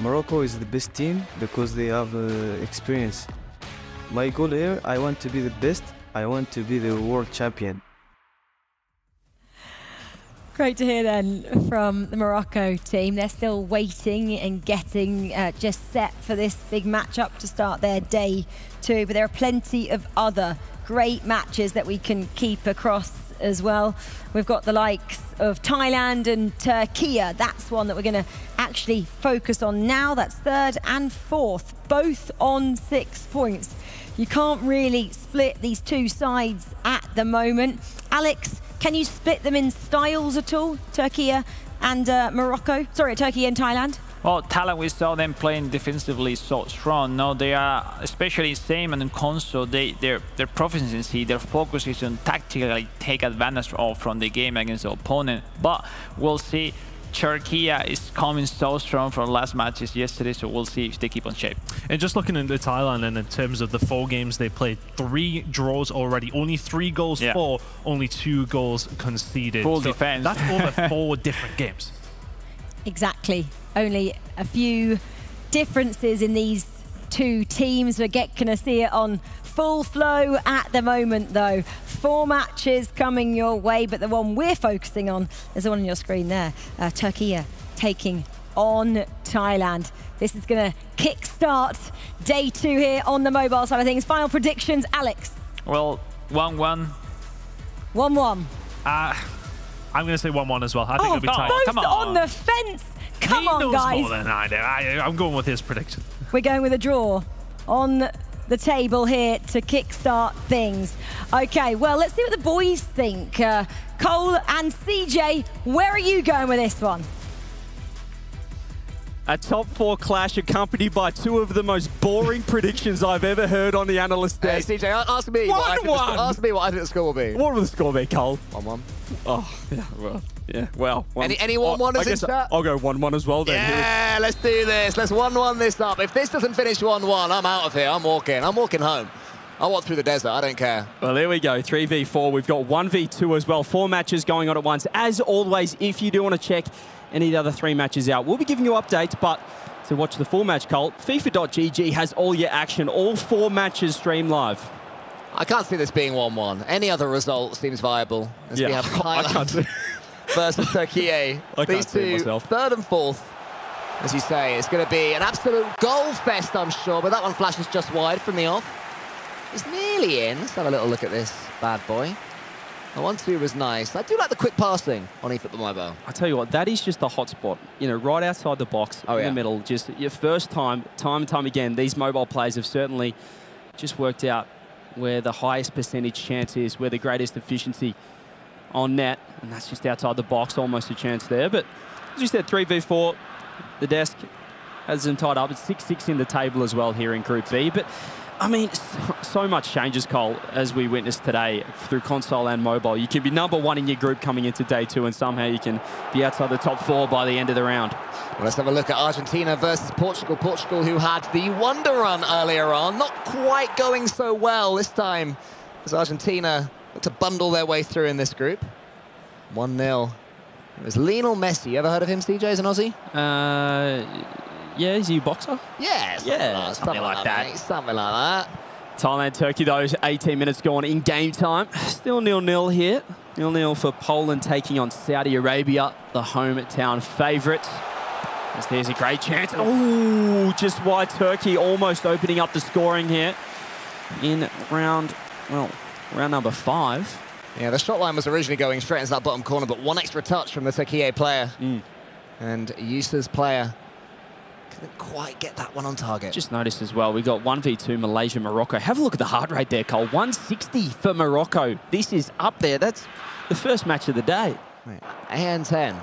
Morocco is the best team because they have experience. My goal here, I want to be the best. I want to be the world champion. Great to hear then from the Morocco team. They're still waiting and getting just set for this big matchup to start their day 2. But there are plenty of other great matches that we can keep across as well. We've got the likes of Thailand and Turkey. That's one that we're going to actually focus on now. That's 3rd and 4th, both on 6 points. You can't really split these two sides at the moment. Alex, can you split them in styles at all? Turkey and Morocco? Sorry, Turkey and Thailand? Well, Thailand, we saw them playing defensively so strong. Now they are, especially in Same and in Konso, their proficiency, their focus is on tactically take advantage of from the game against the opponent. But we'll see. Turkey is coming so strong from last matches yesterday, so we'll see if they keep on shape. And just looking into Thailand, and in terms of the 4 games they played, 3 draws already, only 3 goals for, only 2 goals conceded. Full defense. That's over 4 different games. Exactly. Only a few differences in these 2 teams. We're going to see it on full flow at the moment, though. 4 matches coming your way, but the one we're focusing on is the one on your screen there. Turkey taking on Thailand. This is going to kick-start day 2 here on the mobile side of things. Final predictions, Alex? Well, 1-1. 1-1. I'm going to say 1-1 as well. I think it'll be tight. Both on the fence. Come on, guys. More than I do. I'm going with his prediction. We're going with a draw on the table here to kickstart things. Okay, well, let's see what the boys think. Cole and CJ, where are you going with this one? A top 4 clash accompanied by 2 of the most boring predictions I've ever heard on the analyst desk. CJ, ask me what I think the score will be. What will the score be, Cole? 1-1. Oh, yeah, well, yeah, well. Any 1-1ers in chat? I'll go 1-1 as well then. Yeah, let's do this. Let's 1-1 this up. If this doesn't finish 1-1, I'm out of here. I'm walking home. I'll walk through the desert. I don't care. Well, there we go. 3v4. We've got 1v2 as well. 4 matches going on at once. As always, if you do want to check any of the other 3 matches out, we'll be giving you updates, but to watch the full match, Colt, FIFA.gg has all your action, all 4 matches streamed live. I can't see this being 1-1. Any other result seems viable. As we have Thailand versus Turkey. These 2, 3rd and 4th. As you say, it's going to be an absolute goal fest, I'm sure, but that one flashes just wide from the off. It's nearly in. Let's have a little look at this bad boy. The 1-2 was nice. I do like the quick passing on eFootball Mobile. I tell you what, that is just the hot spot. You know, right outside the box, in the middle. Just your first time and time again, these mobile players have certainly just worked out where the highest percentage chance is, where the greatest efficiency on net. And that's just outside the box, almost a chance there. But as you said, 3v4, the desk has them tied up. It's 6-6 in the table as well here in Group B. But I mean, so much changes, Cole, as we witnessed today through console and mobile. You can be #1 in your group coming into day 2, and somehow you can be outside the top 4 by the end of the round. Well, let's have a look at Argentina versus Portugal. Portugal, who had the wonder run earlier on, not quite going so well this time, as Argentina look to bundle their way through in this group. 1-0. It was Lionel Messi. You ever heard of him, CJ, as an Aussie? Yeah, is he a boxer? Yeah, something like that. Mate. Something like that. Thailand, Turkey, those 18 minutes gone in game time. Still 0-0 here. 0-0 for Poland taking on Saudi Arabia, the hometown favourite. As there's a great chance. Oh, just wide. Turkey almost opening up the scoring here in round number 5. Yeah, the shot line was originally going straight into that bottom corner, but one extra touch from the Turkey player. And Yusa's player couldn't quite get that one on target. Just noticed as well, we got 1v2 Malaysia, Morocco. Have a look at the heart rate there, Cole. 160 for Morocco. This is up there. That's the first match of the day. AN10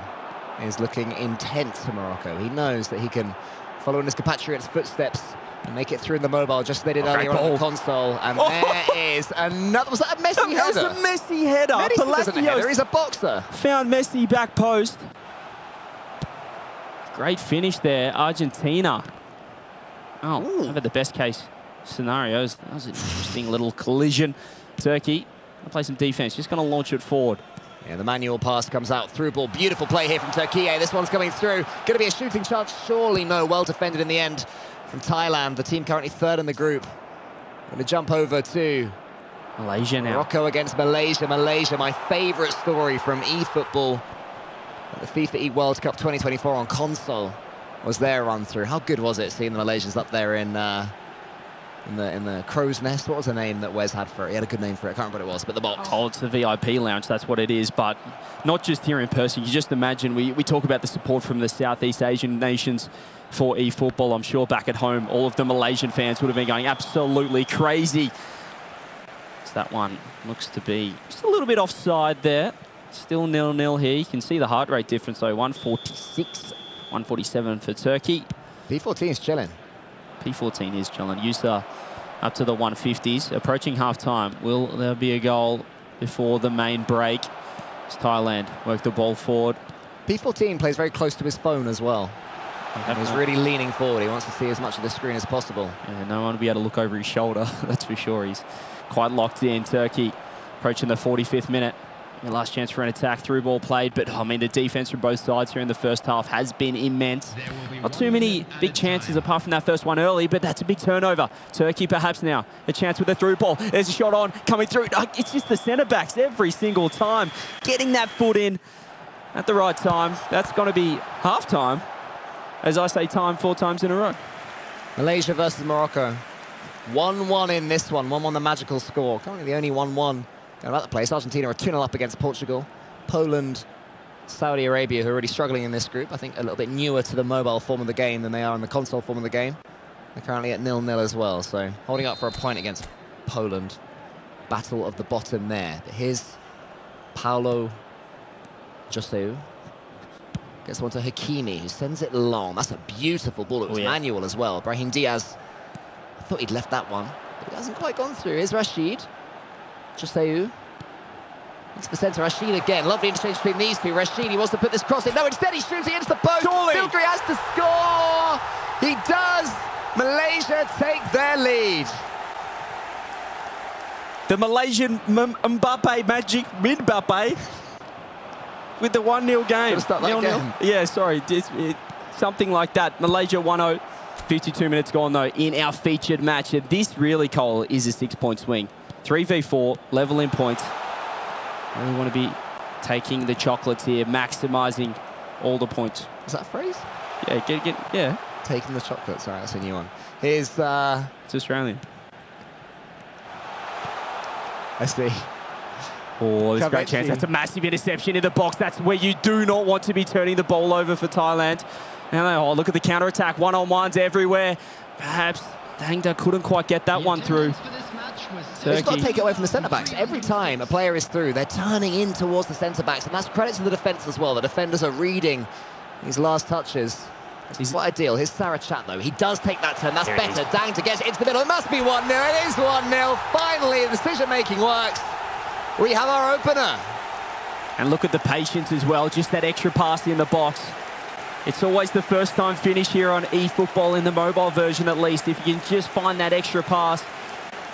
is looking intense for Morocco. He knows that he can follow in his compatriot's footsteps and make it through in the mobile, just as they did earlier on the console. And there is another. Was that a Messi header? That was a Messi header. Messi isn't a header, he's a boxer. Found Messi back post. Great finish there, Argentina. Oh, I've had the best case scenarios. That was an interesting little collision. Turkey, gonna play some defense, just gonna launch it forward. Yeah, the manual pass comes out, through ball. Beautiful play here from Turkey. This one's coming through. Gonna be a shooting chance, surely no. Well defended in the end from Thailand, the team currently 3rd in the group. Going to jump over to Malaysia now. Morocco against Malaysia. Malaysia, my favourite story from eFootball at the FIFAe World Cup 2024 on console was their run through. How good was it seeing the Malaysians up there in the crow's nest? What was the name that Wes had for it? He had a good name for it. I can't remember what it was, but the box. Oh, it's the VIP lounge. That's what it is. But not just here in person. You just imagine, we talk about the support from the Southeast Asian nations for eFootball. I'm sure back at home, all of the Malaysian fans would have been going absolutely crazy. So that one looks to be just a little bit offside there. Still 0-0 here. You can see the heart rate difference though. 146, 147 for Turkey. P14 is chilling. P14 is chilling. Yusa up to the 150s. Approaching half-time. Will there be a goal before the main break? It's Thailand work the ball forward. P14 plays very close to his phone as well. And he's really leaning forward. He wants to see as much of the screen as possible. Yeah, no one will be able to look over his shoulder, that's for sure. He's quite locked in. Turkey approaching the 45th minute. The last chance for an attack, through ball played, but I mean the defense from both sides here in the first half has been immense. Not too many big chances apart from that first one early, but that's a big turnover. Turkey perhaps now a chance with a through ball. There's a shot on, coming through. It's just the centre backs every single time getting that foot in at the right time. That's going to be half time. As I say, time 4 times in a row. Malaysia versus Morocco. 1-1 in this one. 1-1 the magical score. Currently the only 1-1 going about the place. Argentina are 2-0 up against Portugal. Poland, Saudi Arabia, who are already struggling in this group. I think a little bit newer to the mobile form of the game than they are in the console form of the game. They're currently at 0-0 as well, so holding up for a point against Poland. Battle of the bottom there. But here's Paulo Joseu. Gets one to Hakimi, who sends it long. That's a beautiful ball. It was manual as well. Brahim Diaz, I thought he'd left that one, but it hasn't quite gone through. Here's Rashid. Joseu. Into the centre, Rashid again. Lovely interchange between these two. Rashid, he wants to put this cross in. No, instead he's shooting into the post. Filkri has to score. He does. Malaysia take their lead. The Malaysian Mbappe magic, Mbappe, with the 1-0 game. Start that again. Yeah, sorry. Something like that. Malaysia 1-0. 52 minutes gone, though, in our featured match. This really, Cole, is a 6-point swing. 3v4, level in points. And we want to be taking the chocolates here, maximising all the points. Is that a phrase? Yeah, yeah. Taking the chocolates. All right, that's a new one. Here's... It's Australian. I see. Oh, there's a great chance. That's a massive interception in the box. That's where you do not want to be turning the ball over for Thailand. And oh, look at the counter-attack. One-on-ones everywhere. Perhaps Dangda couldn't quite get that one through. It's got to take it away from the centre-backs. Every time a player is through, they're turning in towards the centre-backs, and that's credit to the defence as well. The defenders are reading these last touches. It's quite ideal. Here's Sarachat, though. He does take that turn. That's better. Dangda gets it into the middle. It must be 1-0. It is 1-0. Finally, the decision-making works. We have our opener. And look at the patience as well. Just that extra pass in the box. It's always the first time finish here on eFootball, in the mobile version at least. If you can just find that extra pass,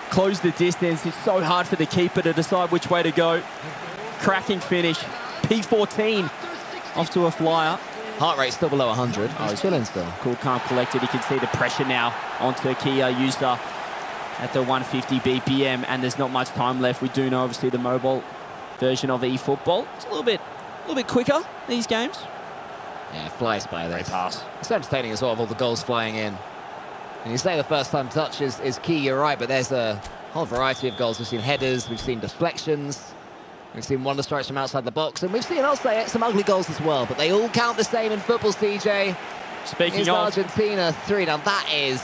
close the distance. It's so hard for the keeper to decide which way to go. Cracking finish. P14 off to a flyer. Heart rate still below 100. Oh, he's chilling still. Cool, calm, collected. You can see the pressure now on Turkey user at the 150 BPM, and there's not much time left. We do know, obviously, the mobile version of eFootball. It's a little bit quicker, these games. Yeah, it flies by there. Great pass. It's entertaining as well, with all the goals flying in. And you say the first time touch is key, you're right, but there's a whole variety of goals. We've seen headers, we've seen deflections, we've seen wonder strikes from outside the box, and we've seen, I'll say it, some ugly goals as well, but they all count the same in football, CJ. Speaking of Argentina 3. Now that is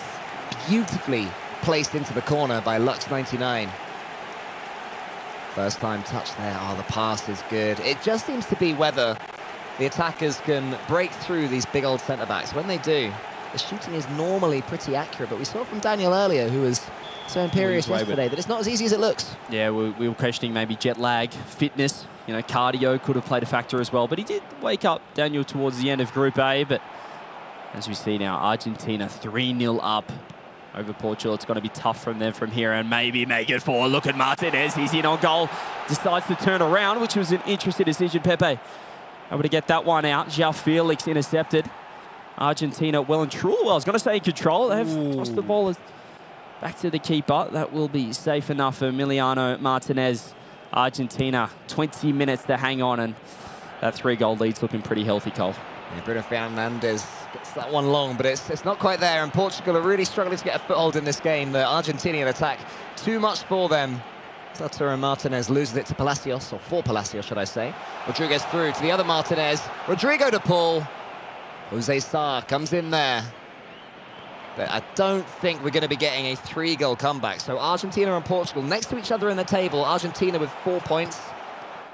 beautifully placed into the corner by Lux99. First time touch there. Oh, the pass is good. It just seems to be whether the attackers can break through these big old centre-backs. When they do, the shooting is normally pretty accurate, but we saw from Daniel earlier, who was so imperious yesterday, that it's not as easy as it looks. Yeah, we were questioning maybe jet lag, fitness, cardio could have played a factor as well, but he did wake up, Daniel, towards the end of Group A. But as we see now, Argentina 3-0 up over Portugal. It's going to be tough from them from here, and maybe make it 4. Look at Martinez, he's in on goal, decides to turn around, which was an interesting decision. Pepe able to get that one out. João Felix intercepted. Argentina well and truly, well, I was going to say in control. They have tossed the ball Back to the keeper. That will be safe enough for Emiliano Martinez. Argentina, 20 minutes to hang on, and that 3-goal lead's looking pretty healthy, Cole. Yeah, Bruno Fernandes gets that one long, but it's not quite there, and Portugal are really struggling to get a foothold in this game. The Argentinian attack, too much for them. Arturo Martinez loses it to Palacios, or for Palacios, should I say. Rodriguez through to the other Martinez. Rodrigo to pull. Jose Sarr comes in there. But I don't think we're going to be getting a 3-goal comeback. So Argentina and Portugal next to each other in the table. Argentina with 4 points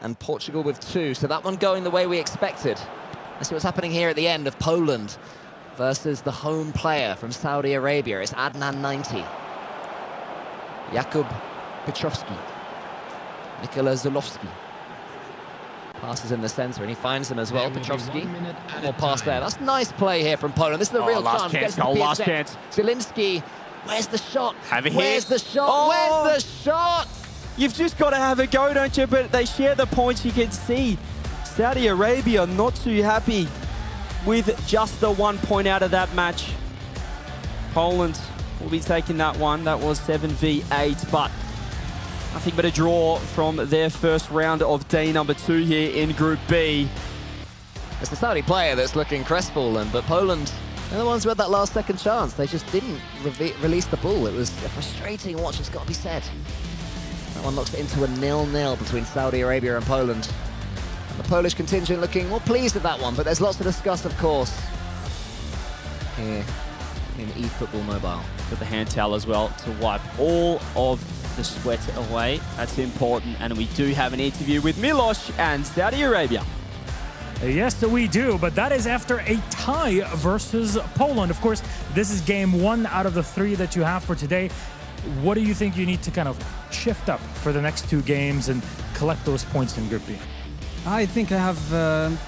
and Portugal with 2. So that one going the way we expected. Let's see what's happening here at the end of Poland versus the home player from Saudi Arabia. It's Adnan 90. Jakub Petrovski. Nikola Zulowski. Passes in the centre, and he finds him as well. Petrovski. More pass there. That's nice play here from Poland. This is the real last chance. Goal, last chance. Zielinski. Where's the shot? Have a hit. Where's the shot? Where's the shot? You've just got to have a go, don't you? But they share the points. You can see Saudi Arabia not too happy with just the 1 point out of that match. Poland will be taking that one. That was 7v8, but nothing but a draw from their first round of day number 2 here in Group B. It's the Saudi player that's looking crestfallen, but Poland, they're the ones who had that last second chance. They just didn't release the ball. It was a frustrating watch, it's got to be said. That one looks into a 0-0 between Saudi Arabia and Poland. And the Polish contingent looking more pleased with that one, but there's lots to discuss, of course, here in eFootball Mobile. With the hand towel as well to wipe all of the sweat away. That's important, and we do have an interview with Milos and Saudi Arabia. Yes, we do, but that is after a tie versus Poland. Of course, this is game 1 out of the 3 that you have for today. What do you think you need to kind of shift up for the next 2 games and collect those points in Group B? I think I have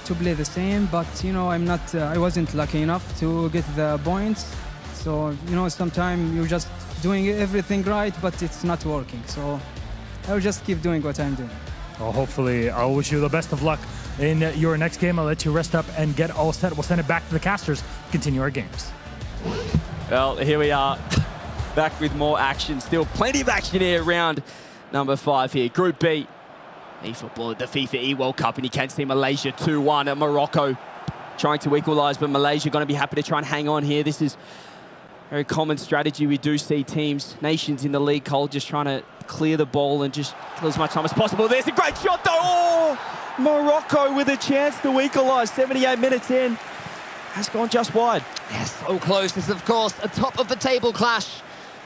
to play the same, but you know, I wasn't lucky enough to get the points. So you know, sometimes you're just doing everything right, but it's not working. So I'll just keep doing what I'm doing. Well, hopefully, I'll wish you the best of luck in your next game. I'll let you rest up and get all set. We'll send it back to the casters, continue our games. Well, here we are, back with more action. Still plenty of action here, round number 5 here. Group B, eFootball at the FIFAe World Cup, and you can see Malaysia 2-1 at Morocco, trying to equalise, but Malaysia going to be happy to try and hang on here. This is very common strategy. We do see teams, nations in the league, Cole, just trying to clear the ball and just kill as much time as possible. There's a great shot, though. Oh, Morocco with a chance to equalise. 78 minutes in. Has gone just wide. Yes, so close. This is, of course, a top-of-the-table clash.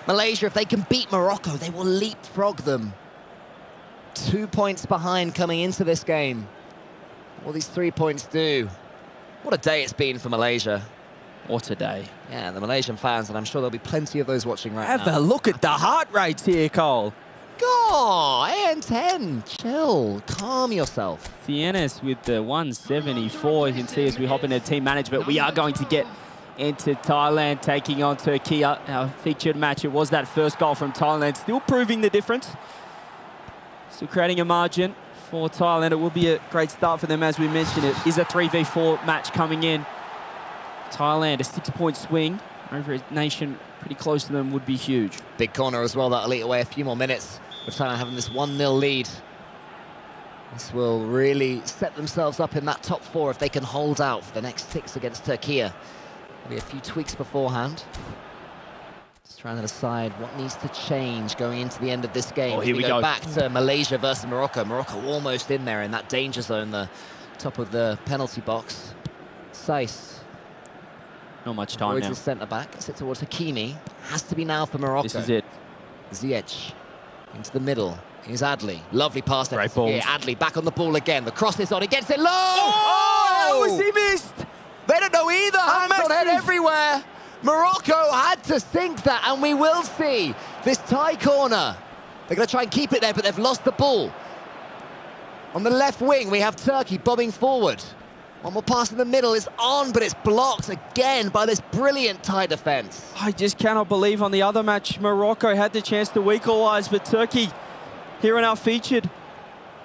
Malaysia, if they can beat Morocco, they will leapfrog them. 2 points behind coming into this game. What will these 3 points do? What a day it's been for Malaysia. What a day. Yeah, the Malaysian fans, and I'm sure there'll be plenty of those watching right now. Have a look at the heart rates here, Cole. God, AN10, chill, calm yourself. Tienes with the 174. You can see as we hop into team management, we are going to get into Thailand taking on Turkey. Our featured match, it was that first goal from Thailand, still proving the difference. Still creating a margin for Thailand. It will be a great start for them, as we mentioned. It is a 3v4 match coming in. Thailand, a 6-point swing over a nation pretty close to them would be huge. Big corner as well, that'll eat away a few more minutes with Thailand having this 1-0 lead. This will really set themselves up in that top 4 if they can hold out for the next 6 against Turkey. There'll be a few tweaks beforehand. Just trying to decide what needs to change going into the end of this game. Oh, here we go. Back to Malaysia versus Morocco. Morocco almost in there in that danger zone, the top of the penalty box. Saiss. Not much time now. His centre-back, gets it towards Hakimi. Has to be now for Morocco. This is it. Ziyech into the middle. Here's Adli. Lovely pass there. Great balls. Yeah, Adli back on the ball again. The cross is on. He gets it low. Oh! How was he missed? They don't know either. Hands on head everywhere. Morocco had to sink that, and we will see this Thai corner. They're going to try and keep it there, but they've lost the ball. On the left wing, we have Turkey bobbing forward. One more pass in the middle is on, but it's blocked again by this brilliant Thai defence. I just cannot believe on the other match, Morocco had the chance to equalise, but Turkey, here in our featured,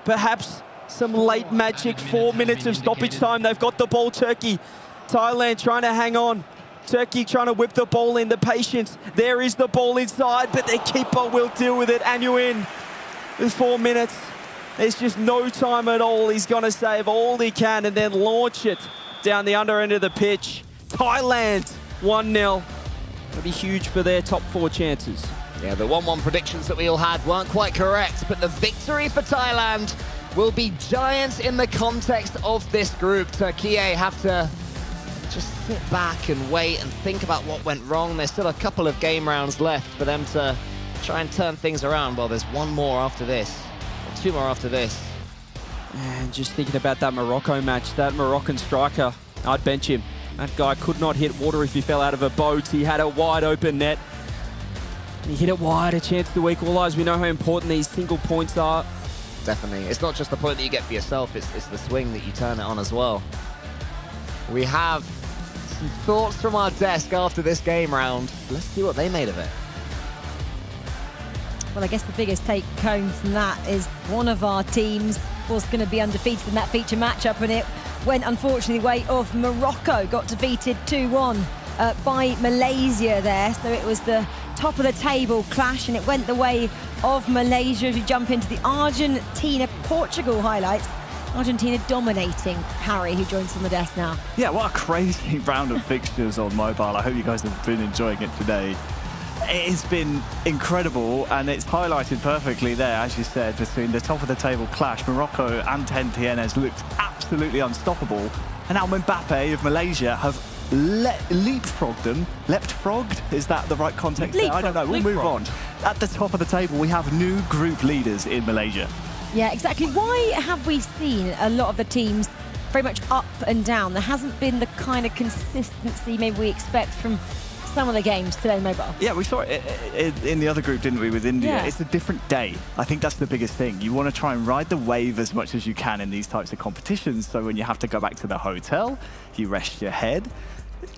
perhaps some late magic, 4 minutes of stoppage time. They've got the ball, Turkey. Thailand trying to hang on. Turkey trying to whip the ball in, the patience. There is the ball inside, but their keeper will deal with it. Anyuin with 4 minutes. There's just no time at all. He's going to save all he can and then launch it down the under end of the pitch. Thailand 1-0. That'll be huge for their top 4 chances. Yeah, the 1-1 predictions that we all had weren't quite correct, but the victory for Thailand will be giant in the context of this group. Turkey have to just sit back and wait and think about what went wrong. There's still a couple of game rounds left for them to try and turn things around. Well, there's one more after this, or 2 more after this. And just thinking about that Morocco match, that Moroccan striker, I'd bench him. That guy could not hit water if he fell out of a boat. He had a wide open net. He hit it wide, a chance to equalise. We know how important these single points are. Definitely. It's not just the point that you get for yourself, it's the swing that you turn it on as well. We have some thoughts from our desk after this game round. Let's see what they made of it. Well, I guess the biggest take home from that is one of our teams was going to be undefeated in that feature matchup, and it went unfortunately the way of Morocco. Got defeated 2-1 by Malaysia there, so it was the top of the table clash, and it went the way of Malaysia. As we jump into the Argentina-Portugal highlights, Argentina dominating. Harry, who joins us on the desk now. Yeah, what a crazy round of fixtures on mobile. I hope you guys have been enjoying it today. It's been incredible, and it's highlighted perfectly there, as you said, between the top of the table clash. Morocco and Tienes looked absolutely unstoppable, and now Mbappe of Malaysia have leapfrogged them. Leapfrogged? Is that the right context there? I don't know. We'll move on. At the top of the table, we have new group leaders in Malaysia. Yeah, exactly. Why have we seen a lot of the teams very much up and down? There hasn't been the kind of consistency maybe we expect from some of the games today, mobile. Yeah, we saw it in the other group, didn't we, with India? Yeah. It's a different day. I think that's the biggest thing. You want to try and ride the wave as much as you can in these types of competitions, so when you have to go back to the hotel, you rest your head.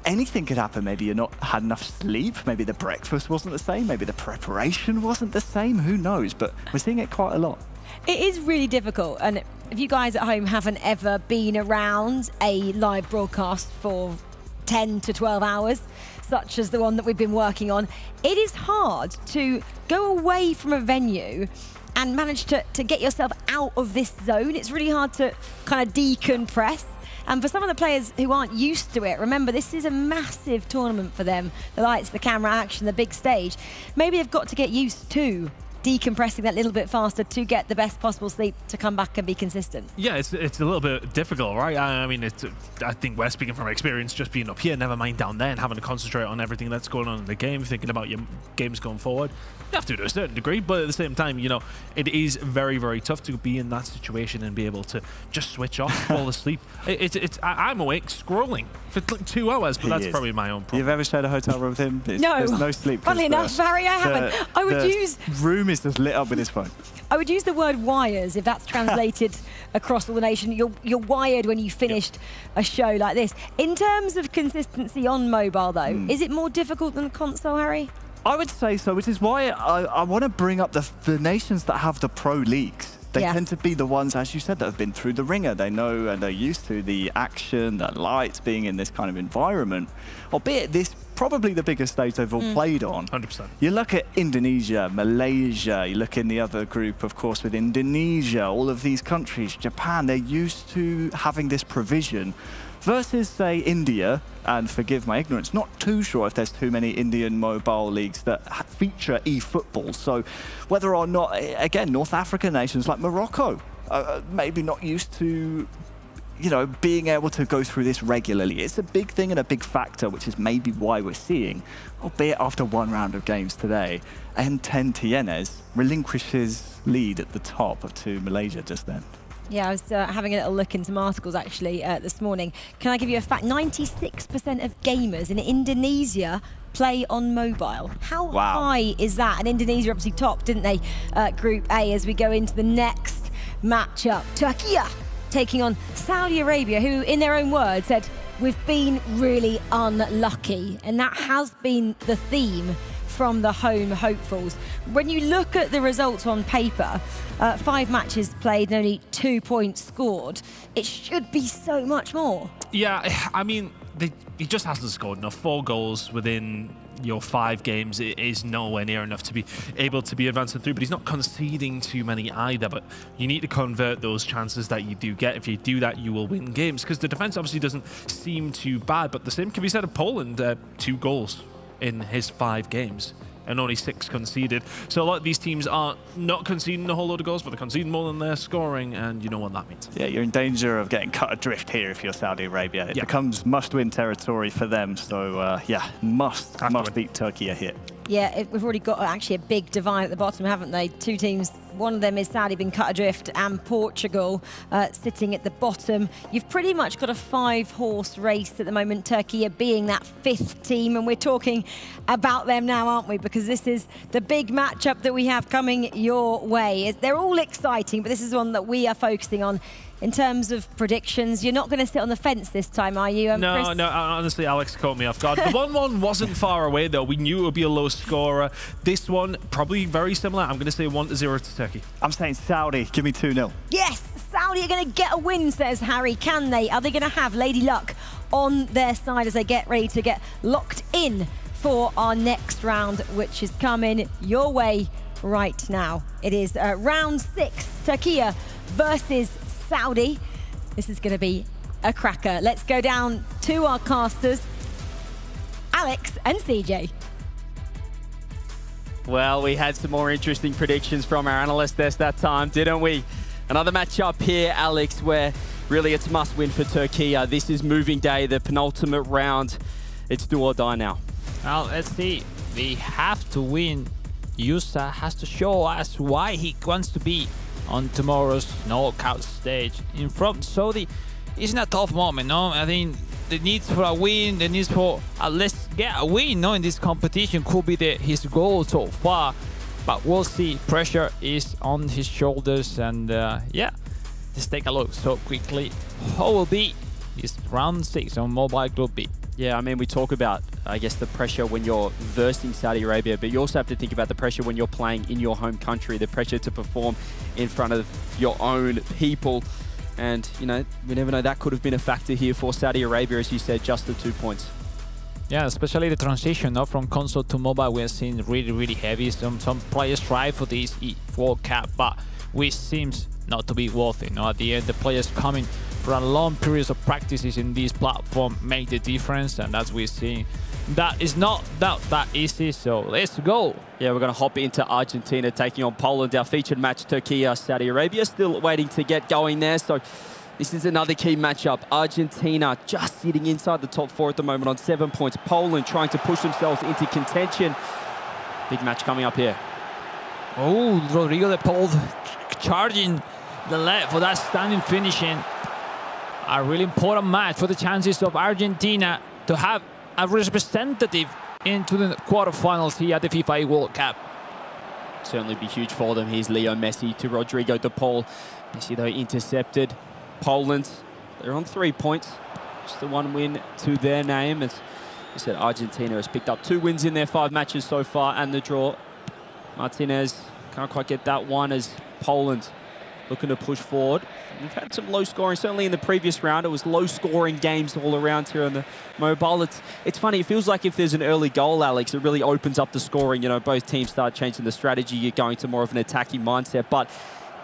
Anything could happen. Maybe you're not had enough sleep, maybe the breakfast wasn't the same, maybe the preparation wasn't the same, who knows? But we're seeing it quite a lot. It is really difficult, and if you guys at home haven't ever been around a live broadcast for 10 to 12 hours, such as the one that we've been working on, it is hard to go away from a venue and manage to get yourself out of this zone. It's really hard to kind of decompress. And for some of the players who aren't used to it, remember, this is a massive tournament for them. The lights, the camera action, the big stage. Maybe they've got to get used to decompressing that little bit faster to get the best possible sleep to come back and be consistent. Yeah, it's a little bit difficult, right? I mean, I think we're speaking from experience, just being up here, never mind down there, and having to concentrate on everything that's going on in the game, thinking about your games going forward. You have to a certain degree, but at the same time, you know, it is very, very tough to be in that situation and be able to just switch off, fall asleep. I'm awake scrolling for like 2 hours, but that's probably my own problem. You've ever shared a hotel room with him? No. There's no sleep. Funnily enough, Harry, I haven't. I would use... room is just lit up with his phone. I would use the word wires if that's translated across all the nation. You're wired when you finished a show like this. In terms of consistency on mobile, though, is it more difficult than console, Harry? I would say so, which is why I want to bring up the nations that have the pro leagues. They tend to be the ones, as you said, that have been through the ringer. They know and they're used to the action, the lights, being in this kind of environment. Albeit this probably the biggest stage they've all played on. 100%. You look at Indonesia, Malaysia, you look in the other group, of course, with Indonesia, all of these countries, Japan, they're used to having this provision. Versus, say, India, and forgive my ignorance, not too sure if there's too many Indian mobile leagues that feature eFootball. So whether or not, again, North African nations like Morocco, maybe not used to, you know, being able to go through this regularly. It's a big thing and a big factor, which is maybe why we're seeing, albeit after one round of games today, and Tienes relinquishes lead at the top to Malaysia just then. Yeah, I was having a little look into some articles actually this morning. Can I give you a fact? 96% of gamers in Indonesia play on mobile. How high is that? And Indonesia obviously topped, didn't they? Group A, as we go into the next matchup. Turkey taking on Saudi Arabia, who in their own words said, we've been really unlucky. And that has been the theme from the home hopefuls. When you look at the results on paper, 5 matches played and only 2 points scored, it should be so much more. Yeah, I mean, he just hasn't scored enough. 4 goals within your 5 games is nowhere near enough to be able to be advancing through, but he's not conceding too many either. But you need to convert those chances that you do get. If you do that, you will win games, because the defense obviously doesn't seem too bad, but the same can be said of Poland. 2 goals in his 5 games and only 6 conceded. So a lot of these teams are not conceding a whole load of goals, but they're conceding more than they're scoring, and you know what that means. Yeah, you're in danger of getting cut adrift here if you're Saudi Arabia. It becomes must-win territory for them. So yeah, must beat Turkey here. Yeah, we've already got actually a big divide at the bottom, haven't they? 2 teams, one of them is Saudi being cut adrift, and Portugal sitting at the bottom. You've pretty much got a 5-horse race at the moment, Turkey being that 5th team, and we're talking about them now, aren't we? Because this is the big matchup that we have coming your way. They're all exciting, but this is one that we are focusing on. In terms of predictions, you're not going to sit on the fence this time, are you? No, Chris? no, honestly, Alex caught me off guard. The 1-1 wasn't far away, though. We knew it would be a low scorer. This one, probably very similar. I'm going to say 1-0 to Turkey. I'm saying Saudi. Give me 2-0. Yes, Saudi are going to get a win, says Harry. Can they? Are they going to have Lady Luck on their side as they get ready to get locked in for our next round, which is coming your way right now? It is round 6, Turkey versus Saudi. This is going to be a cracker. Let's go down to our casters, Alex and CJ. Well, we had some more interesting predictions from our analyst desk that time, didn't we? Another matchup here, Alex, where really it's must win for Turkey. This is moving day, the penultimate round. It's do or die now. Well, let's see. We have to win. Yusa has to show us why he wants to be on tomorrow's knockout stage in front. Saudi is in a tough moment, no? I think the need for a win, the need for let's get a win, no, in this competition could be his goal so far. But we'll see. Pressure is on his shoulders, and yeah, let's take a look so quickly. How will be this round 6 on Mobile Group B? Yeah, I mean, we talk about, I guess, the pressure when you're versing Saudi Arabia, but you also have to think about the pressure when you're playing in your home country, the pressure to perform in front of your own people. And, you know, we never know, that could have been a factor here for Saudi Arabia, as you said, just the 2 points. Yeah, especially the transition from console to mobile, we're seeing really, really heavy. Some players try for this World Cup, but which seems not to be worth it. At the end, the players coming for a long periods of practices in this platform make the difference, and as we're seeing, that is not that easy. So let's go. Yeah, we're going to hop into Argentina taking on Poland. Our featured match, Turkey, Saudi Arabia, still waiting to get going there. So this is another key matchup. Argentina just sitting inside the top 4 at the moment on 7 points. Poland trying to push themselves into contention. Big match coming up here. Oh, Rodrigo de Paul charging the left for that standing finishing. A really important match for the chances of Argentina to have a representative into the quarterfinals here at the FIFAe World Cup. Certainly be huge for them. Here's Leo Messi to Rodrigo de Paul. Messi, though, intercepted. Poland, they're on 3 points. Just the 1 win to their name. As you said, Argentina has picked up 2 wins in their 5 matches so far, and the draw. Martinez can't quite get that one, as Poland looking to push forward. We've had some low scoring, certainly in the previous round. It was low scoring games all around here on the mobile. It's funny, it feels like if there's an early goal, Alex, it really opens up the scoring. You know, both teams start changing the strategy. You're going to more of an attacking mindset. But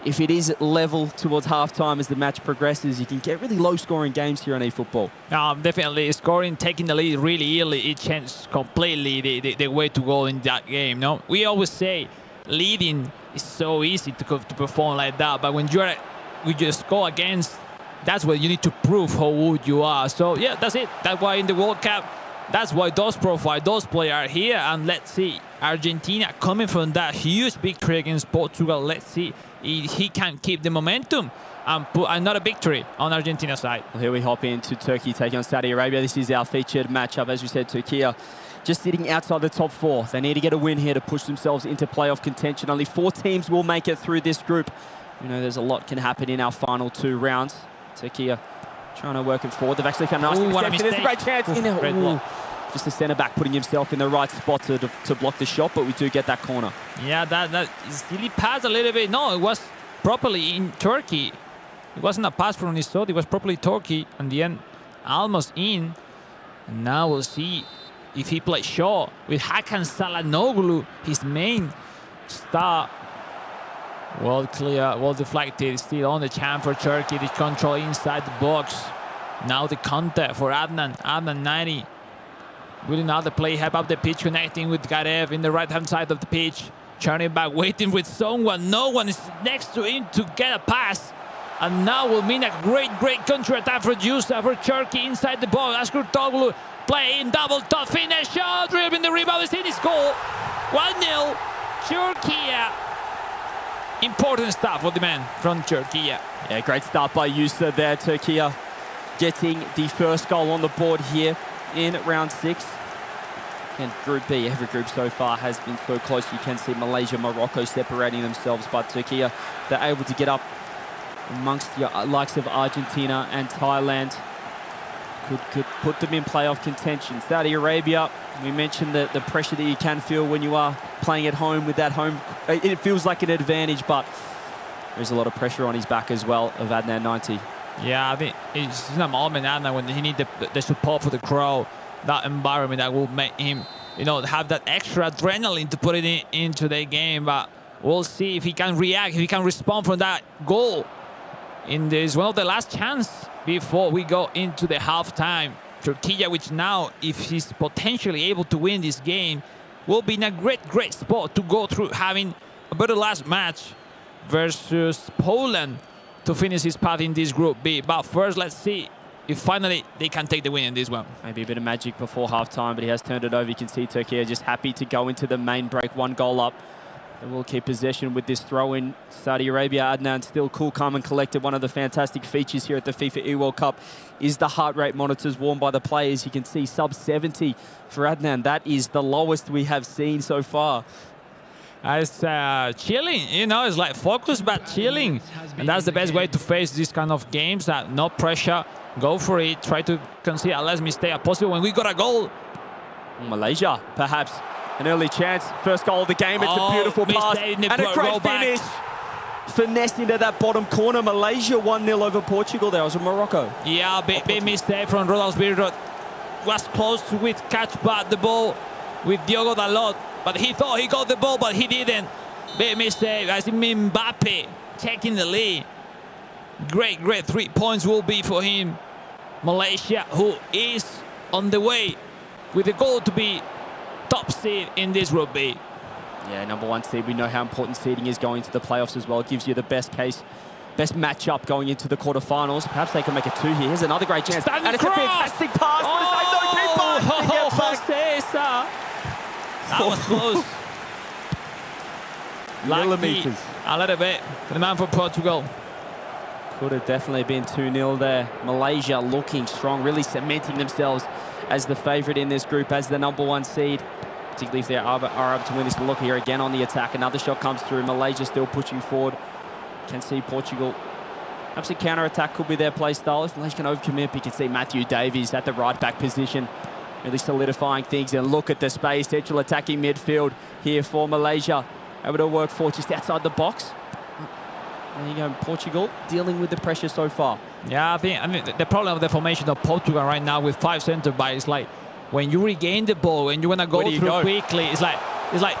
if it is level towards halftime as the match progresses, you can get really low scoring games here on eFootball. Definitely scoring, taking the lead really early, it changes completely the way to go in that game. No, we always say leading is so easy to perform like that, but when you just go against, that's where you need to prove how good you are. So yeah, that's it. That's why in the World Cup, that's why those players are here. And let's see, Argentina coming from that huge victory against Portugal. Let's see if he can keep the momentum and put another victory on Argentina's side. Well, here we hop into Turkey taking on Saudi Arabia. This is our featured matchup. As we said, Turkey just sitting outside the top 4. They need to get a win here to push themselves into playoff contention. Only 4 teams will make it through this group. You know, there's a lot can happen in our final 2 rounds. Turkey trying to work it forward. They've actually found a nice interception. There's a great chance. Just the centre-back putting himself in the right spot to block the shot, but we do get that corner. Yeah, that silly pass a little bit. No, it was properly in Turkey. It wasn't a pass from Nisot. It was properly Turkey. And the end, almost in. And now we'll see if he plays short with Hakan Çalhanoğlu, his main star. Well clear, well deflected, still on the chance for Turkey. The control inside the box. Now the counter for Adnan. Adnan 90. Will another play, help up the pitch, connecting with Garev in the right-hand side of the pitch. Turning back, waiting with someone. No one is next to him to get a pass. And now will mean a great counter-attack for Jusa, for Turkey inside the box. Askurtoglu playing double top finish shot, dribbling the rebound, is in his goal. 1-0, Turkey. Important stuff for the man from Turkey. Yeah, great start by Jusa there. Turkey getting the first goal on the board here in round 6. And Group B, every group so far has been so close. You can see Malaysia, Morocco separating themselves, but Turkey, they're able to get up amongst the likes of Argentina and Thailand. Could put them in playoff contention. Saudi Arabia, we mentioned the pressure that you can feel when you are playing at home with that home. It feels like an advantage, but there's a lot of pressure on his back as well of Adnan 90. Yeah, I think it's in a moment, Adnan, when he needs the support for the crowd, that environment that will make him, have that extra adrenaline to put it into the game. But we'll see if he can react, if he can respond from that goal in this one of the last chance before we go into the halftime. Turkey, which now, if he's potentially able to win this game, will be in a great spot to go through, having a better last match versus Poland to finish his path in this Group B. But first, let's see if finally they can take the win in this one. Maybe a bit of magic before halftime, but he has turned it over. You can see Turkey are just happy to go into the main break, 1 goal up. They will keep possession with this throw-in. Saudi Arabia, Adnan still cool, calm and collected. One of the fantastic features here at the FIFAe World Cup is the heart rate monitors worn by the players. You can see sub 70 for Adnan. That is the lowest we have seen so far. It's chilling, it's like focus but chilling. And that's the best way to face these kind of games. No pressure, go for it, try to concede a less mistake as possible. When we got a goal, Malaysia, perhaps an early chance. First goal of the game. It's a beautiful pass and a great finish. Finesse into that bottom corner. Malaysia 1-0 over Portugal. There was a Morocco. Yeah, big mistake from Ronald Birro. Was close to catch back the ball with Diogo Dalot, but he thought he got the ball, but he didn't. Big mistake. I see Mbappe taking the lead. Great 3 points will be for him. Malaysia, who is on the way with the goal to be top seed in this Group B. Yeah, number 1 seed. We know how important seeding is going to the playoffs as well. It gives you the best matchup going into the quarterfinals. Perhaps they can make it 2 here. Here's another great chance. And it's a fantastic pass. That was close. Millimeters. A little bit for the man for Portugal. Could have definitely been 2-0 there. Malaysia looking strong, really cementing themselves as the favourite in this group, as the number 1 seed, particularly if they are able to win this. Look here again on the attack. Another shot comes through. Malaysia still pushing forward. Can see Portugal. Perhaps a counter-attack could be their play style. If Malaysia can overcommit, you can see Matthew Davies at the right-back position, really solidifying things. And look at the space. Central attacking midfield here for Malaysia. Able to work for just outside the box. There you go, Portugal dealing with the pressure so far. Yeah, I mean, the problem of the formation of Portugal right now with 5 centre-backs is like when you regain the ball and you want to go through quickly, it's like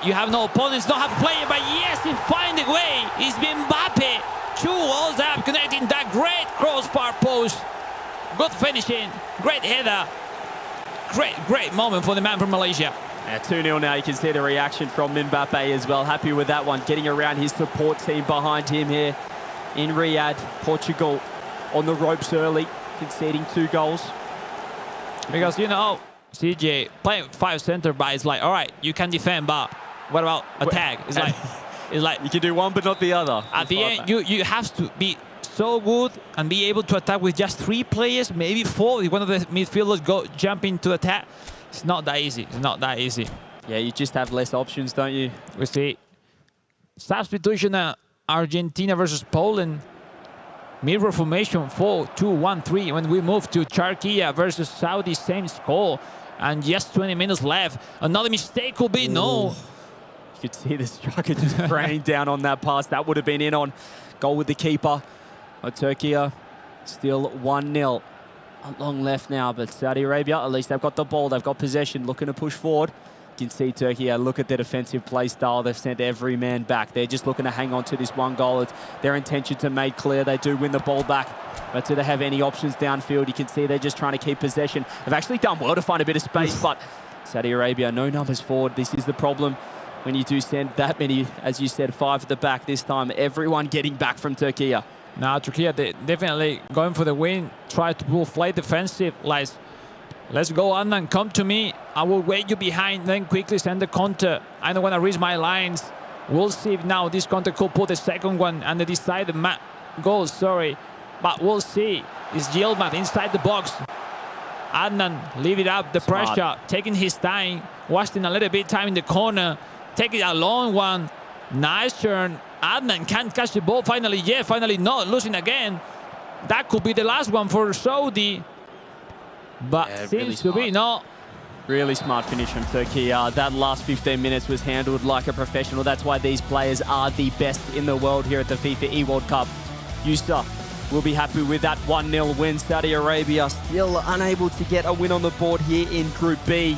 you have no opponents, don't have a player, but yes, he find a way. It's been Mbappe. 2 walls up, connecting that great crossbar post. Good finishing, great header. Great moment for the man from Malaysia. Yeah, 2-0 now. You can see the reaction from Mbappe as well. Happy with that one. Getting around his support team behind him here in Riyadh. Portugal on the ropes early, conceding 2 goals. Because, CJ, playing 5 centre-backs, like, all right, you can defend, but what about attack? It's like you can do one but not the other. At the end, you have to be so good and be able to attack with just 3 players, maybe 4. If one of the midfielders jump into attack, it's not that easy. It's not that easy. Yeah, you just have less options, don't you? We see substitution Argentina versus Poland. Mirror formation 4-2-1-3 when we move to Turkey versus Saudi, same score. And just 20 minutes left. Another mistake could be no. You could see the striker just praying down on that pass. That would have been in on goal with the keeper. Turkey still 1-0. long left now, but Saudi Arabia, at least they've got the ball, they've got possession, looking to push forward. You can see Turkey, look at their defensive play style. They've sent every man back. They're just looking to hang on to this one goal. It's their intentions are made clear. They do win the ball back, but do they have any options downfield? You can see they're just trying to keep possession. They've actually done well to find a bit of space, but Saudi Arabia, no numbers forward. This is the problem when you do send that many, as you said, 5 at the back this time. Everyone getting back from Turkey. Now Turkey, they definitely going for the win. Try to pull flight defensive. Let's go, Adnan, come to me. I will wait you behind, then quickly send the counter. I don't want to reach my lines. We'll see if now this counter could put the second one and the decided goal, sorry. But we'll see. It's Yilmaz inside the box. Adnan, leave it up, the pressure, taking his time, wasting a little bit time in the corner, taking a long one. Nice turn. Adnan can't catch the ball finally. Yeah, finally not, losing again. That could be the last one for Saudi. But Yeah, seems to be not. Really smart finish from Turkey. That last 15 minutes was handled like a professional. That's why these players are the best in the world here at the FIFAe World Cup. Yusa will be happy with that 1-0 win. Saudi Arabia still unable to get a win on the board here in Group B.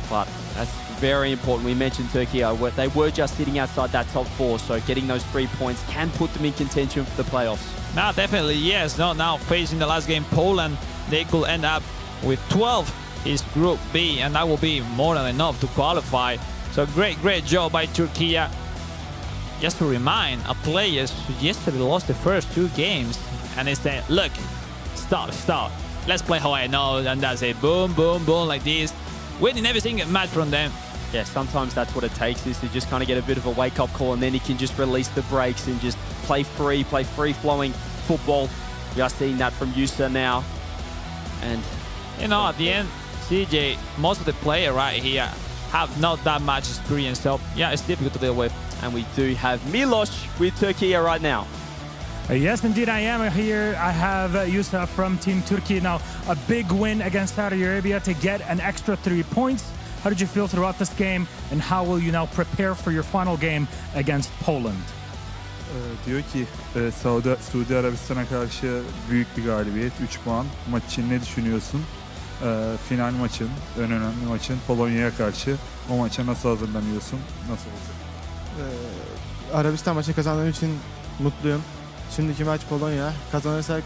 But that's very important. We mentioned Turkey, they were just sitting outside that top 4, so getting those 3 points can put them in contention for the playoffs. Now, definitely, yes. Now facing the last game, Poland, they could end up with 12 is Group B, and that will be more than enough to qualify. So great job by Turkey. Just to remind, our players yesterday lost the first 2 games, and they said, look, stop. Let's play how I know, and that's it. Boom, boom, boom, like this. Winning every single match from them. Yeah, sometimes that's what it takes, is to just kind of get a bit of a wake-up call, and then he can just release the brakes and just play free-flowing football. We are seeing that from Yusa now. And at the end, CJ, most of the players right here have not that much experience, so yeah, it's difficult to deal with. And we do have Milos with Turkey right now. Yes, indeed, I am here. I have Yusa from Team Turkey. Now, a big win against Saudi Arabia to get an extra 3 points. How did you feel throughout this game, and how will you now prepare for your final game against Poland? Diyor ki Suudi Arabistan'a karşı büyük bir galibiyet, 3 puan. Maç için ne düşünüyorsun? Final maçın, en önemli maçın Polonya'ya karşı. O maça nasıl hazırlanıyorsun? Nasıl olacak? Arabistan maçı kazandığım için mutluyum. Şimdiki maç Polonya. Kazanırsak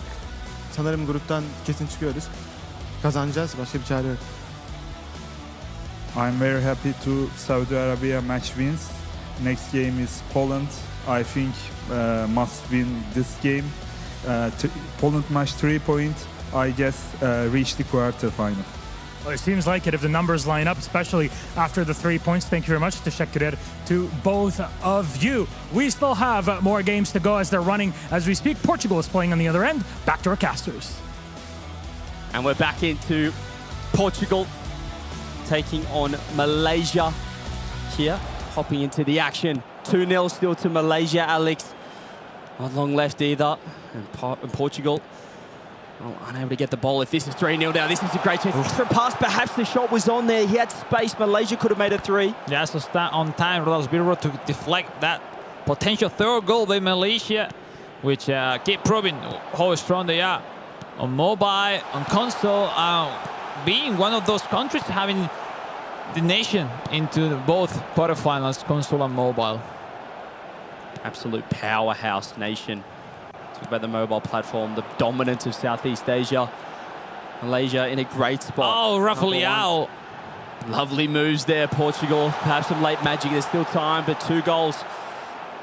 sanırım gruptan kesin çıkıyoruz. Kazanacağız. Başka bir çare yok. I'm very happy to Saudi Arabia match wins. Next game is Poland. I think must win this game. Poland match 3 points. I guess reach the quarterfinal. Well, it seems like it if the numbers line up, especially after the 3 points. Thank you very much, Teşekkür to both of you. We still have more games to go as they're running as we speak. Portugal is playing on the other end. Back to our casters. And we're back into Portugal taking on Malaysia here, hopping into the action. 2-0 still to Malaysia, Alex. Not long left either. And Portugal unable to get the ball. If this is 3-0 now, this is a great chance. Extra pass, perhaps the shot was on there. He had space. Malaysia could have made it 3. Yeah, so start on time. Rosbiro to deflect that potential 3rd goal by Malaysia, which keep proving how strong they are on mobile, on console, being one of those countries having the nation into both quarterfinals, console and mobile. Absolute powerhouse nation. Talk about the mobile platform, the dominance of Southeast Asia. Malaysia in a great spot. Oh, Rafael. Lovely moves there, Portugal. Perhaps some late magic. There's still time, but 2 goals.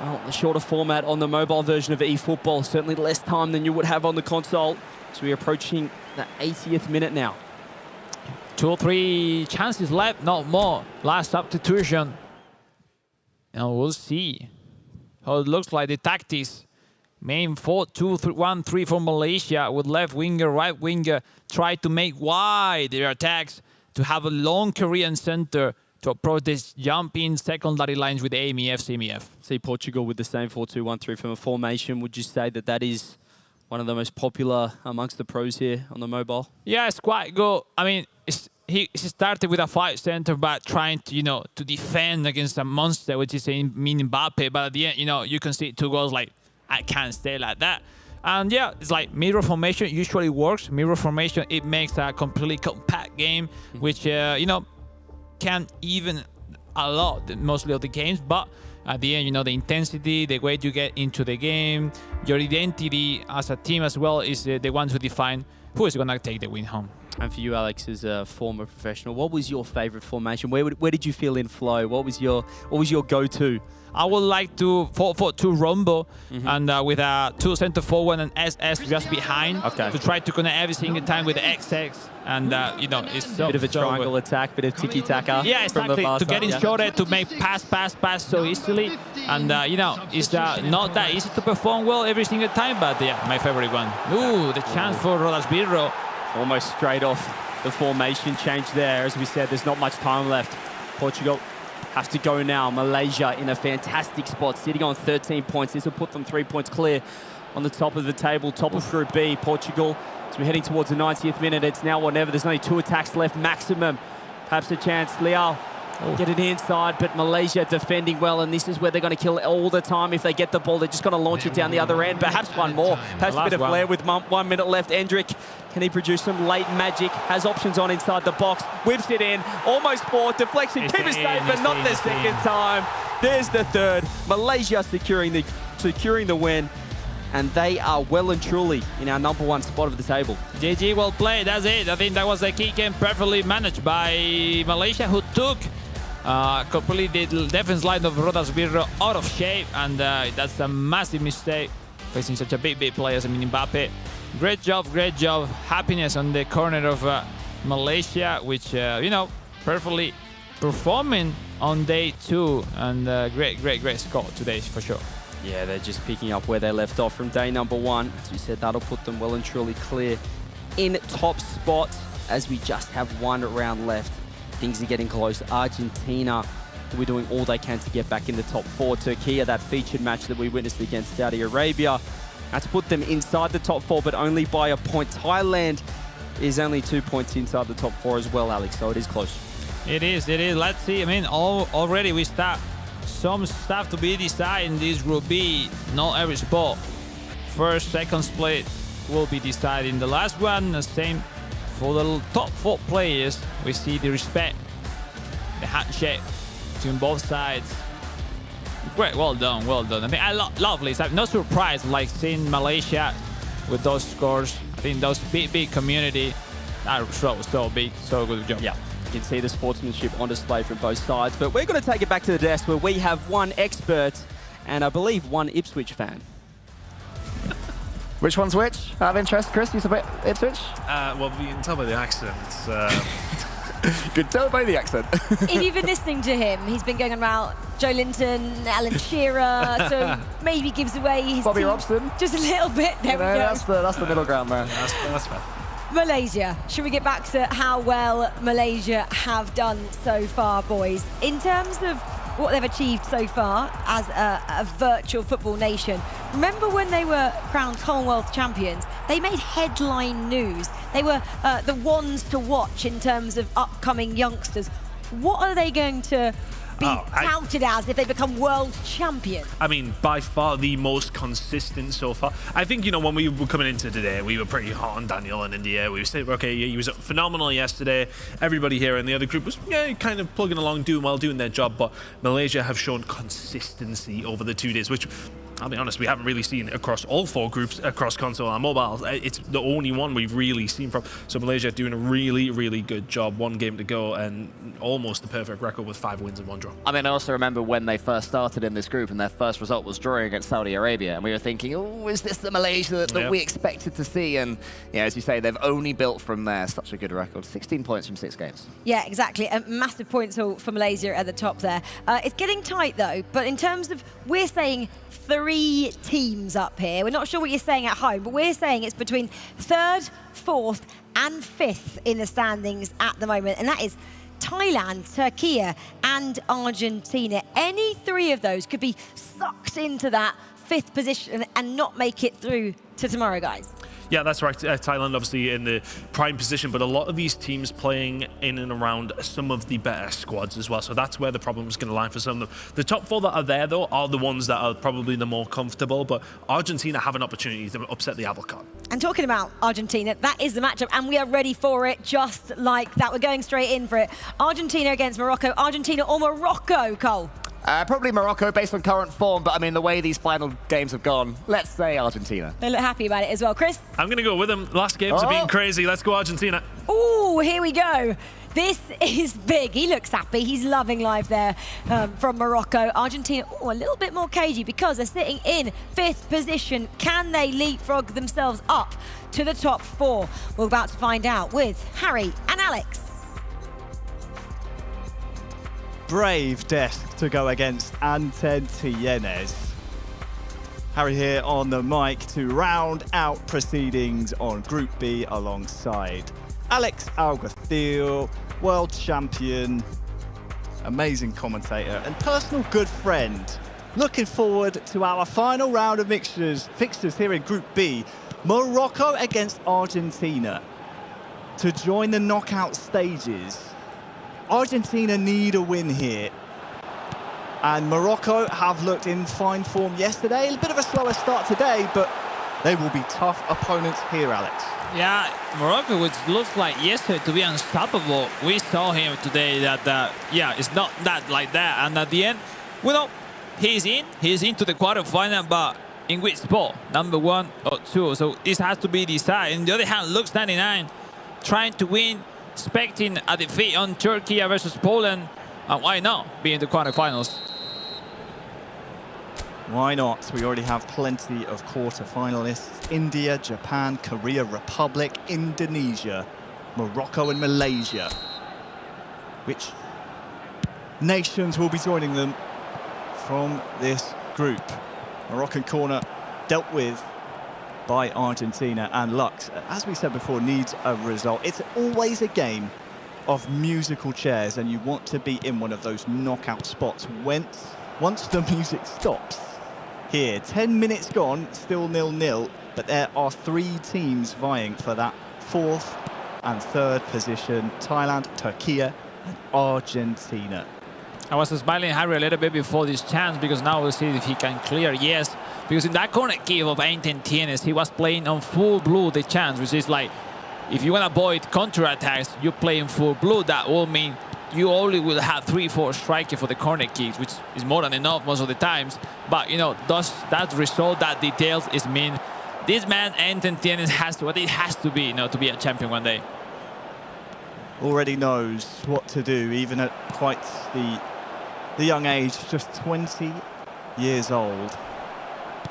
Well, the shorter format on the mobile version of eFootball. Certainly less time than you would have on the console. So we're approaching the 80th minute now. 2 or 3 chances left, not more. Last substitution. And we'll see how it looks like. The tactics. Main 4-2-1-3 for Malaysia with left winger, right winger. Try to make wide their attacks to have a long Korean center to approach this jumping secondary lines with AMEF, CMEF. See Portugal with the same 4-2-1-3 from a formation. Would you say that that is one of the most popular amongst the pros here on the mobile? Yeah, it's quite good. I mean, he started with a 5 center back trying to, to defend against a monster, which is Mbappe. But at the end, you can see 2 goals like, I can't stay like that. And yeah, it's like mirror formation usually works. Mirror formation, it makes a completely compact game, which, you know, can even a lot, mostly of the games. But at the end, you know, the intensity, the way you get into the game, your identity as a team as well is the one to define who is going to take the win home. And for you, Alex, as a former professional, what was your favorite formation? Where did you feel in flow? What was your go-to? I would like to 4-4-2 rombo and with a 2 center forward and SS just behind to try to connect every single time with the XX. And you know, it's so, bit of a triangle attack, bit of tiki-taka. Yeah, exactly. To get in shorter, to make pass so easily. And you know, it's not that easy to perform well every single time. But yeah, my favorite one. Ooh, the chance for Rodasbirro. Almost straight off the formation change there. As we said, there's not much time left. Portugal have to go now. Malaysia in a fantastic spot, sitting on 13 points. This will put them 3 points clear on the top of the table, top of Group B. Portugal, as we're heading towards the 90th minute, it's now or never. There's only 2 attacks left maximum. Perhaps a chance. Leal get it inside, but Malaysia defending well, and this is where they're going to kill all the time. If they get the ball, they're just going to launch it down the other end. Perhaps one more. Perhaps a bit of flair with 1 minute left. Endrick, can he produce some late magic? Has options on inside the box. Whips it in. Almost 4. Deflection. Keep it safe, but not the second time. There's the third. Malaysia securing the win. And they are well and truly in our #1 spot of the table. GG, well played. That's it. I think that was the key game perfectly managed by Malaysia, who took completely the defense line of Rodasbirro out of shape, and that's a massive mistake facing such a big player as Mbappe. Great job. Happiness on the corner of Malaysia, which you know, perfectly performing on day 2, and great score today for sure. Yeah, they're just picking up where they left off from day #1. As we said, that'll put them well and truly clear in top spot as we just have 1 round left. Things are getting close. Argentina, we're doing all they can to get back in the top 4. Turkey, that featured match that we witnessed against Saudi Arabia, that's put them inside the top 4, but only by a point. Thailand is only 2 points inside the top 4 as well, Alex, so it is close. It is. Let's see. I mean, already we start some stuff to be decided in this Group B. Not every spot. First, second split will be decided in the last one. The same for the top 4 players. We see the respect, the handshake between both sides. Great, well done. I think lovely. So no surprise like seeing Malaysia with those scores. I think those big community are so big, so good job. Yeah. You can see the sportsmanship on display from both sides, but we're going to take it back to the desk where we have 1 expert and I believe 1 Ipswich fan. Which one's which? Out of interest, Chris, you support Ipswich? Well, you can tell by the accent. You can tell by the accent. If you've been listening to him, he's been going about Joe Linton, Alan Shearer, so maybe gives away his Bobby team Robson. just a little bit. There we go. That's the middle ground there. That's fair. Malaysia. Should we get back to how well Malaysia have done so far, boys? In terms of what they've achieved so far as a virtual football nation, remember when they were crowned Commonwealth champions? They made headline news. They were the ones to watch in terms of upcoming youngsters. What are they going to be touted as if they become world champions? I mean, by far the most consistent so far. I think, you know, when we were coming into today, we were pretty hot on Daniel and India. We were saying, okay, he was phenomenal yesterday. Everybody here in the other group was kind of plugging along, doing their job. But Malaysia have shown consistency over the 2 days, which, I'll be honest, we haven't really seen across all 4 groups, across console and mobile. It's the only one we've really seen from. So Malaysia doing a really good job. 1 game to go and almost the perfect record with 5 wins and 1 draw. I mean, I also remember when they first started in this group and their first result was drawing against Saudi Arabia, and we were thinking, oh, is this the Malaysia that we expected to see? And yeah, as you say, they've only built from there. Such a good record. 16 points from 6 games. Yeah, exactly. A massive points for Malaysia at the top there. It's getting tight though, but in terms of, we're saying 3 teams up here. We're not sure what you're saying at home, but we're saying it's between 3rd, 4th and 5th in the standings at the moment, and that is Thailand, Turkey and Argentina. Any 3 of those could be sucked into that 5th position and not make it through to tomorrow, guys. Yeah, that's right. Thailand obviously in the prime position, but a lot of these teams playing in and around some of the better squads as well. So that's where the problem is going to lie for some of them. The top 4 that are there, though, are the ones that are probably the more comfortable, but Argentina have an opportunity to upset the apple cart. And talking about Argentina, that is the matchup, and we are ready for it just like that. We're going straight in for it. Argentina against Morocco. Argentina or Morocco, Cole? Probably Morocco based on current form, but I mean, the way these final games have gone, let's say Argentina. They look happy about it as well. Chris? I'm going to go with them. Last games have been crazy. Let's go Argentina. Ooh, here we go. This is big. He looks happy. He's loving life there from Morocco. Argentina, a little bit more cagey because they're sitting in 5th position. Can they leapfrog themselves up to the top 4? We're about to find out with Harry and Alex. Brave desk to go against Intensifies. Harry here on the mic to round out proceedings on Group B alongside Alex Alguacil, world champion, amazing commentator and personal good friend. Looking forward to our final round of fixtures here in Group B. Morocco against Argentina to join the knockout stages. Argentina need a win here. And Morocco have looked in fine form yesterday. A bit of a slower start today, but they will be tough opponents here, Alex. Yeah, Morocco, which looks like yesterday to be unstoppable. We saw him today that, it's not that like that. And at the end, well, he's into the quarterfinal, but in which spot? Number 1 or 2. So this has to be decided. On the other hand, looks 99, trying to win, expecting a defeat on Turkey versus Poland. And why not be in the quarterfinals? Why not? We already have plenty of quarter-finalists. India, Japan, Korea Republic, Indonesia, Morocco and Malaysia. Which nations will be joining them from this group? Moroccan corner dealt with by Argentina, and Lux, as we said before, needs a result. It's always a game of musical chairs, and you want to be in one of those knockout spots once the music stops. Here, 10 minutes gone, still 0-0, but there are 3 teams vying for that 4th and 3rd position: Thailand, Turkey and Argentina. I was smiling Harry a little bit before this chance, because now we'll see if he can clear. Yes, because in that corner kick of Intensifies, he was playing on full blue the chance, which is like, if you want to avoid counter-attacks, you play in full blue. That will mean you only will have 3-4 striking for the corner kicks, which is more than enough most of the times. But, that result, that details is mean this man, Intensifies, has to be, to be a champion one day. Already knows what to do, even at quite the young age, just 20 years old.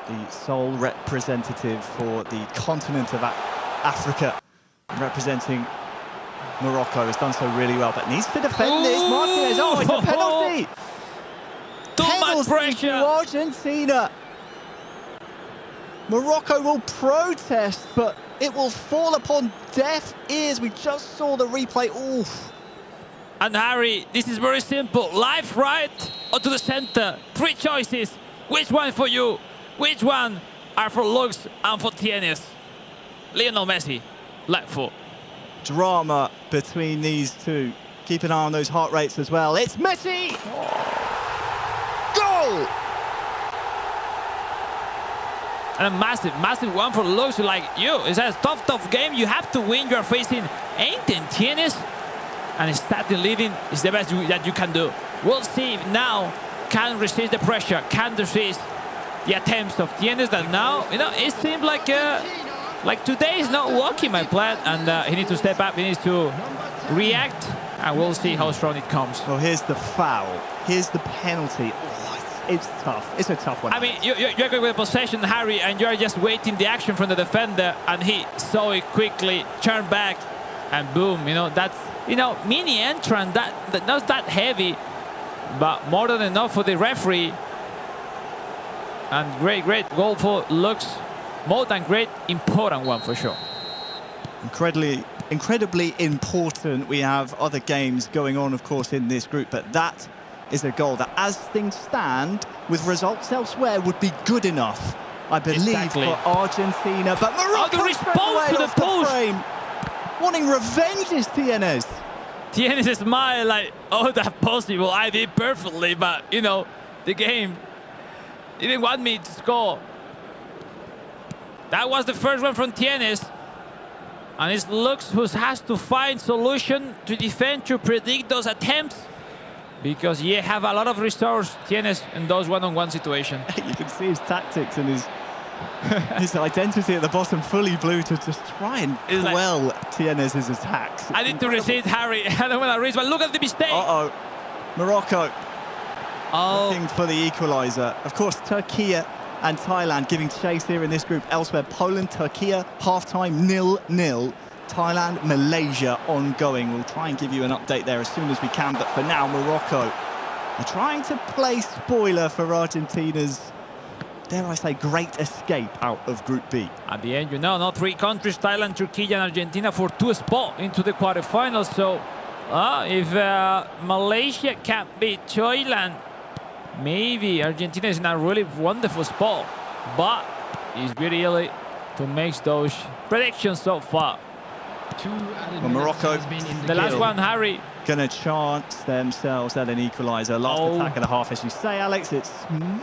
The sole representative for the continent of Africa, representing Morocco, has done so really well, but needs to defend this. Martinez, it's a penalty! Too much pressure! To Argentina. Morocco will protest, but it will fall upon deaf ears. We just saw the replay. Oof. And Harry, this is very simple. Left, right, or to the center. 3 choices. Which one for you? Which one are for Lux and for Tienes? Lionel Messi, left foot. Drama between these two. Keep an eye on those heart rates as well. It's Messi! Goal! And a massive one for Lux. Like it's a tough game. You have to win. You're facing Intensifies, and starting leading is the best that you can do. We'll see if now can resist the pressure, can resist the attempts of Tienes. That now, it seems like today is not working, my plan, and he needs to step up. He needs to react, and we'll see how strong it comes. Well, here's the foul. Here's the penalty. It's tough. It's a tough one. I mean, you're going with possession, Harry, and you're just waiting the action from the defender, and he saw it quickly, turned back, and boom. That's mini entrance. That not that heavy, but more than enough for the referee. And great goal for Lux. More than great, important one for sure. Incredibly important. We have other games going on, of course, in this group, but that is a goal that, as things stand, with results elsewhere, would be good enough I believe, for Argentina. But Morocco the response to the post. frame. Wanting revenge is Tienes. Tienes smile like, oh, that's possible. I did perfectly, but, you know, the game didn't want me to score. That was the first one from Tienes. And it looks who has to find solution to defend, to predict those attempts. Because you have a lot of resource, Tienes, in those one-on-one situations. You can see his tactics and his identity at the bottom, fully blue, to just try and quell Tienes' attacks. I need to resist Harry. I don't want to risk, but look at the mistake. Uh-oh. Morocco looking for the equaliser. Of course, Turkey and Thailand giving chase here in this group. Elsewhere, Poland, Turkey, half-time 0-0. Thailand, Malaysia ongoing. We'll try and give you an update there as soon as we can, but for now, Morocco are trying to play spoiler for Argentina's, dare I say, great escape out of Group B. At the end, you know, not 3 countries, Thailand, Turkey and Argentina, for 2 spots into the quarterfinals. So if Malaysia can't beat Thailand, maybe Argentina is in a really wonderful spot. But it's very early to make those predictions so far. Well, Morocco, the last one, Harry, gonna chance themselves at an equaliser. Last attack of the half, as you say, Alex. It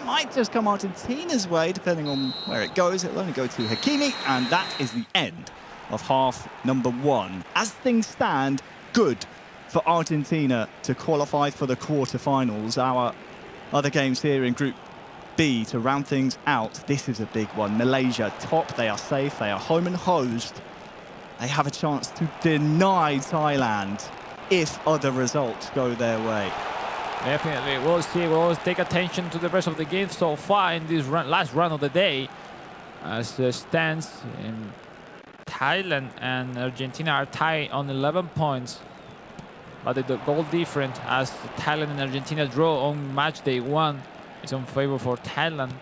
might just come Argentina's way, depending on where it goes. It'll only go to Hakimi, and that is the end of half number 1. As things stand, good for Argentina to qualify for the quarterfinals. Our other games here in Group B to round things out. This is a big one. Malaysia top, they are safe, they are home and hosed. They have a chance to deny Thailand if other results go their way. Definitely, we'll see. We'll always take attention to the rest of the game so far in this last round of the day. As stands in Thailand and Argentina are tied on 11 points. But the goal difference, as Thailand and Argentina draw on match day 1, is in favor for Thailand.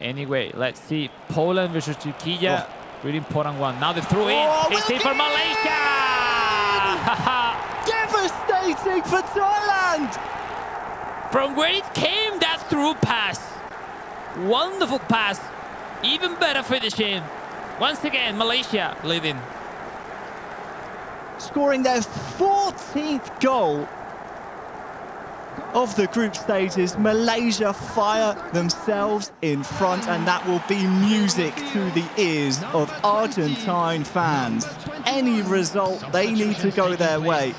Anyway, let's see. Poland versus Turkey. Really important one. Now the throw in. It's in for Malaysia! Devastating for Thailand! From where it came, that through pass. Wonderful pass. Even better finishing. Once again, Malaysia leading. Scoring their 14th goal of the group stages. Malaysia fire themselves in front, and that will be music to the ears of Argentine fans. Any result, they need to go their way.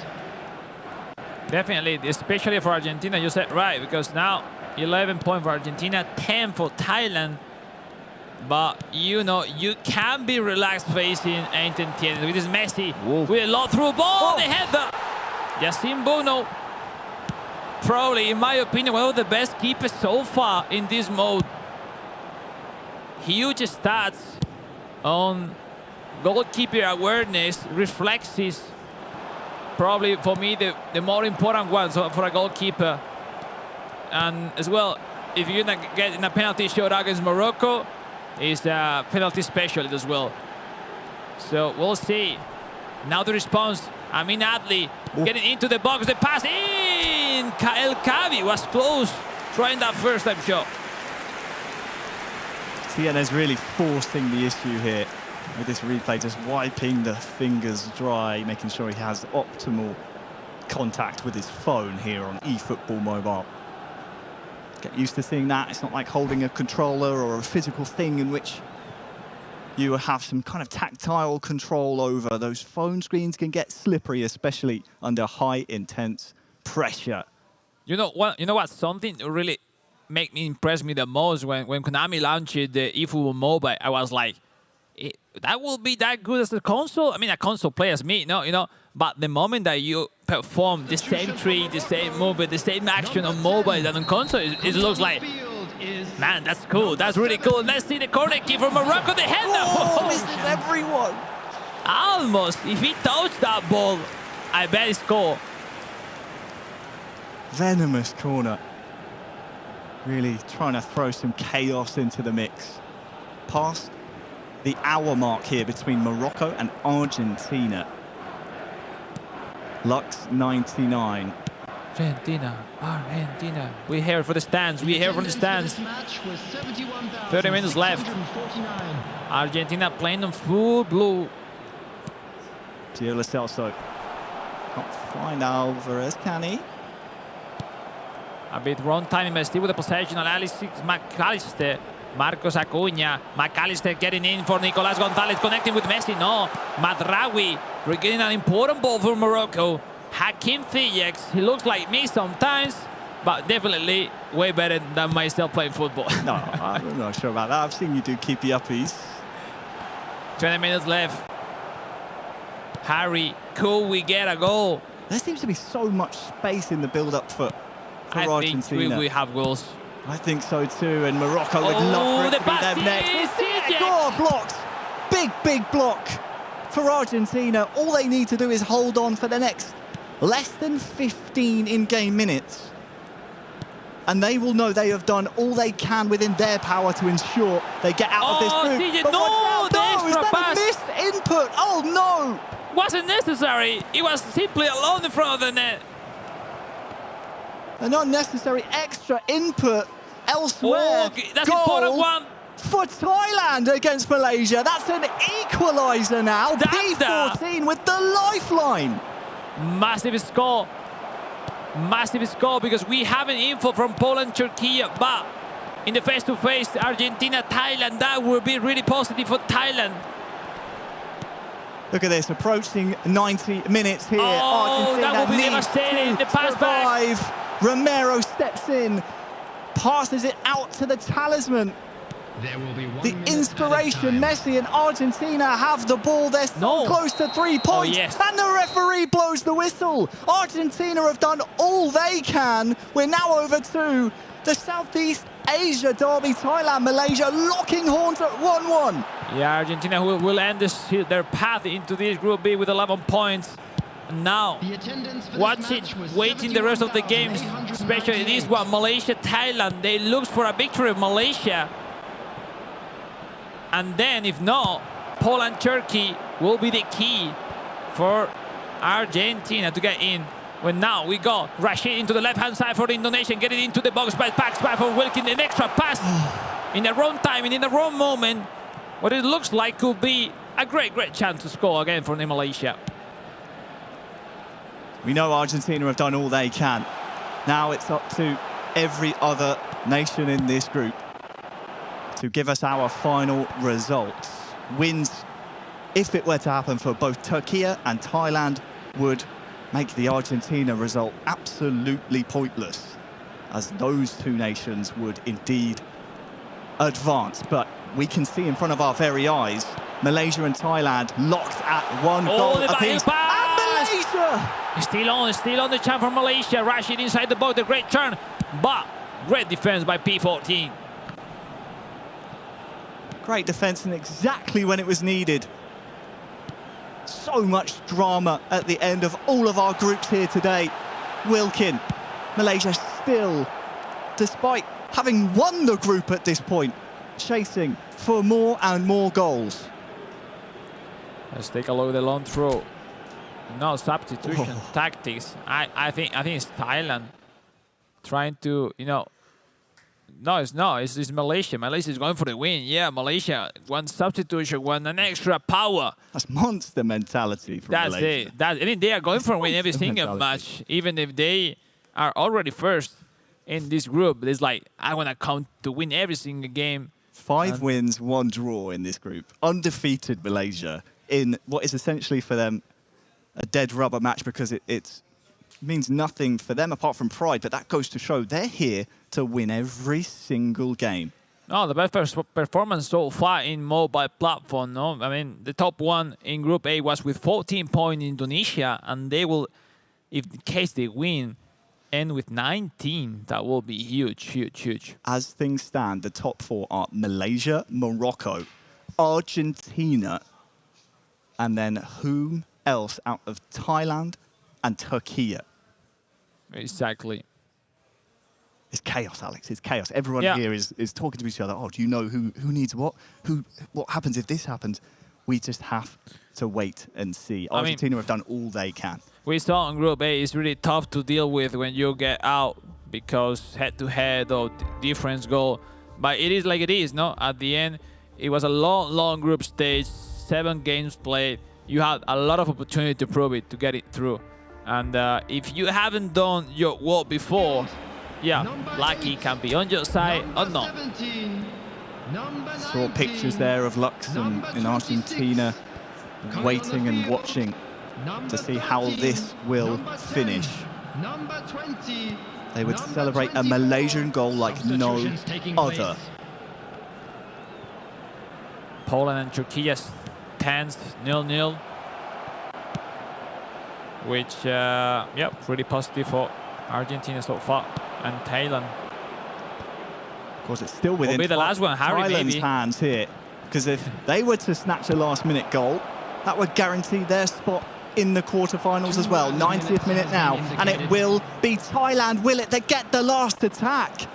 Definitely, especially for Argentina, you said right, because now 11 points for Argentina, 10 for Thailand. But you know, you can be relaxed facing Anton Tienes with this Messi. With a lot through ball, the header. Yacine Bono. Probably, in my opinion, one of the best keepers so far in this mode. Huge stats on goalkeeper awareness, reflexes. Probably, for me, the more important ones for a goalkeeper. And as well, if you're not getting a penalty shot against Morocco, is a penalty specialist as well. So we'll see. Now the response. Amin Adli getting into the box. The pass in. El Kavi was close trying that first time shot. Tienes really forcing the issue here with this replay, just wiping the fingers dry, making sure he has optimal contact with his phone here on eFootball mobile. Get used to seeing that. It's not like holding a controller or a physical thing in which you have some kind of tactile control over. Those phone screens can get slippery, especially under high intense pressure. You know what? Something really made me impress me the most when Konami launched the eFootball mobile. I was like, that will be that good as a console? I mean, a console player as me, no, you know. But the moment that you perform the same trick, the same movement, the same action on mobile than on console, it looks like, man, that's cool. That's really cool. Let's see the corner kick from Morocco. The header. Oh, misses everyone. Almost. If he touched that ball, I bet he score. Venomous corner. Really trying to throw some chaos into the mix. Past the hour mark here between Morocco and Argentina. Lux 99. Argentina. We're here for the stands. We're here for the stands. 30 minutes left. Argentina playing on full blue. Gio Lo Celso. Can't find Alvarez, can he? A bit wrong timing, but still with the possession. Alexis McAllister. Marcos Acuña. McAllister getting in for Nicolas Gonzalez, connecting with Messi. No. Madraoui getting an important ball for Morocco. Hakim Ziyech, he looks like me sometimes, but definitely way better than myself playing football. No, I'm not sure about that. I've seen you do keepy-uppies. 20 minutes left. Harry, could we get a goal? There seems to be so much space in the build-up for Argentina. Think we have goals. I think so too, and Morocco would love for it to be them next. Oh, blocked! Big block for Argentina. All they need to do is hold on for the next less than 15 in-game minutes. And they will know they have done all they can within their power to ensure they get out of this group. But no, the is extra that pass. a missed input? Oh no! Wasn't necessary. It was simply alone in front of the net. An unnecessary extra input elsewhere. Oh, that's an important one. For Thailand against Malaysia. That's an equaliser now. P14 with the lifeline. Massive score. Massive score because we have an info from Poland, Turkey, but in the face-to-face Argentina-Thailand, that would be really positive for Thailand. Look at this, approaching 90 minutes here. Oh, Argentina that will be needs devastating. to The pass back. survive. Romero steps in, passes it out to the talisman. The inspiration, Messi and Argentina have the ball. They're so close to 3 points. Yes. And the referee blows the whistle. Argentina have done all they can. We're now over to the Southeast Asia derby. Thailand, Malaysia locking horns at 1-1. Yeah, Argentina will end their path into this Group B with 11 points. Now, watch it, waiting the rest of the games, especially this one, Malaysia-Thailand. They look for a victory of Malaysia. And then, if not, Poland-Turkey will be the key for Argentina to get in. Well, now we got Rashid into the left-hand side for the Indonesian, getting into the box by for Wilkin, an extra pass in the wrong timing, in the wrong moment. What it looks like could be a great chance to score again for Malaysia. We know Argentina have done all they can. Now it's up to every other nation in this group to give us our final results. Wins, if it were to happen for both Turkey and Thailand, would make the Argentina result absolutely pointless, as those two nations would indeed advance. But we can see in front of our very eyes, Malaysia and Thailand locked at one goal apiece. And Malaysia! Still on the chance for Malaysia. Rashid inside the box, a great turn, but great defense by P14. Great defence, and exactly when it was needed. So much drama at the end of all of our groups here today. Wilkin, Malaysia still, despite having won the group at this point, chasing for more and more goals. Let's take a look at the long throw. No substitution tactics. I think it's Thailand trying to, No, it's not. It's Malaysia. Malaysia is going for the win. Yeah, Malaysia. One substitution, an extra power. That's monster mentality from Malaysia. That's it. They are going for a win every single match, even if they are already first in this group. It's like, I want to count to win every single game. 5 wins, 1 draw in this group. Undefeated Malaysia in what is essentially for them a dead rubber match, because it means nothing for them apart from pride, but that goes to show they're here to win every single game. No, the best performance so far in mobile platform. No, I mean the top one in Group A was with 14 points in Indonesia, and they will, if in case they win, end with 19. That will be huge. As things stand, the top 4 are Malaysia, Morocco, Argentina, and then whom else out of Thailand and Turkey? Exactly. It's chaos, Alex. It's chaos. Everyone here is talking to each other. Oh, do you know who needs what? What happens if this happens? We just have to wait and see. Argentina have done all they can. we saw in Group A is really tough to deal with when you get out because head-to-head or difference goal. But it is like it is, no? At the end, it was a long group stage, 7 games played. You had a lot of opportunity to prove it, to get it through. And if you haven't done your work before, yeah, lucky can be on your side or not. Saw pictures there of Lux in Argentina waiting and watching to see how this will finish. They would celebrate a Malaysian goal like no other. Poland and Turkey tense 0-0, which yeah, pretty positive for Argentina so far, and Thailand. Of course, it's still within will be the last one, Harry, Thailand's maybe. hands here, because if they were to snatch a last-minute goal, that would guarantee their spot in the quarterfinals as well. 90th minute now, and it will be Thailand. Will it? They get the last attack.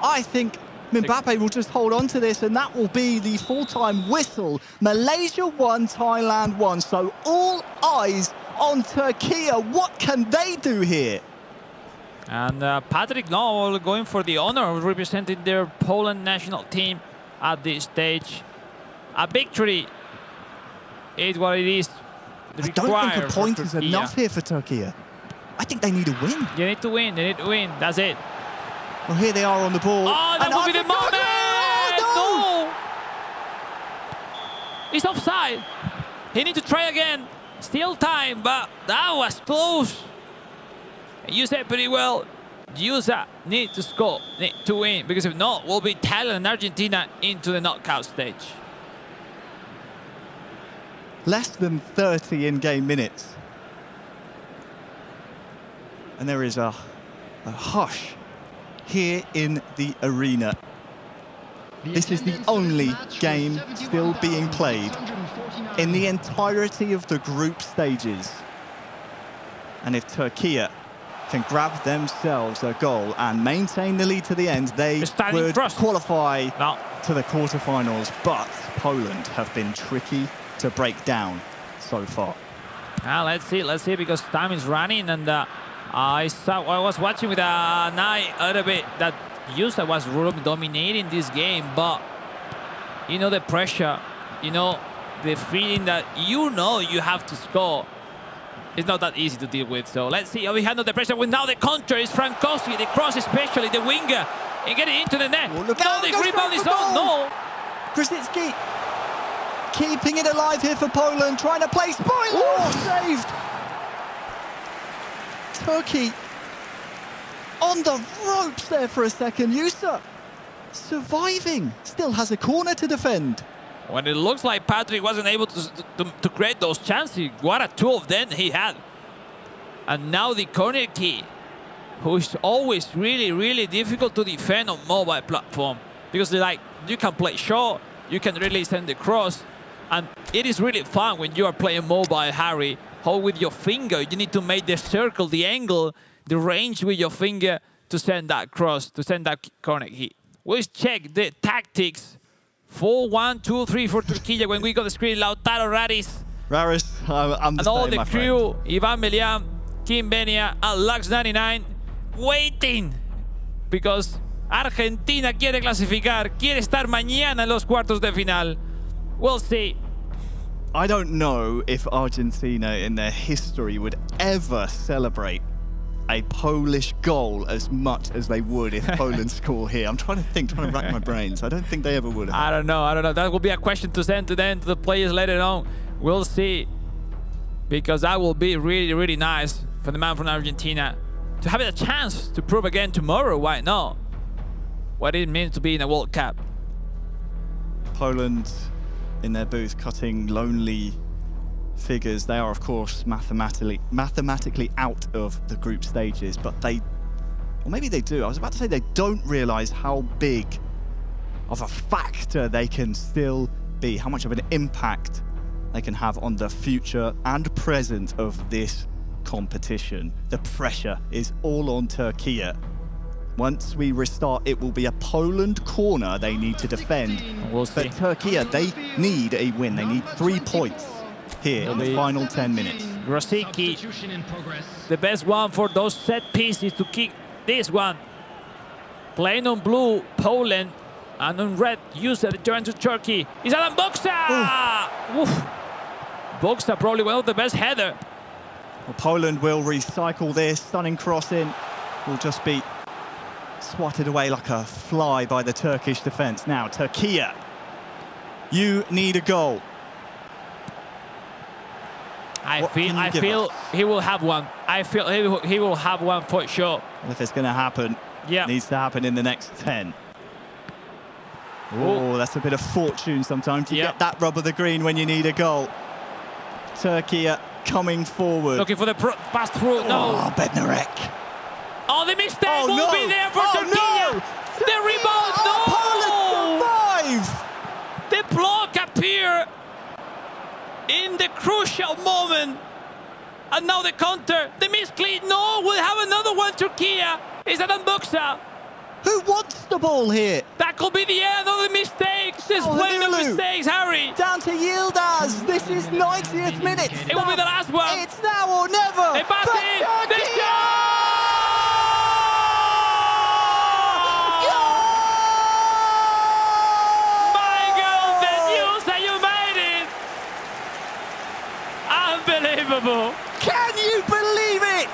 I think Mbappe will just hold on to this, and that will be the full-time whistle. Malaysia 1, Thailand 1. So all eyes on Turkey. What can they do here? And Patrick now going for the honor of representing their Poland national team at this stage. A victory is what it is. I don't think a point is enough here for Turkey. I think they need a win. You need to win. They need to win. That's it. Well, here they are on the ball. Oh, that will be the moment! Oh, no! He's offside. He needs to try again. Still time, but that was close. You said pretty well. USA need to score, need to win, because if not, we'll be Thailand and Argentina into the knockout stage. Less than 30 in-game minutes. And there is a hush here in the arena. This is the only game still being played in the entirety of the group stages. And if Turkey can grab themselves a goal and maintain the lead to the end, they would qualify to the quarterfinals. But Poland have been tricky to break down so far. Let's see, because time is running, and I was watching with an eye a little bit that USA was dominating this game, but you know, the pressure, you know, the feeling that you have to score. It's not that easy to deal with. So let's see how we handle the pressure. With now the counter is Frankowski, the cross especially, the winger, and getting into the net. Oh, look out, the rebound is on. No. Krasicki keeping it alive here for Poland, trying to play spoiler. Saved. Turkey on the ropes there for a second. Yusa surviving, still has a corner to defend. When it looks like Patrick wasn't able to create those chances, what a two of them he had. And now the corner key, who is always really difficult to defend on mobile platform, because like you can play short, you can really send the cross, and it is really fun when you are playing mobile, Harry. How with your finger you need to make the circle, the angle, the range with your finger to send that cross, to send that corner hit. We'll check the tactics. 4-1-2-3 for Turkey when we got the screen. Lautaro Radis. I'm and all the crew, Ivan Melian, Kim Benia, and Lux99, waiting, because Argentina quiere clasificar, quiere estar mañana en los cuartos de final. We'll see. I don't know if Argentina in their history would ever celebrate a Polish goal as much as they would if Poland score here. I'm trying to rack my brains. I don't think they ever would have. I don't know. That will be a question to send to them, to the players later on. We'll see. Because that will be really nice for the man from Argentina to have a chance to prove again tomorrow, why not, what it means to be in a World Cup. Poland in their booth cutting lonely figures. They are, of course, mathematically out of the group stages, but they, or maybe they do. I was about to say they don't realize how big of a factor they can still be, how much of an impact they can have on the future and present of this competition. The pressure is all on Turkey. Once we restart, it will be a Poland corner they need to defend. We'll see. But Turkey, they need a win. They need 3 points here in the final 10 minutes. Grosicki, the best one for those set pieces to kick this one. Playing on blue, Poland, and on red, user return to Turkey. Is Adam Boksa! Oof. Boksa probably one of the best header. Well, Poland will recycle this. Stunning crossing will just be swatted away like a fly by the Turkish defence. Now, Turkey, you need a goal. I feel he will have one. I feel he will have one for sure. And if it's going to happen, yeah, it needs to happen in the next 10. Oh, that's a bit of fortune sometimes. You get that rub of the green when you need a goal. Turkey coming forward. Looking for the pass through. No. Oh, Bednarek. Oh, the mistake will be there for Turkey. No. The rebound. No. Poland survive. The block appear in the crucial moment. And now the counter. The misclean. No, we'll have another one. Turkey. Is Adam Boksa. Who wants the ball here? That could be the end of the mistakes. There's plenty of mistakes, Harry. Down to Yildiz. This is 90th minute. It will be the last one. It's now or never. They pass in. They shot! My goodness, you made it. Unbelievable. Can you believe it?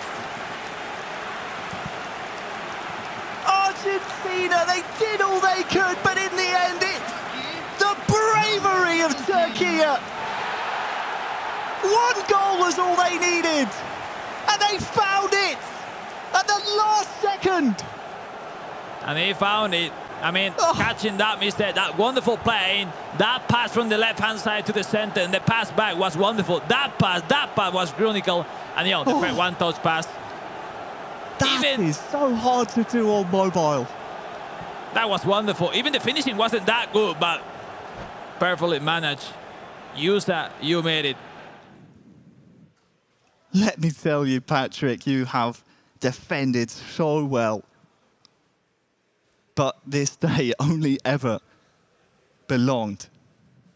Argentina, they did all they could, but in the end, it's the bravery of Turkey. One goal was all they needed, and they found it at the last second. And they found it. I mean, catching that mistake, that wonderful play, that pass from the left-hand side to the center, and the pass back was wonderful. That pass was critical, and the one-touch pass. That is so hard to do on mobile. That was wonderful. Even the finishing wasn't that good, but perfectly managed. Yusa, you made it. Let me tell you, Patrick, you have defended so well. But this day only ever belonged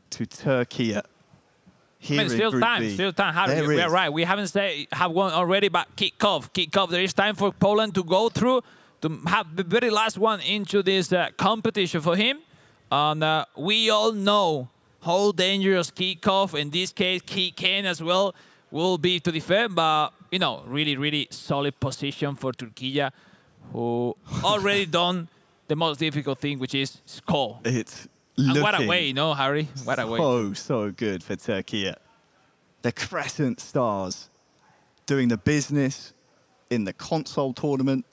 to Turkey. Still time, Harry. We're right. We haven't have one already, but kickoff. There is time for Poland to go through, to have the very last one into this competition for him. And we all know how dangerous kickoff, in this case, kick in as well, will be to defend. But, really, really solid position for Turkey, who already done the most difficult thing, which is score. And what a way, Harry? What a way. So good for Turkey. The Crescent Stars doing the business in the console tournament.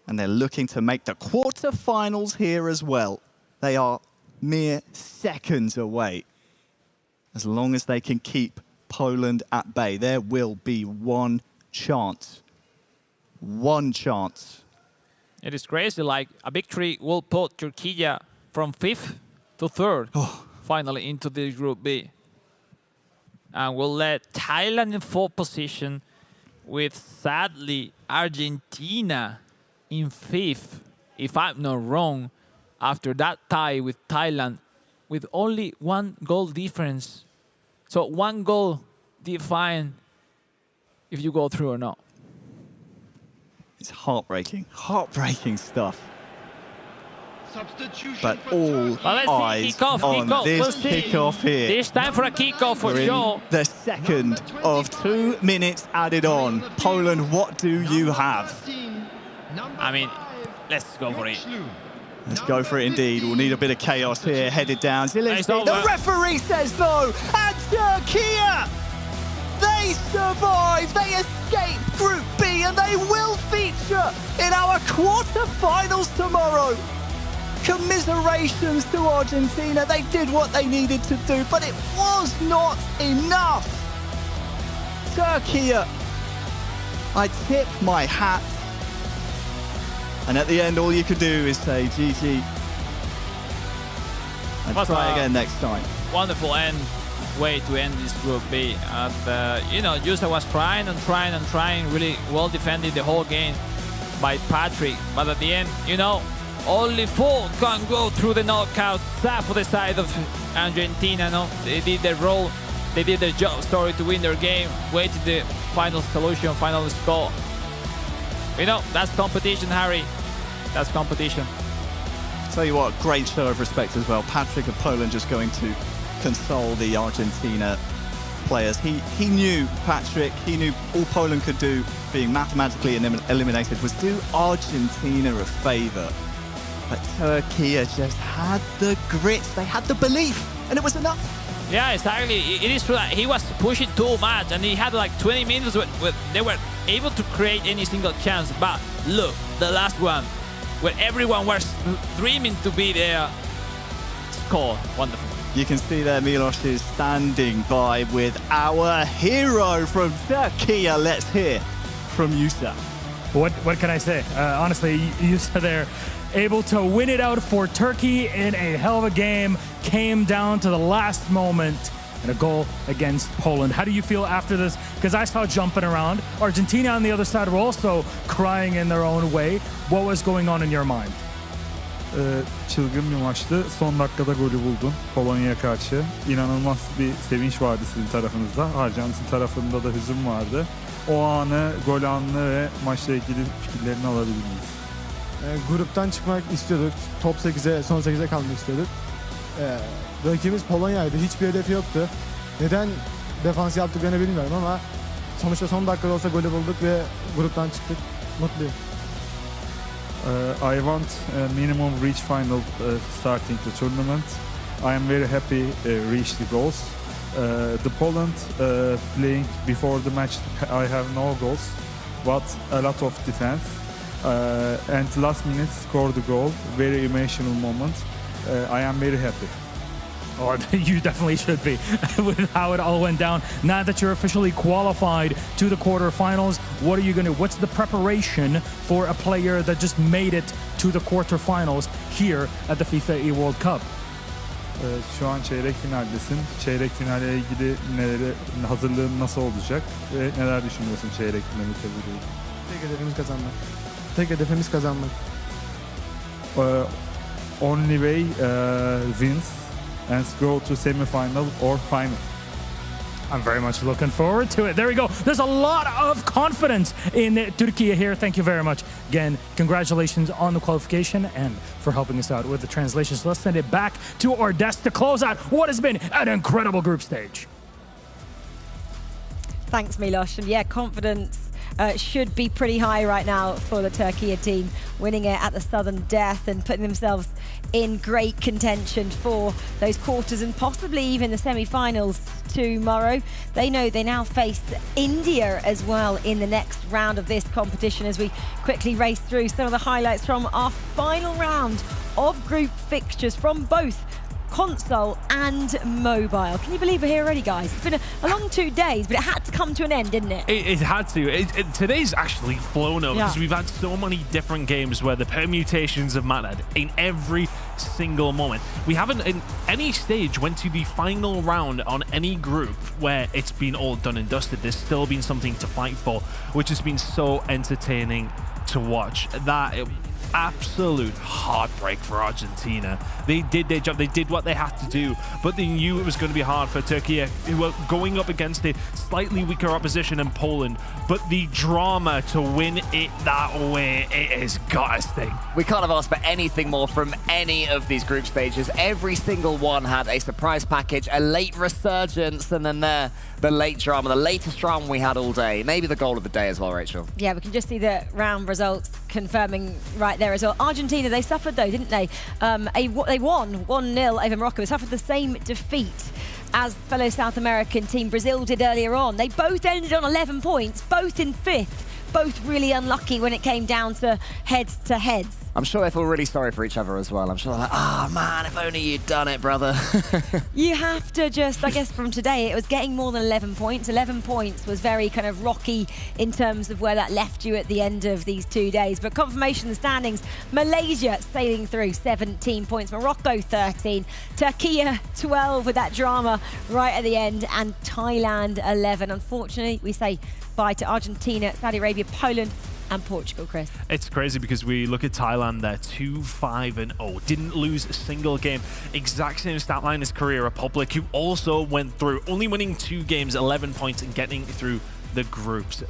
And they're looking to make the quarterfinals here as well. They are mere seconds away. As long as they can keep Poland at bay, there will be one chance. One chance. It is crazy. Like, a victory will put Turkey from 5th to 3rd, finally into this Group B. And we'll let Thailand in 4th position, with, sadly, Argentina in 5th, if I'm not wrong, after that tie with Thailand, with only 1 goal difference. So 1 goal define if you go through or not. It's heartbreaking stuff. But all eyes on this kickoff here. It's time for a kickoff for sure. The second of 2 minutes added on. Poland, what do you have? I mean, let's go for it. Let's go for it indeed. We'll need a bit of chaos here. Headed down. Zelensky. The referee says no. And Turkey, they survive. They escape Group B, and they will feature in our quarterfinals tomorrow. Commiserations to Argentina. They did what they needed to do, but it was not enough. Turkey, I tip my hat. And at the end, all you can do is say GG. And try again next time. Wonderful way to end this Group B. And, Yusa was trying, really well defended the whole game by Patrick. But at the end, only 4 can go through the knockout. Sad for the side of Argentina, They did their role They did their job, sorry, to win their game, waited the final solution, final score. You know, that's competition, Harry. That's competition. Tell you what, great show of respect as well. Patrick of Poland just going to console the Argentina players. He knew, Patrick, he knew all Poland could do, being mathematically eliminated, was do Argentina a favour. But Turkey just had the grit, they had the belief, and it was enough. Yeah, exactly. It is true that he was pushing too much, and he had like 20 minutes where they were able to create any single chance. But look, the last one, where everyone was dreaming to be there. Score, wonderful. You can see there Milos is standing by with our hero from Turkey. Let's hear from Yusa. What can I say? Honestly, Yusa there, able to win it out for Turkey in a hell of a game, came down to the last moment, and a goal against Poland. How do you feel after this? Because I saw jumping around. Argentina on the other side were also crying in their own way. What was going on in your mind? Çılgın bir maçtı. Son dakikada golü buldun Polonya'ya karşı. İnanılmaz bir sevinç vardı sizin tarafınızda. Arjantin tarafında da hüzün vardı. O anı, gol anını ve maçla ilgili fikirlerini alabilir miyiz? Gruptan çıkmak istiyorduk. Top 8'e, son 8'e kalmak istiyorduk. Rakibimiz Polonya'ydı. Hiçbir hedefi yoktu. Neden defans yaptıklarını bilmiyorum ama sonuçta son dakikada olsa golü bulduk ve gruptan çıktık. Mutluyum. I want a minimum reach final starting the tournament. I am very happy reach the goals. The Poland playing before the match, I have no goals, but a lot of defense. And last minute scored the goal. Very emotional moment. I am very happy. Oh, you definitely should be with how it all went down. Now that you're officially qualified to the quarterfinals, what are you going to? What's the preparation for a player that just made it to the quarterfinals here at the FIFAe World Cup? Şu an çeyrek finaldesin. Çeyrek finale ilgili hazırlığın nasıl olacak ve neler düşünüyorsun çeyrek finali tebrik? Tek hedefimiz kazanmak. Tek hedefimiz kazanmak. Only way wins and go to semi-final or final. I'm very much looking forward to it. There we go. There's a lot of confidence in Turkey here. Thank you very much. Again, congratulations on the qualification and for helping us out with the translations. Let's send it back to our desk to close out what has been an incredible group stage. Thanks, Milos. And yeah, confidence should be pretty high right now for the Turkey team, winning it at the sudden death and putting themselves in great contention for those quarters and possibly even the semi-finals tomorrow. They know they now face India as well in the next round of this competition as we quickly race through some of the highlights from our final round of group fixtures from both console and mobile. Can you believe we're here already, guys? It's been a long 2 days, but it had to come to an end, didn't it? It had to. Today's actually flown up because we've had so many different games where the permutations have mattered in every single moment. We haven't in any stage went to the final round on any group where it's been all done and dusted. There's still been something to fight for, which has been so entertaining to watch. Absolute heartbreak for Argentina. They did their job, they did what they had to do, but they knew it was going to be hard for Turkey, who were going up against a slightly weaker opposition in Poland, but the drama to win it that way, it has got to sting. We can't have asked for anything more from any of these group stages. Every single one had a surprise package, a late resurgence, and then the late drama, the latest drama we had all day. Maybe the goal of the day as well, Rachel. Yeah, we can just see the round results confirming right there as well. Argentina, they suffered though, didn't they? They won 1-0 over Morocco. They suffered the same defeat as fellow South American team Brazil did earlier on. They both ended on 11 points, both in 5th. Both really unlucky when it came down to heads-to-heads. I'm sure they feel really sorry for each other as well. I'm sure they're like, oh man, if only you'd done it, brother. You have to just, I guess from today, it was getting more than 11 points. 11 points was very kind of rocky in terms of where that left you at the end of these 2 days. But confirmation of the standings, Malaysia sailing through 17 points, Morocco 13, Turkey 12 with that drama right at the end, and Thailand 11. Unfortunately, we say bye to Argentina, Saudi Arabia, Poland, and Portugal, Chris. It's crazy because we look at Thailand, they're 2-5-0, didn't lose a single game. Exact same stat line as Korea Republic, who also went through, only winning 2 games, 11 points, and getting through the groups.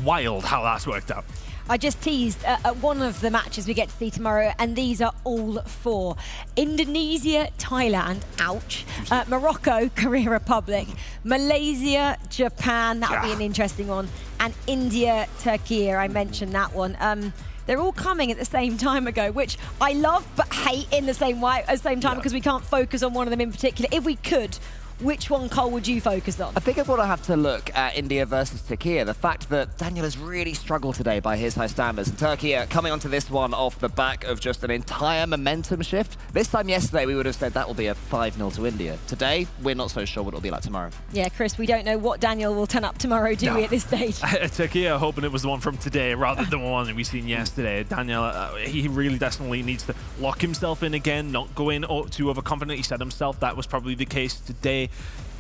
Wild how that's worked out. I just teased one of the matches we get to see tomorrow, and these are all 4. Indonesia, Thailand, ouch. Morocco, Korea Republic. Malaysia, Japan, that would be an interesting one. And India, Turkey, I mentioned that one. They're all coming at the same time ago, which I love but hate in the same way at the same time because we can't focus on one of them in particular. If we could, which one, Cole, would you focus on? I think I'd want to have to look at India versus Turkey. The fact that Daniel has really struggled today by his high standards. And Turkey coming onto this one off the back of just an entire momentum shift. This time yesterday, we would have said that will be a 5-0 to India. Today, we're not so sure what it'll be like tomorrow. Yeah, Chris, we don't know what Daniel will turn up tomorrow, do we, at this stage? Turkey are hoping it was the one from today rather than the one that we seen yesterday. Daniel, he really definitely needs to lock himself in again, not go in too overconfident. He said himself that was probably the case today.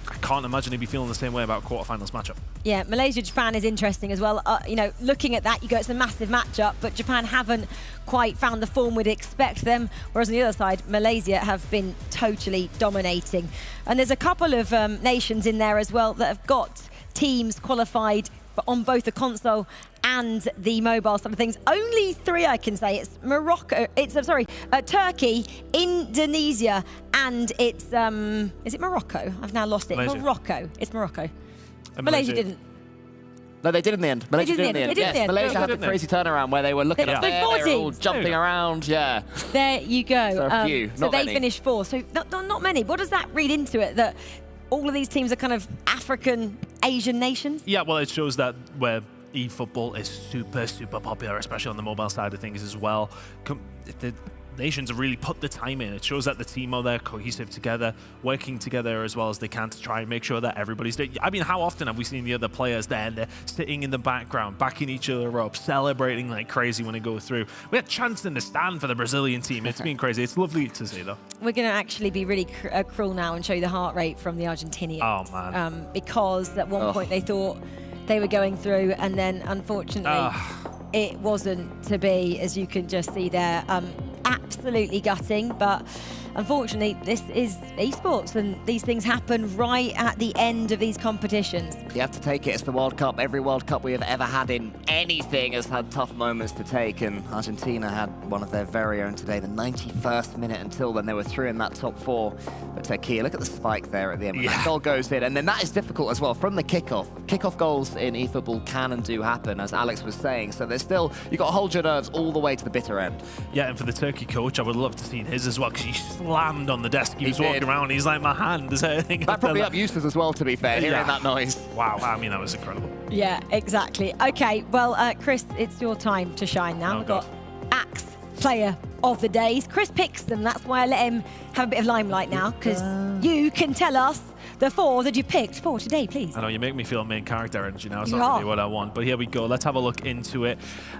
I can't imagine he'd be feeling the same way about quarterfinals matchup. Yeah, Malaysia-Japan is interesting as well. You know, looking at that, you go, it's a massive matchup, but Japan haven't quite found the form we'd expect them, whereas on the other side, Malaysia have been totally dominating. And there's a couple of nations in there as well that have got teams qualified on both the console and the mobile side of things. Only 3 I can say. It's Morocco, Turkey, Indonesia, and it's, is it Morocco? I've now lost it. Malaysia. Morocco. It's Morocco. And Malaysia didn't. No, they did in the end. Malaysia did in the end. Yes, Malaysia had the crazy turnaround where they were looking up there, they were all jumping around. Yeah. There you go. So a few, so not they many. finished 4. So not many. What does that read into it? That all of these teams are kind of African, Asian nations? Yeah, well, it shows that where eFootball is super, super popular, especially on the mobile side of things as well. The nations have really put the time in. It shows that the team are there, cohesive together, working together as well as they can to try and make sure that everybody's there. I mean, how often have we seen the other players there and they're sitting in the background, backing each other up, celebrating like crazy when they go through? We had chance in the stand for the Brazilian team. It's been crazy. It's lovely to see, though. We're going to actually be really cruel now and show you the heart rate from the Argentinians. Oh, man. Because at one point they thought they were going through, and then unfortunately it wasn't to be, as you can just see there. Absolutely gutting, but unfortunately this is esports and these things happen right at the end of these competitions. You have to take it. It's the World Cup. Every World Cup we have ever had in anything has had tough moments to take, and Argentina had one of their very own today, the 91st minute. Until then, they were through in that top 4. But Turkey, look at the spike there at the end. When that goal goes in, and then that is difficult as well from the kickoff. Kickoff goals in eFootball can and do happen, as Alex was saying. So there's still, you've got to hold your nerves all the way to the bitter end. Yeah, and for the Turkey coach, I would love to see his as well, because he slammed on the desk. He was walking around, he's like, my hand is hurting. That probably up Eustace as well, to be fair, hearing that noise. Wow, I mean, that was incredible. Yeah, exactly. Okay, well, Chris, it's your time to shine now. We've got Axe Player of the Days. Chris picks them, that's why I let him have a bit of limelight now, because you can tell us the 4 that you picked for today, please. I know, you make me feel main character energy now. It's You not are. really what I want. But here we go. Let's have a look into it.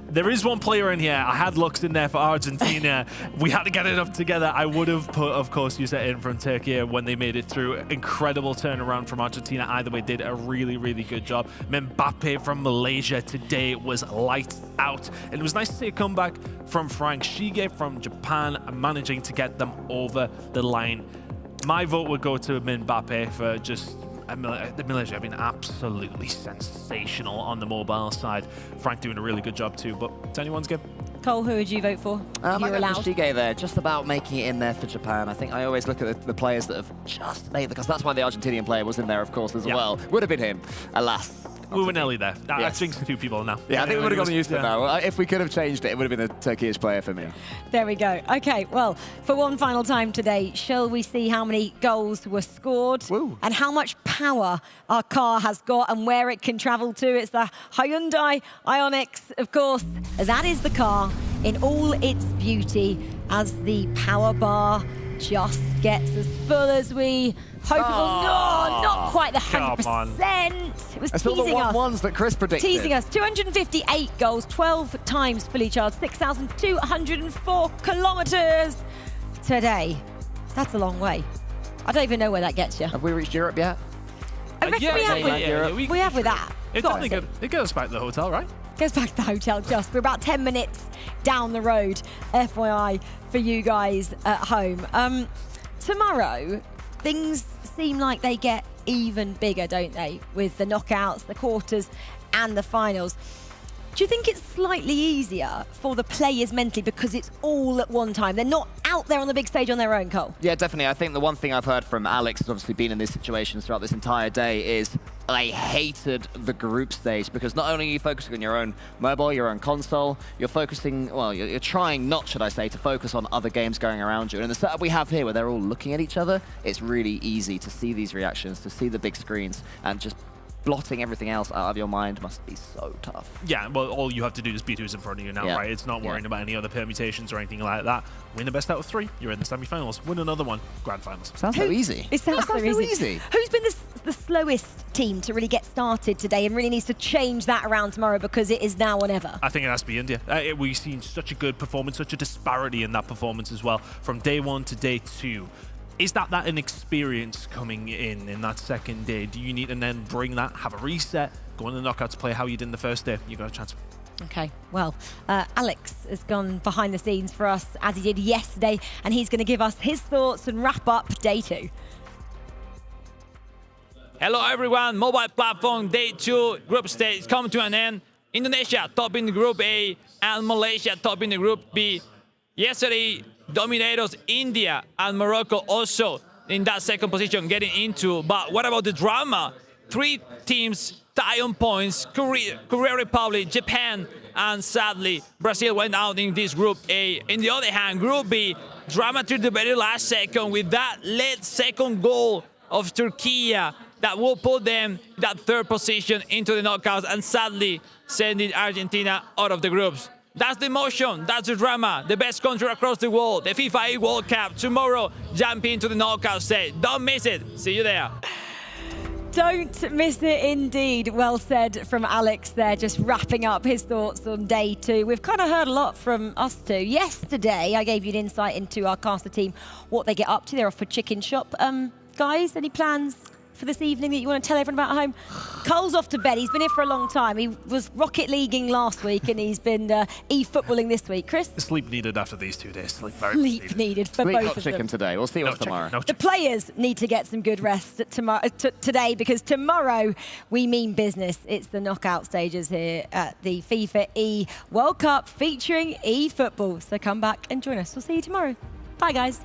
There is one player in here. I had looks in there for Argentina. We had to get it up together. I would have put, of course, you said in from Turkey when they made it through. Incredible turnaround from Argentina. Either way, did a really, really good job. Mbappe from Malaysia today was lights out. And it was nice to see a comeback from Frank Shige from Japan, managing to get them over the line. My vote would go to Mbappe for just the Malaysia have been absolutely sensational on the mobile side. Frank doing a really good job too, but it's anyone's game. Cole, who would you vote for? I You're allowed. Shige there, just about making it in there for Japan. I think I always look at the players that have just made it, because that's why the Argentinian player was in there, of course, as well. Would have been him, alas. We were nearly there. I Yes. think 2 people now. Yeah, I think we would have gone used to it now. If we could have changed it, it would have been the Turkish player for me. There we go. Okay, well, for one final time today, shall we see how many goals were scored and how much power our car has got and where it can travel to? It's the Hyundai Ioniq, of course. That is the car in all its beauty, as the power bar just gets as full as we hope it will. No, not quite the 100%. It was That's all the teasing us. ones that Chris predicted. Teasing us. 258 goals, 12 times fully charged, 6,204 kilometres today. That's a long way. I don't even know where that gets you. Have we reached Europe yet? I reckon we have with that. It Got definitely to. get us back to the hotel, right? goes back to the hotel just. We're about 10 minutes down the road, FYI, for you guys at home. Tomorrow, things seem like they get even bigger, don't they? With the knockouts, the quarters, and the finals. Do you think it's slightly easier for the players mentally because it's all at one time? They're not out there on the big stage on their own, Cole. Yeah, definitely. I think the one thing I've heard from Alex, who's obviously been in these situations throughout this entire day, is I hated the group stage because not only are you focusing on your own mobile, your own console, you're focusing, well, you're trying not, should I say, to focus on other games going around you. And in the setup we have here where they're all looking at each other, it's really easy to see these reactions, to see the big screens, and just blotting everything else out of your mind must be so tough. Yeah, well, all you have to do is beat who's in front of you now, right? It's not worrying about any other permutations or anything like that. Win the best out of 3, you're in the semi-finals. Win another one, grand finals. Sounds so easy. It sounds so easy. Who's been the slowest team to really get started today and really needs to change that around tomorrow because it is now or never? I think it has to be India. We've seen such a good performance, such a disparity in that performance as well, from day 1 to day 2. Is that inexperience coming in that second day? Do you need to then bring that, have a reset, go in the knockouts, play how you did in the first day? You got a chance. Okay, well, Alex has gone behind the scenes for us as he did yesterday, and he's going to give us his thoughts and wrap up day 2. Hello everyone, mobile platform day 2 group stage come to an end. Indonesia top in the group A and Malaysia top in the group B. Yesterday, dominators India and Morocco also in that second position getting into. But what about the drama? 3 teams tie on points, Korea Republic, Japan, and sadly, Brazil went out in this group A. In the other hand, group B, drama to the very last second with that late second goal of Turkey that will put them that 3rd position into the knockouts and sadly sending Argentina out of the groups. That's the emotion, that's the drama, the best country across the world, the FIFAe World Cup. Tomorrow, jump into the knockout stage. Don't miss it. See you there. Don't miss it indeed. Well said from Alex there, just wrapping up his thoughts on day 2. We've kind of heard a lot from us too. Yesterday, I gave you an insight into our caster team, what they get up to. They're off for Chicken Shop. Guys, any plans for this evening that you want to tell everyone about at home? Cole's off to bed. He's been here for a long time. He was Rocket Leaguing last week and he's been eFootballing this week. Chris? Sleep needed after these 2 days. Sleep needed for both of them. Chicken today. We'll see what's tomorrow. The players need to get some good rest today because tomorrow we mean business. It's the knockout stages here at the FIFAe World Cup featuring eFootball. So come back and join us. We'll see you tomorrow. Bye, guys.